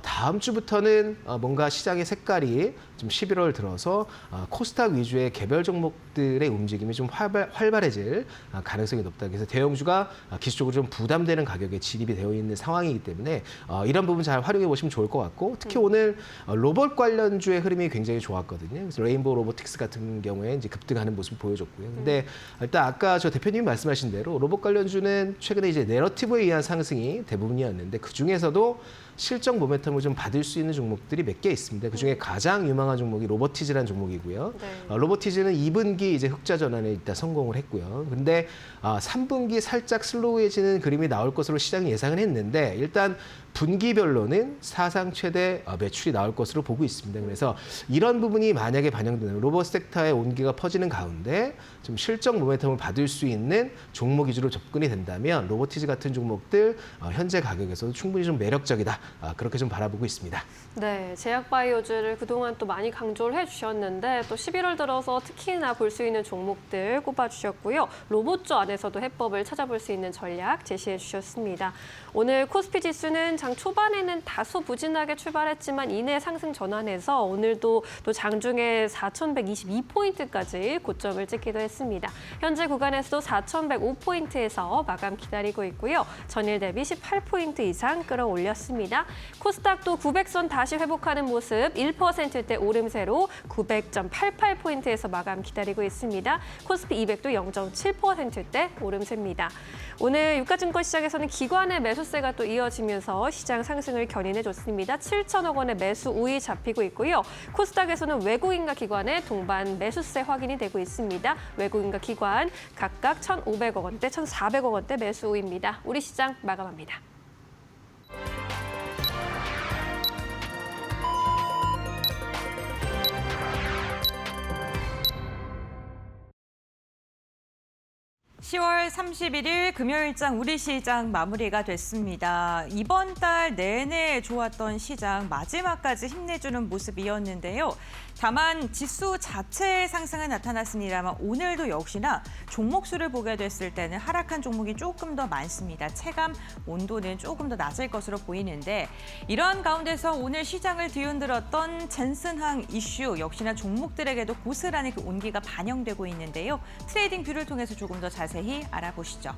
Q: 다음 주부터는 뭔가 시장의 색깔이 좀 11월 들어서 코스닥 위주의 개별 종목들의 움직임이 좀 활발해질 가능성이 높다. 그래서 대형주가 기술적으로 좀 부담되는 가격에 진입이 되어 있는 상황이기 때문에 이런 부분 잘 활용해 보시면 좋을 것 같고 특히 오늘 로봇 관련주의 흐름이 굉장히 좋았거든요. 그래서 레인보우 로보틱스 같은 경우에 이제 급등하는 모습을 보여줬고요. 근데 일단 아까 저 대표님이 말씀하신 대로 로봇 관련주는 최근에 이제 내러티브에 의한 상승이 대부분이었는데 그 중에서도 실적 모멘텀을 좀 받을 수 있는 종목들이 몇 개 있습니다. 그 중에 가장 유망한 종목이 로보티즈라는 종목이고요. 로보티즈는 2분기 이제 흑자 전환에 일단 성공을 했고요. 근데 3분기 살짝 슬로우해지는 그림이 나올 것으로 시장이 예상을 했는데 일단 분기별로는 사상 최대 매출이 나올 것으로 보고 있습니다. 그래서 이런 부분이 만약에 반영되는 로봇 섹터의 온기가 퍼지는 가운데 좀 실적 모멘텀을 받을 수 있는 종목 위주로 접근이 된다면 로보티즈 같은 종목들 현재 가격에서도 충분히 좀 매력적이다. 그렇게 좀 바라보고 있습니다.
C: 네, 제약바이오주를 그동안 또 많이 강조를 해주셨는데 또 11월 들어서 특히나 볼 수 있는 종목들 꼽아주셨고요. 로봇주 안에서도 해법을 찾아볼 수 있는 전략 제시해 주셨습니다. 오늘 코스피 지수는 장 초반에는 다소 부진하게 출발했지만 이내 상승 전환해서 오늘도 또 장중에 4,122포인트까지 고점을 찍기도 했습니다. 현재 구간에서도 4,105포인트에서 마감 기다리고 있고요. 전일 대비 18포인트 이상 끌어올렸습니다. 코스닥도 900선 다시 회복하는 모습 1%대 오름세로 900.88포인트에서 마감 기다리고 있습니다. 코스피 200도 0.7%대 오름세입니다. 오늘 유가증권 시장에서는 기관의 매수세가 또 이어지면서 시장 상승을 견인해줬습니다. 7천억 원의 매수 우위 잡히고 있고요. 코스닥에서는 외국인과 기관의 동반 매수세 확인이 되고 있습니다. 외국인과 기관 각각 1,500억 원대, 1,400억 원대 매수 우위입니다. 우리 시장 마감합니다.
A: (10월 31일) 금요일장 우리 시장 마무리가 됐습니다. 이번 달 내내 좋았던 시장 마지막까지 힘내주는 모습이었는데요. 다만 지수 자체의 상승은 나타났습니다만 오늘도 역시나 종목 수를 보게 됐을 때는 하락한 종목이 조금 더 많습니다. 체감 온도는 조금 더 낮을 것으로 보이는데 이러한 가운데서 오늘 시장을 뒤흔들었던 젠슨항 이슈 역시나 종목들에게도 고스란히 그 온기가 반영되고 있는데요. 트레이딩 뷰를 통해서 조금 더 자세히 알아보시죠.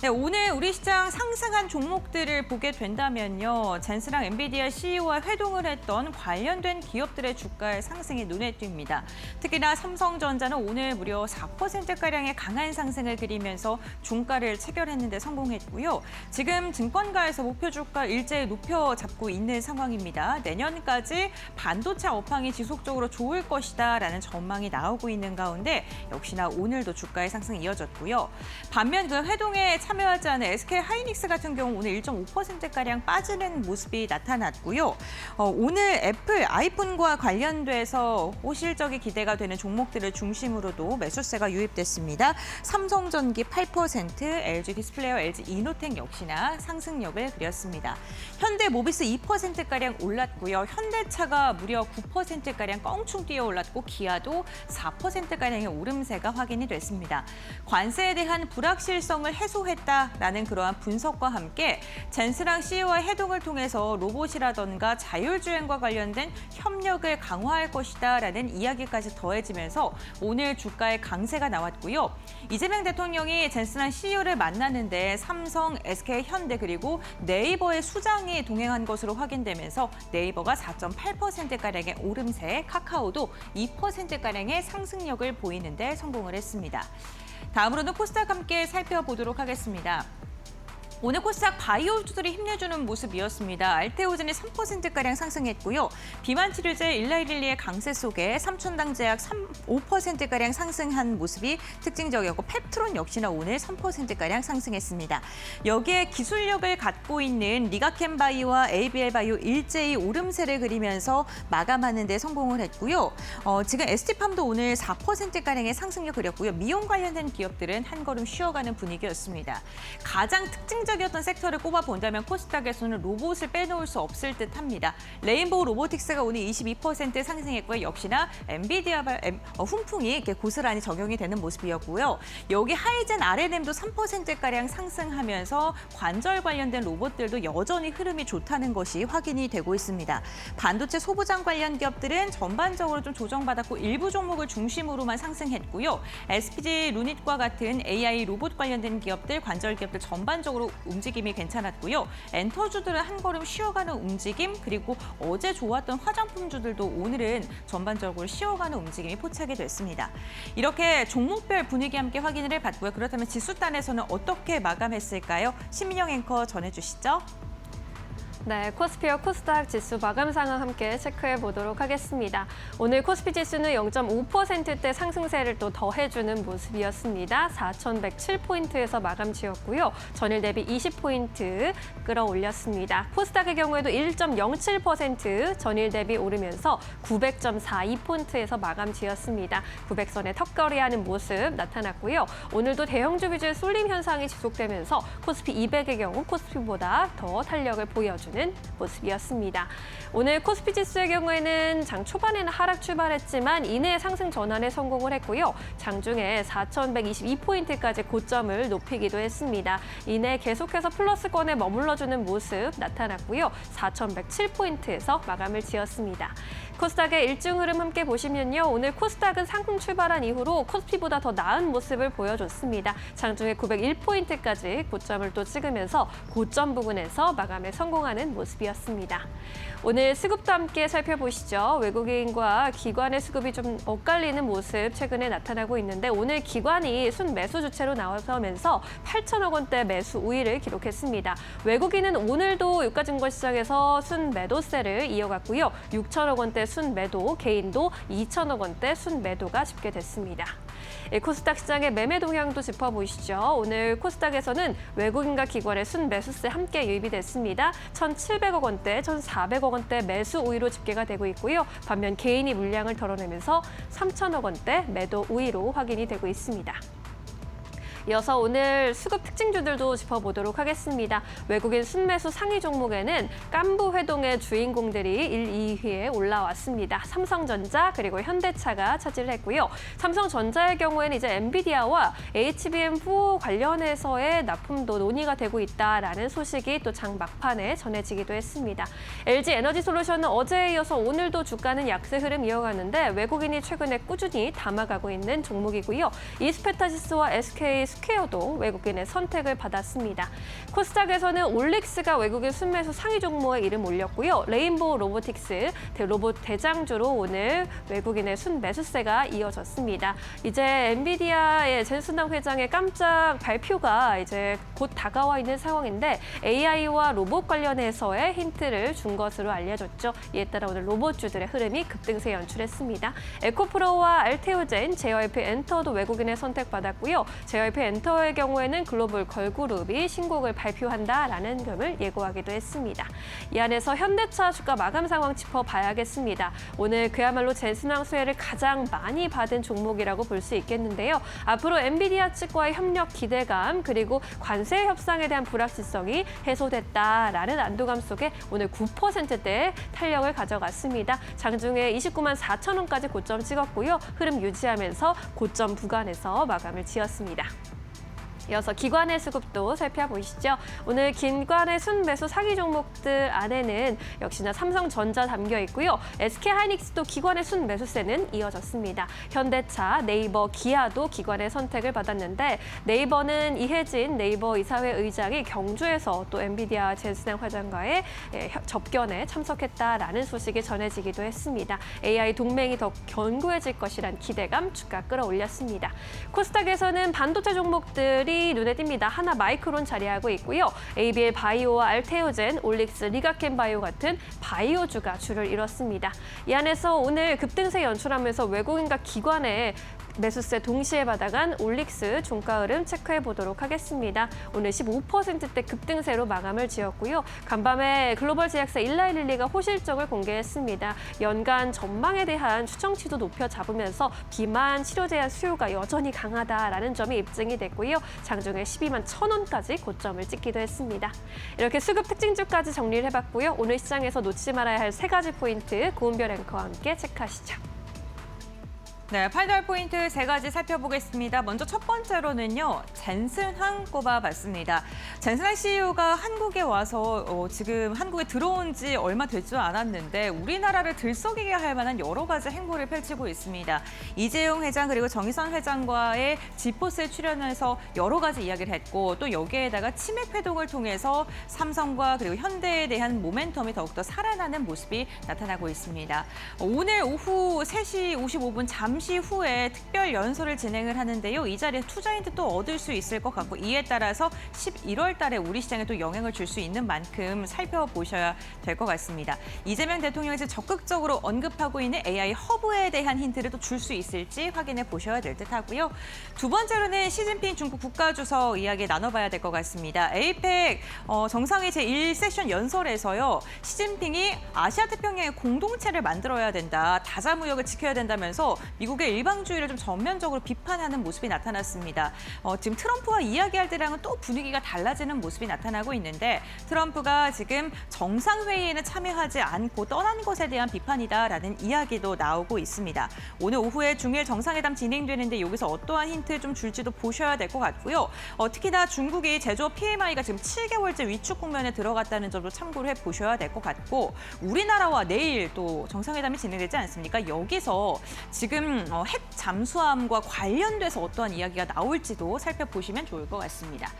A: 네, 오늘 우리 시장 상승한 종목들을 보게 된다면요. 젠슨항 엔비디아 CEO와 회동을 했던 관련된 기업들의 주가의 상승이 눈에 띕니다. 특히나 삼성전자는 오늘 무려 4%가량의 강한 상승을 그리면서 종가를 체결했는데 성공했고요. 지금 증권가에서 목표 주가 일제히 높여 잡고 있는 상황입니다. 내년까지 반도체 업황이 지속적으로 좋을 것이다라는 전망이 나오고 있는 가운데 역시나 오늘도 주가의 상승이 이어졌고요. 반면 그 회동에 참여하지 않은 SK 하이닉스 같은 경우 오늘 1.5%가량 빠지는 모습이 나타났고요. 오늘 애플, 아이폰과 관련돼서 호실적이 기대가 되는 종목들을 중심으로도 매수세가 유입됐습니다. 삼성전기 8%, LG 디스플레이와 LG 이노텍 역시나 상승력을 그렸습니다. 현대모비스 2%가량 올랐고요. 현대차가 무려 9%가량 껑충 뛰어 올랐고 기아도 4%가량의 오름세가 확인이 됐습니다. 관세에 대한 불확실성을 해소했다라는 그러한 분석과 함께 젠슨항 CEO와 회동을 통해서 로봇이라던가 자율주행과 관련된 협력을 강화할 것이다라는 이야기까지 더해지면서 오늘 주가에 강세가 나왔고요. 이재명 대통령이 젠슨항 CEO를 만났는데 삼성, SK, 현대 그리고 네이버의 수장이 동행한 것으로 확인되면서 네이버가 4.8%가량의 오름세, 카카오도 2%가량의 상승력을 보이는 데 성공을 했습니다. 다음으로는 코스닥 함께 살펴보도록 하겠습니다. 오늘 코스닥 바이오주들이 힘내주는 모습이었습니다. 알테오젠이 3%가량 상승했고요. 비만치료제 일라이릴리의 강세 속에 삼천당제약 5%가량 상승한 모습이 특징적이었고 펩트론 역시나 오늘 3%가량 상승했습니다. 여기에 기술력을 갖고 있는 리가켄바이오와 ABL바이오 일제히 오름세를 그리면서 마감하는 데 성공을 했고요. 지금 ST팜도 오늘 4%가량의 상승률 그렸고요. 미용 관련된 기업들은 한 걸음 쉬어가는 분위기였습니다. 가장 특징적이었던 섹터를 꼽아본다면 코스닥에서는 로봇을 빼놓을 수 없을 듯합니다. 레인보우 로보틱스가 오늘 22% 상승했고요. 역시나 엔비디아 훈풍이 이렇게 고스란히 적용이 되는 모습이었고요. 여기 하이젠 RNM도 3%가량 상승하면서 관절 관련된 로봇들도 여전히 흐름이 좋다는 것이 확인이 되고 있습니다. 반도체 소부장 관련 기업들은 전반적으로 좀 조정받았고 일부 종목을 중심으로만 상승했고요. SPG 루닛과 같은 AI 로봇 관련된 기업들, 관절 기업들 전반적으로 움직임이 괜찮았고요. 엔터주들은 한 걸음 쉬어가는 움직임, 그리고 어제 좋았던 화장품주들도 오늘은 전반적으로 쉬어가는 움직임이 포착이 됐습니다. 이렇게 종목별 분위기 함께 확인을 해봤고요. 그렇다면 지수단에서는 어떻게 마감했을까요? 신민영 앵커 전해주시죠.
C: 네, 코스피와 코스닥 지수 마감 상황 함께 체크해 보도록 하겠습니다. 오늘 코스피 지수는 0.5%대 상승세를 또 더해주는 모습이었습니다. 4,107포인트에서 마감 지었고요. 전일 대비 20포인트 끌어올렸습니다. 코스닥의 경우에도 1.07% 전일 대비 오르면서 900.42포인트에서 마감 지었습니다. 900선에 턱걸이하는 모습 나타났고요. 오늘도 대형주 위주의 쏠림 현상이 지속되면서 코스피 200의 경우 코스피보다 더 탄력을 보여주는 모습이었습니다. 오늘 코스피 지수의 경우에는 장 초반에는 하락 출발했지만 이내 상승 전환에 성공을 했고요. 장중에 4,122포인트까지 고점을 높이기도 했습니다. 이내 계속해서 플러스권에 머물러주는 모습 나타났고요. 4,107포인트에서 마감을 지었습니다. 코스닥의 일중 흐름 함께 보시면요. 오늘 코스닥은 상승 출발한 이후로 코스피보다 더 나은 모습을 보여줬습니다. 장중에 901포인트까지 고점을 또 찍으면서 고점 부근에서 마감에 성공하는 모습이었습니다. 오늘 수급도 함께 살펴보시죠. 외국인과 기관의 수급이 좀 엇갈리는 모습 최근에 나타나고 있는데 오늘 기관이 순매수 주체로 나서면서 8천억 원대 매수 우위를 기록했습니다. 외국인은 오늘도 유가증권시장에서 순매도세를 이어갔고요. 6천억 원대 순매도, 개인도 2천억 원대 순매도가 집계됐습니다. 코스닥 시장의 매매 동향도 짚어보시죠. 오늘 코스닥에서는 외국인과 기관의 순매수세 함께 유입이 됐습니다. 1,700억 원대, 1,400억 원대 매수 우위로 집계가 되고 있고요. 반면 개인이 물량을 덜어내면서 3천억 원대 매도 우위로 확인이 되고 있습니다. 이어서 오늘 수급 특징주들도 짚어보도록 하겠습니다. 외국인 순매수 상위 종목에는 깐부 회동의 주인공들이 1, 2위에 올라왔습니다. 삼성전자 그리고 현대차가 차지를 했고요. 삼성전자의 경우에는 이제 엔비디아와 HBM4 관련해서의 납품도 논의가 되고 있다라는 소식이 또 장 막판에 전해지기도 했습니다. LG에너지솔루션은 어제에 이어서 오늘도 주가는 약세 흐름 이어가는데 외국인이 최근에 꾸준히 담아가고 있는 종목이고요. 이스페타시스와 SK 스퀘어도 외국인의 선택을 받았습니다. 코스닥에서는 올릭스가 외국인 순매수 상위 종목에 이름 올렸고요. 레인보우 로보틱스 로봇 대장주로 오늘 외국인의 순매수세가 이어졌습니다. 이제 엔비디아의 젠슨당 회장의 깜짝 발표가 이제 곧 다가와 있는 상황인데 AI와 로봇 관련해서의 힌트를 준 것으로 알려졌죠. 이에 따라 오늘 로봇주들의 흐름이 급등세 연출했습니다. 에코프로와 알테오젠, JYP 엔터도 외국인의 선택받았고요. JYP 엔터의 경우에는 글로벌 걸그룹이 신곡을 발표한다라는 점을 예고하기도 했습니다. 이 안에서 현대차 주가 마감 상황 짚어봐야겠습니다. 오늘 그야말로 젠슨왕 수혜를 가장 많이 받은 종목이라고 볼 수 있겠는데요. 앞으로 엔비디아 측과의 협력 기대감 그리고 관세 협상에 대한 불확실성이 해소됐다라는 안도감 속에 오늘 9%대 탄력을 가져갔습니다. 장중에 29만 4천 원까지 고점 찍었고요. 흐름 유지하면서 고점 구간에서 마감을 지었습니다. 이어서 기관의 수급도 살펴보시죠. 오늘 기관의 순매수 상위 종목들 안에는 역시나 삼성전자 담겨 있고요. SK하이닉스도 기관의 순매수세는 이어졌습니다. 현대차, 네이버, 기아도 기관의 선택을 받았는데 네이버는 이혜진 네이버 이사회 의장이 경주에서 또 엔비디아 젠슨당 회장과의 접견에 참석했다라는 소식이 전해지기도 했습니다. AI 동맹이 더 견고해질 것이란 기대감 주가 끌어올렸습니다. 코스닥에서는 반도체 종목들이 기업이 눈에 띕니다. 하나 마이크론 자리하고 있고요. ABL 바이오와 알테오젠, 올릭스, 리가켄 바이오 같은 바이오주가 주를 이뤘습니다. 이 안에서 오늘 급등세 연출하면서 외국인과 기관의 매수세 동시에 받아간 올릭스 종가 흐름 체크해 보도록 하겠습니다. 오늘 15%대 급등세로 마감을 지었고요. 간밤에 글로벌 제약사 일라이릴리가 호실적을 공개했습니다. 연간 전망에 대한 추정치도 높여 잡으면서 비만 치료 제한 수요가 여전히 강하다라는 점이 입증이 됐고요. 장중에 12만 1,000원까지 고점을 찍기도 했습니다. 이렇게 수급 특징주까지 정리를 해봤고요. 오늘 시장에서 놓치지 말아야 할 3가지 포인트 고은별 앵커와 함께 체크하시죠.
A: 네, 파이널 포인트 3가지 살펴보겠습니다. 먼저 첫 번째로는요, 젠슨항 꼽아봤습니다. 젠슨항 CEO가 한국에 와서 지금 한국에 들어온 지 얼마 되지도 않았는데 우리나라를 들썩이게 할 만한 여러 가지 행보를 펼치고 있습니다. 이재용 회장 그리고 정의선 회장과의 지포스에 출연해서 여러 가지 이야기를 했고 또 여기에다가 치맥 회동을 통해서 삼성과 그리고 현대에 대한 모멘텀이 더욱더 살아나는 모습이 나타나고 있습니다. 오늘 오후 3시 55분 잠시 후에 특별 연설을 진행을 하는데요. 이 자리에 투자인도 또 얻을 수 있을 것 같고 이에 따라서 11월 달에 우리 시장에 또 영향을 줄 수 있는 만큼 살펴보셔야 될 것 같습니다. 이재명 대통령이 적극적으로 언급하고 있는 AI 허브에 대한 힌트를 또 줄 수 있을지 확인해 보셔야 될 듯하고요. 두 번째로는 시진핑 중국 국가주석 이야기 나눠봐야 될 것 같습니다. 에이펙 정상회 제1세션 연설에서요. 시진핑이 아시아 태평양의 공동체를 만들어야 된다. 다자무역을 지켜야 된다면서 미국의 일방주의를 좀 전면적으로 비판하는 모습이 나타났습니다. 지금 트럼프와 이야기할 때랑은 또 분위기가 달라지는 모습이 나타나고 있는데 트럼프가 지금 정상회의에는 참여하지 않고 떠난 것에 대한 비판이다라는 이야기도 나오고 있습니다. 오늘 오후에 중일 정상회담 진행되는데 여기서 어떠한 힌트 좀 줄지도 보셔야 될 것 같고요. 특히나 중국이 제조업 PMI가 지금 7개월째 위축 국면에 들어갔다는 점도 참고를 해보셔야 될 것 같고 우리나라와 내일 또 정상회담이 진행되지 않습니까? 여기서 지금 핵 잠수함과 관련돼서 어떠한 이야기가 나올지도 살펴보시면 좋을 것 같습니다.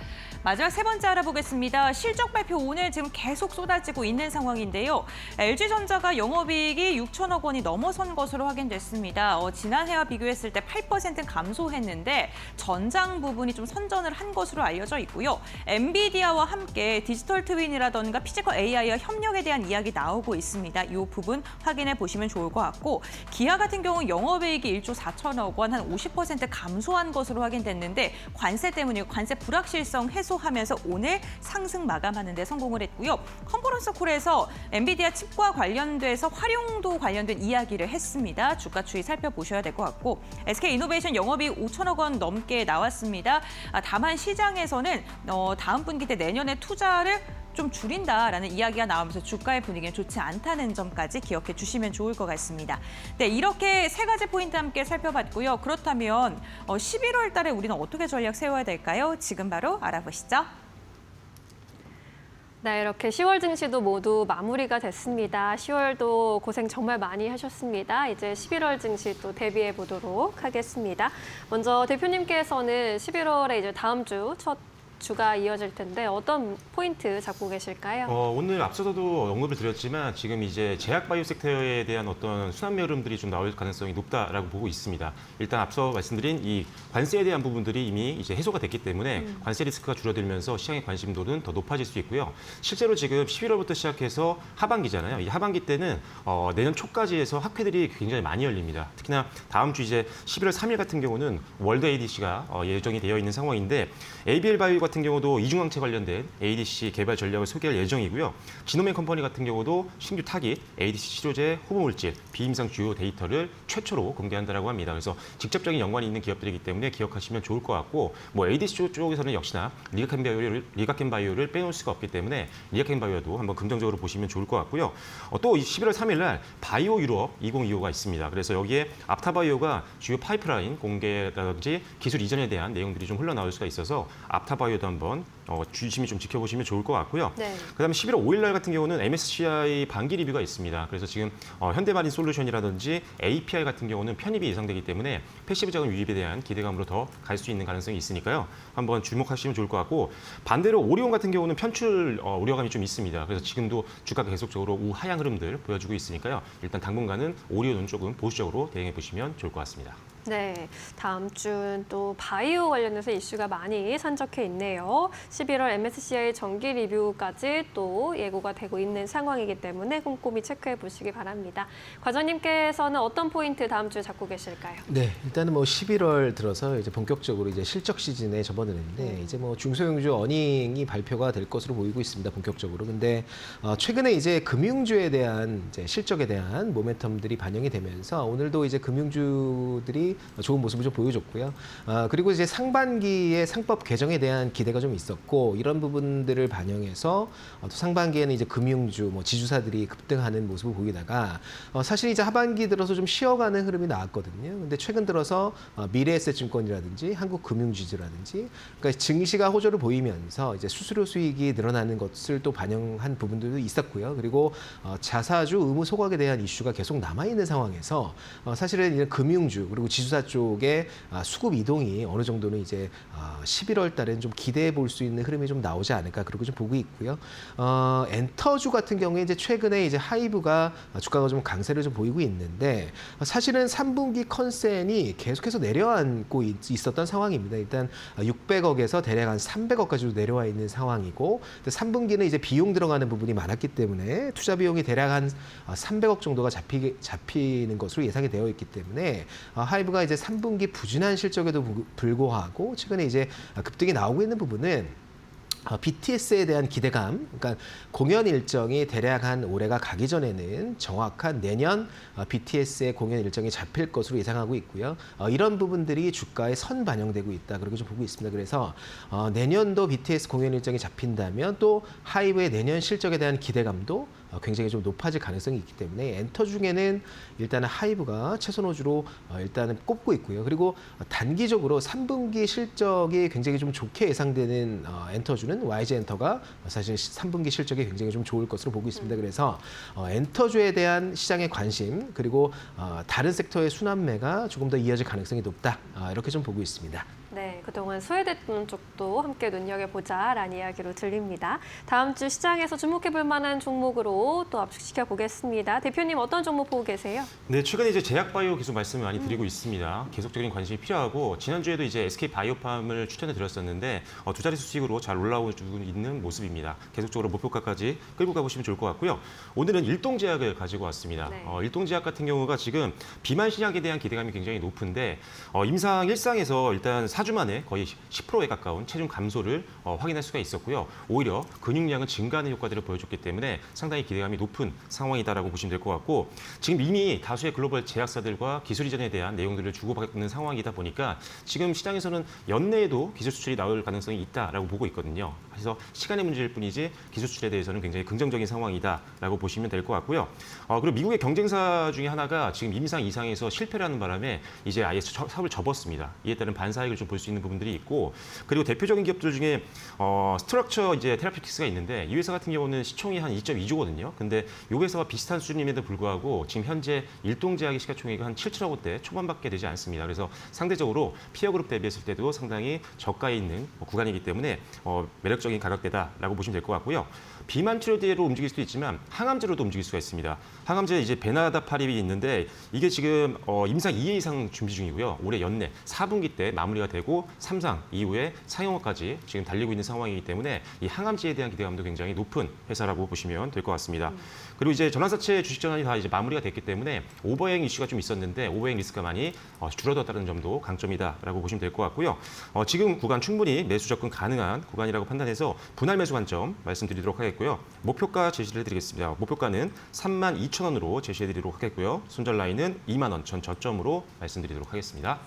A: 마지막 3번째 알아보겠습니다. 실적 발표 오늘 지금 계속 쏟아지고 있는 상황인데요. LG전자가 영업이익이 6천억 원이 넘어선 것으로 확인됐습니다. 지난해와 비교했을 때 8% 감소했는데 전장 부분이 좀 선전을 한 것으로 알려져 있고요. 엔비디아와 함께 디지털 트윈이라던가 피지컬 AI와 협력에 대한 이야기 나오고 있습니다. 이 부분 확인해 보시면 좋을 것 같고 기아 같은 경우 영업이익이 1조 4천억 원, 한 50% 감소한 것으로 확인됐는데 관세 때문에 관세 불확실성 해소하면서 오늘 상승 마감하는 데 성공을 했고요. 컨퍼런스 콜에서 엔비디아 칩과 관련돼서 활용도 관련된 이야기를 했습니다. 주가 추이 살펴보셔야 될 것 같고 SK이노베이션 영업이익 5천억 원 넘게 나왔습니다. 다만 시장에서는 다음 분기 때 내년에 투자를 좀 줄인다라는 이야기가 나오면서 주가의 분위기는 좋지 않다는 점까지 기억해 주시면 좋을 것 같습니다. 네, 이렇게 3가지 포인트 함께 살펴봤고요. 그렇다면 11월 달에 우리는 어떻게 전략 세워야 될까요? 지금 바로 알아보시죠.
C: 네, 이렇게 10월 증시도 모두 마무리가 됐습니다. 10월도 고생 정말 많이 하셨습니다. 이제 11월 증시 또 대비해 보도록 하겠습니다. 먼저 대표님께서는 11월에 이제 다음 주 첫 주가 이어질 텐데 어떤 포인트 잡고 계실까요?
P: 오늘 앞서서도 언급을 드렸지만 지금 이제 제약 바이오 섹터에 대한 어떤 순환매 흐름들이 좀 나올 가능성이 높다라고 보고 있습니다. 일단 앞서 말씀드린 이 관세에 대한 부분들이 이미 이제 해소가 됐기 때문에 관세 리스크가 줄어들면서 시장의 관심도는 더 높아질 수 있고요. 실제로 지금 11월부터 시작해서 하반기잖아요. 이 하반기 때는 내년 초까지 해서 학회들이 굉장히 많이 열립니다. 특히나 다음 주 이제 11월 3일 같은 경우는 월드 ADC가 예정이 되어 있는 상황인데 ABL 바이오 같은 경우도 이중항체 관련된 ADC 개발 전략을 소개할 예정이고요. 지노맨 컴퍼니 같은 경우도 신규 타깃 ADC 치료제 후보 물질 비임상 주요 데이터를 최초로 공개한다라고 합니다. 그래서 직접적인 연관이 있는 기업들이기 때문에 기억하시면 좋을 것 같고 뭐 ADC 쪽에서는 역시나 리가켄 바이오를 빼놓을 수가 없기 때문에 리가켄 바이오도 한번 긍정적으로 보시면 좋을 것 같고요. 또 11월 3일 날 바이오 유럽 2025가 있습니다. 그래서 여기에 앞타바이오가 주요 파이프라인 공개라든지 기술 이전에 대한 내용들이 좀 흘러나올 수가 있어서 앞타바이오도 한번 주심히 좀 지켜보시면 좋을 것 같고요.
C: 네.
P: 그다음에 11월 5일 날 같은 경우는 MSCI 반기 리뷰가 있습니다. 그래서 지금 현대마린 솔루션이라든지 API 같은 경우는 편입이 예상되기 때문에 패시브 자금 유입에 대한 기대감으로 더 갈 수 있는 가능성이 있으니까요. 한번 주목하시면 좋을 것 같고 반대로 오리온 같은 경우는 편출 우려감이 좀 있습니다. 그래서 지금도 주가가 계속적으로 우하향 흐름들 보여주고 있으니까요. 일단 당분간은 오리온은 조금 보수적으로 대응해 보시면 좋을 것 같습니다.
C: 네, 다음 주는 또 바이오 관련해서 이슈가 많이 산적해 있네요. 11월 MSCI 정기 리뷰까지 또 예고가 되고 있는 상황이기 때문에 꼼꼼히 체크해 보시기 바랍니다. 과장님께서는 어떤 포인트 다음 주에 잡고 계실까요?
Q: 네, 일단은 뭐 11월 들어서 이제 본격적으로 이제 실적 시즌에 접어드는데 이제 뭐 중소형주 어닝이 발표가 될 것으로 보이고 있습니다. 본격적으로. 근데 최근에 이제 금융주에 대한 이제 실적에 대한 모멘텀들이 반영이 되면서 오늘도 이제 금융주들이 좋은 모습을 좀 보여줬고요. 그리고 이제 상반기에 상법 개정에 대한 기대가 좀 있었고 이런 부분들을 반영해서 또 상반기에는 이제 금융주, 뭐 지주사들이 급등하는 모습을 보이다가 사실 이제 하반기 들어서 좀 쉬어가는 흐름이 나왔거든요. 근데 최근 들어서 미래에셋증권이라든지 한국금융지주라든지 그러니까 증시가 호조를 보이면서 이제 수수료 수익이 늘어나는 것을 또 반영한 부분들도 있었고요. 그리고 자사주 의무 소각에 대한 이슈가 계속 남아 있는 상황에서 사실은 이제 금융주 그리고 지주사 쪽에 수급 이동이 어느 정도는 이제 11월 달에는 좀 기대해 볼 수 있는 흐름이 좀 나오지 않을까 그렇게 좀 보고 있고요. 엔터주 같은 경우에 이제 최근에 이제 하이브가 주가가 좀 강세를 좀 보이고 있는데 사실은 3분기 컨센이 계속해서 내려앉고 있었던 상황입니다. 일단 600억에서 대략 한 300억까지도 내려와 있는 상황이고 3분기는 이제 비용 들어가는 부분이 많았기 때문에 투자 비용이 대략 한 300억 정도가 잡히는 것으로 예상이 되어 있기 때문에 하이브가 이제 3분기 부진한 실적에도 불구하고 최근에 이제 급등이 나오고 있는 부분은 BTS에 대한 기대감, 그러니까 공연 일정이 대략 한 올해가 가기 전에는 정확한 내년 BTS의 공연 일정이 잡힐 것으로 예상하고 있고요. 이런 부분들이 주가에 선 반영되고 있다, 그렇게 좀 보고 있습니다. 그래서 내년도 BTS 공연 일정이 잡힌다면 또 하이브의 내년 실적에 대한 기대감도 굉장히 좀 높아질 가능성이 있기 때문에 엔터 중에는 일단은 하이브가 최선호주로 일단은 꼽고 있고요. 그리고 단기적으로 3분기 실적이 굉장히 좀 좋게 예상되는 엔터주는 YG 엔터가 사실 3분기 실적이 굉장히 좀 좋을 것으로 보고 있습니다. 그래서 엔터주에 대한 시장의 관심 그리고 다른 섹터의 순환매가 조금 더 이어질 가능성이 높다, 이렇게 좀 보고 있습니다.
C: 네, 그동안 소외됐던 쪽도 함께 눈여겨보자라는 이야기로 들립니다. 다음 주 시장에서 주목해볼 만한 종목으로 또 압축시켜 보겠습니다. 대표님 어떤 종목 보고 계세요?
P: 네, 최근에 이제 제약바이오 계속 말씀을 많이 드리고 있습니다. 계속적인 관심이 필요하고 지난주에도 이제 SK바이오팜을 추천해 드렸었는데 두 자리 수익으로 잘 올라오고 있는 모습입니다. 계속적으로 목표가까지 끌고 가보시면 좋을 것 같고요. 오늘은 일동제약을 가지고 왔습니다.
C: 네.
P: 일동제약 같은 경우가 지금 비만 신약에 대한 기대감이 굉장히 높은데 임상 1상에서 일단 4주 만에 거의 10%에 가까운 체중 감소를 확인할 수가 있었고요. 오히려 근육량은 증가하는 효과들을 보여줬기 때문에 상당히 기대감이 높은 상황이다라고 보시면 될 것 같고 지금 이미 다수의 글로벌 제약사들과 기술 이전에 대한 내용들을 주고받는 상황이다 보니까 지금 시장에서는 연내에도 기술 수출이 나올 가능성이 있다라고 보고 있거든요. 그래서 시간의 문제일 뿐이지 기술 수출에 대해서는 굉장히 긍정적인 상황이다라고 보시면 될 것 같고요. 그리고 미국의 경쟁사 중에 하나가 지금 임상 2상에서 실패를 하는 바람에 이제 아예 사업을 접었습니다. 이에 따른 반사익을 좀 볼 수 있는 부분들이 있고 그리고 대표적인 기업들 중에 스트럭처 이제 테라피틱스가 있는데 이 회사 같은 경우는 시총이 한 2.2조거든요. 근데 이 회사와 비슷한 수준임에도 불구하고 지금 현재 일동제약의 시가총액이 한 7천억 원대 초반밖에 되지 않습니다. 그래서 상대적으로 피어그룹 대비했을 때도 상당히 저가에 있는 구간이기 때문에 매력적인 가격대다라고 보시면 될 것 같고요. 비만 치료제로 움직일 수도 있지만 항암제로도 움직일 수가 있습니다. 항암제 이제 베나다파립이 있는데 이게 지금 임상 2회 이상 준비 중이고요. 올해 연내 4분기 때 마무리가 되고 3상 이후에 상용화까지 지금 달리고 있는 상황이기 때문에 이 항암제에 대한 기대감도 굉장히 높은 회사라고 보시면 될 것 같습니다. 그리고 이제 전환사채 주식 전환이 다 이제 마무리가 됐기 때문에 오버행 이슈가 좀 있었는데 오버행 리스크가 많이 줄어들었다는 점도 강점이다라고 보시면 될 것 같고요. 지금 구간 충분히 매수 접근 가능한 구간이라고 판단해서 분할 매수 관점 말씀드리도록 하겠고요. 목표가 제시를 해드리겠습니다. 목표가는 32,000원으로 제시해드리도록 하겠고요. 손절 라인은 2만 원 전 저점으로 말씀드리도록 하겠습니다.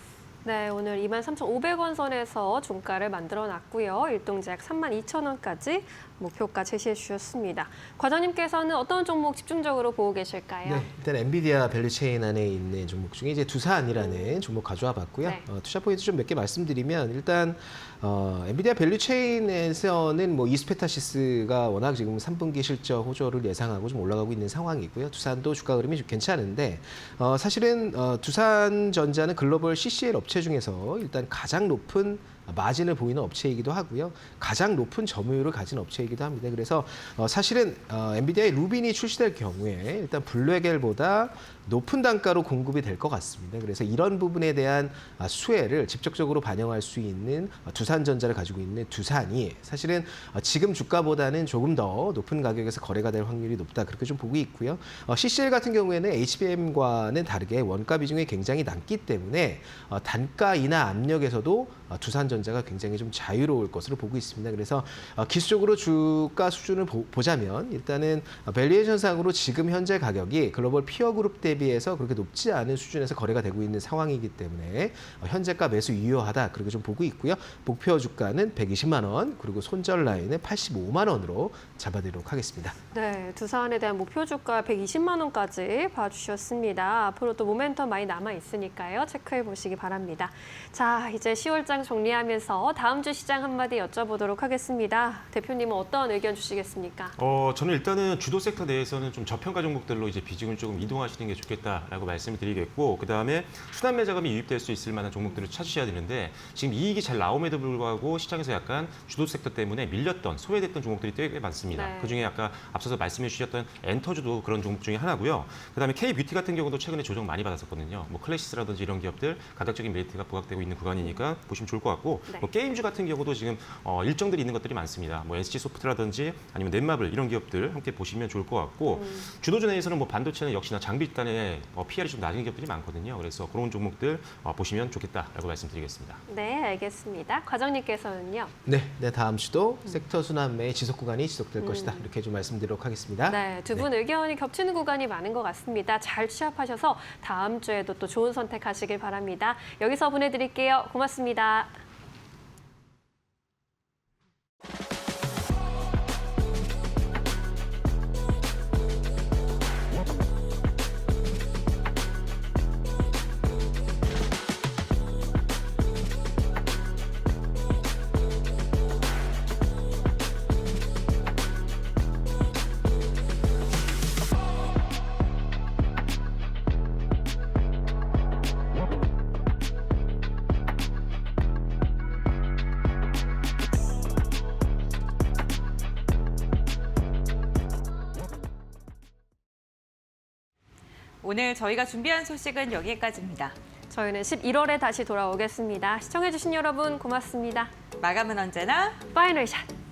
C: 네, 오늘 23,500원 선에서 종가를 만들어 놨고요. 일동제약 32,000원까지 목표가 제시해 주셨습니다. 과장님께서는 어떤 종목 집중적으로 보고 계실까요?
Q: 네, 일단 엔비디아 밸류체인 안에 있는 종목 중에 이제 두산이라는 종목 가져와 봤고요.
C: 네.
Q: 투자 포인트 좀 몇 개 말씀드리면 일단 엔비디아 밸류체인에서는 뭐 이스페타시스가 워낙 지금 3분기 실적 호조를 예상하고 좀 올라가고 있는 상황이고요. 두산도 주가 흐름이 좀 괜찮은데 사실은 두산전자는 글로벌 CCL 업체 중에서 일단 가장 높은 마진을 보이는 업체이기도 하고요. 가장 높은 점유율을 가진 업체이기도 합니다. 그래서 사실은 엔비디아의 루빈이 출시될 경우에 일단 블랙엘보다 높은 단가로 공급이 될 것 같습니다. 그래서 이런 부분에 대한 수혜를 직접적으로 반영할 수 있는 두산전자를 가지고 있는 두산이 사실은 지금 주가보다는 조금 더 높은 가격에서 거래가 될 확률이 높다 그렇게 좀 보고 있고요. CCL 같은 경우에는 HBM과는 다르게 원가 비중이 굉장히 낮기 때문에 단가 인하 압력에서도 두산전자가 굉장히 좀 자유로울 것으로 보고 있습니다. 그래서 기술적으로 주가 수준을 보자면 일단은 밸류에이션상으로 지금 현재 가격이 글로벌 피어 그룹 대비해서 그렇게 높지 않은 수준에서 거래가 되고 있는 상황이기 때문에 현재가 매수 유효하다 그렇게 좀 보고 있고요. 목표 주가는 120만 원 그리고 손절 라인은 85만 원으로 잡아드리도록 하겠습니다.
C: 네, 두산에 대한 목표 주가 120만 원까지 봐주셨습니다. 앞으로 또 모멘텀 많이 남아 있으니까요. 체크해 보시기 바랍니다. 자, 이제 10월장 정리하면서 다음 주 시장 한마디 여쭤보도록 하겠습니다. 대표님은 어떤 의견 주시겠습니까?
P: 저는 일단은 주도 섹터 내에서는 좀 저평가 종목들로 이제 비중을 조금 이동하시는 게 좋겠다라고 말씀을 드리겠고, 그 다음에 순환매 자금이 유입될 수 있을 만한 종목들을 찾으셔야 되는데 지금 이익이 잘 나옴에도 불구하고 시장에서 약간 주도 섹터 때문에 밀렸던 소외됐던 종목들이 꽤 많습니다.
C: 네.
P: 그중에 아까 앞서서 말씀해 주셨던 엔터주도 그런 종목 중에 하나고요. 그 다음에 K뷰티 같은 경우도 최근에 조정 많이 받았었거든요. 뭐 클래시스라든지 이런 기업들 가격적인 메리트가 부각되고 있는 구간이니까 보시면 좋을 것 같고,
C: 네.
P: 뭐 게임주 같은 경우도 지금 일정들이 있는 것들이 많습니다. 뭐 SG소프트라든지 아니면 넷마블 이런 기업들 함께 보시면 좋을 것 같고, 주도주 내에서는 뭐 반도체는 역시나 장비 단에 PR이 좀 낮은 기업들이 많거든요. 그래서 그런 종목들 보시면 좋겠다라고 말씀드리겠습니다.
C: 네, 알겠습니다. 과장님께서는요?
Q: 네, 다음 주도 섹터 순환매의 지속 구간이 지속될 것이다 이렇게 좀 말씀드리도록 하겠습니다.
C: 네, 두 분 의견이 겹치는 구간이 많은 것 같습니다. 잘 취합하셔서 다음 주에도 또 좋은 선택하시길 바랍니다. 여기서 보내드릴게요. 고맙습니다.
A: 오늘 저희가 준비한 소식은 여기까지입니다.
C: 저희는 11월에 다시 돌아오겠습니다. 시청해주신 여러분 고맙습니다.
A: 마감은 언제나
C: 파이널 샷!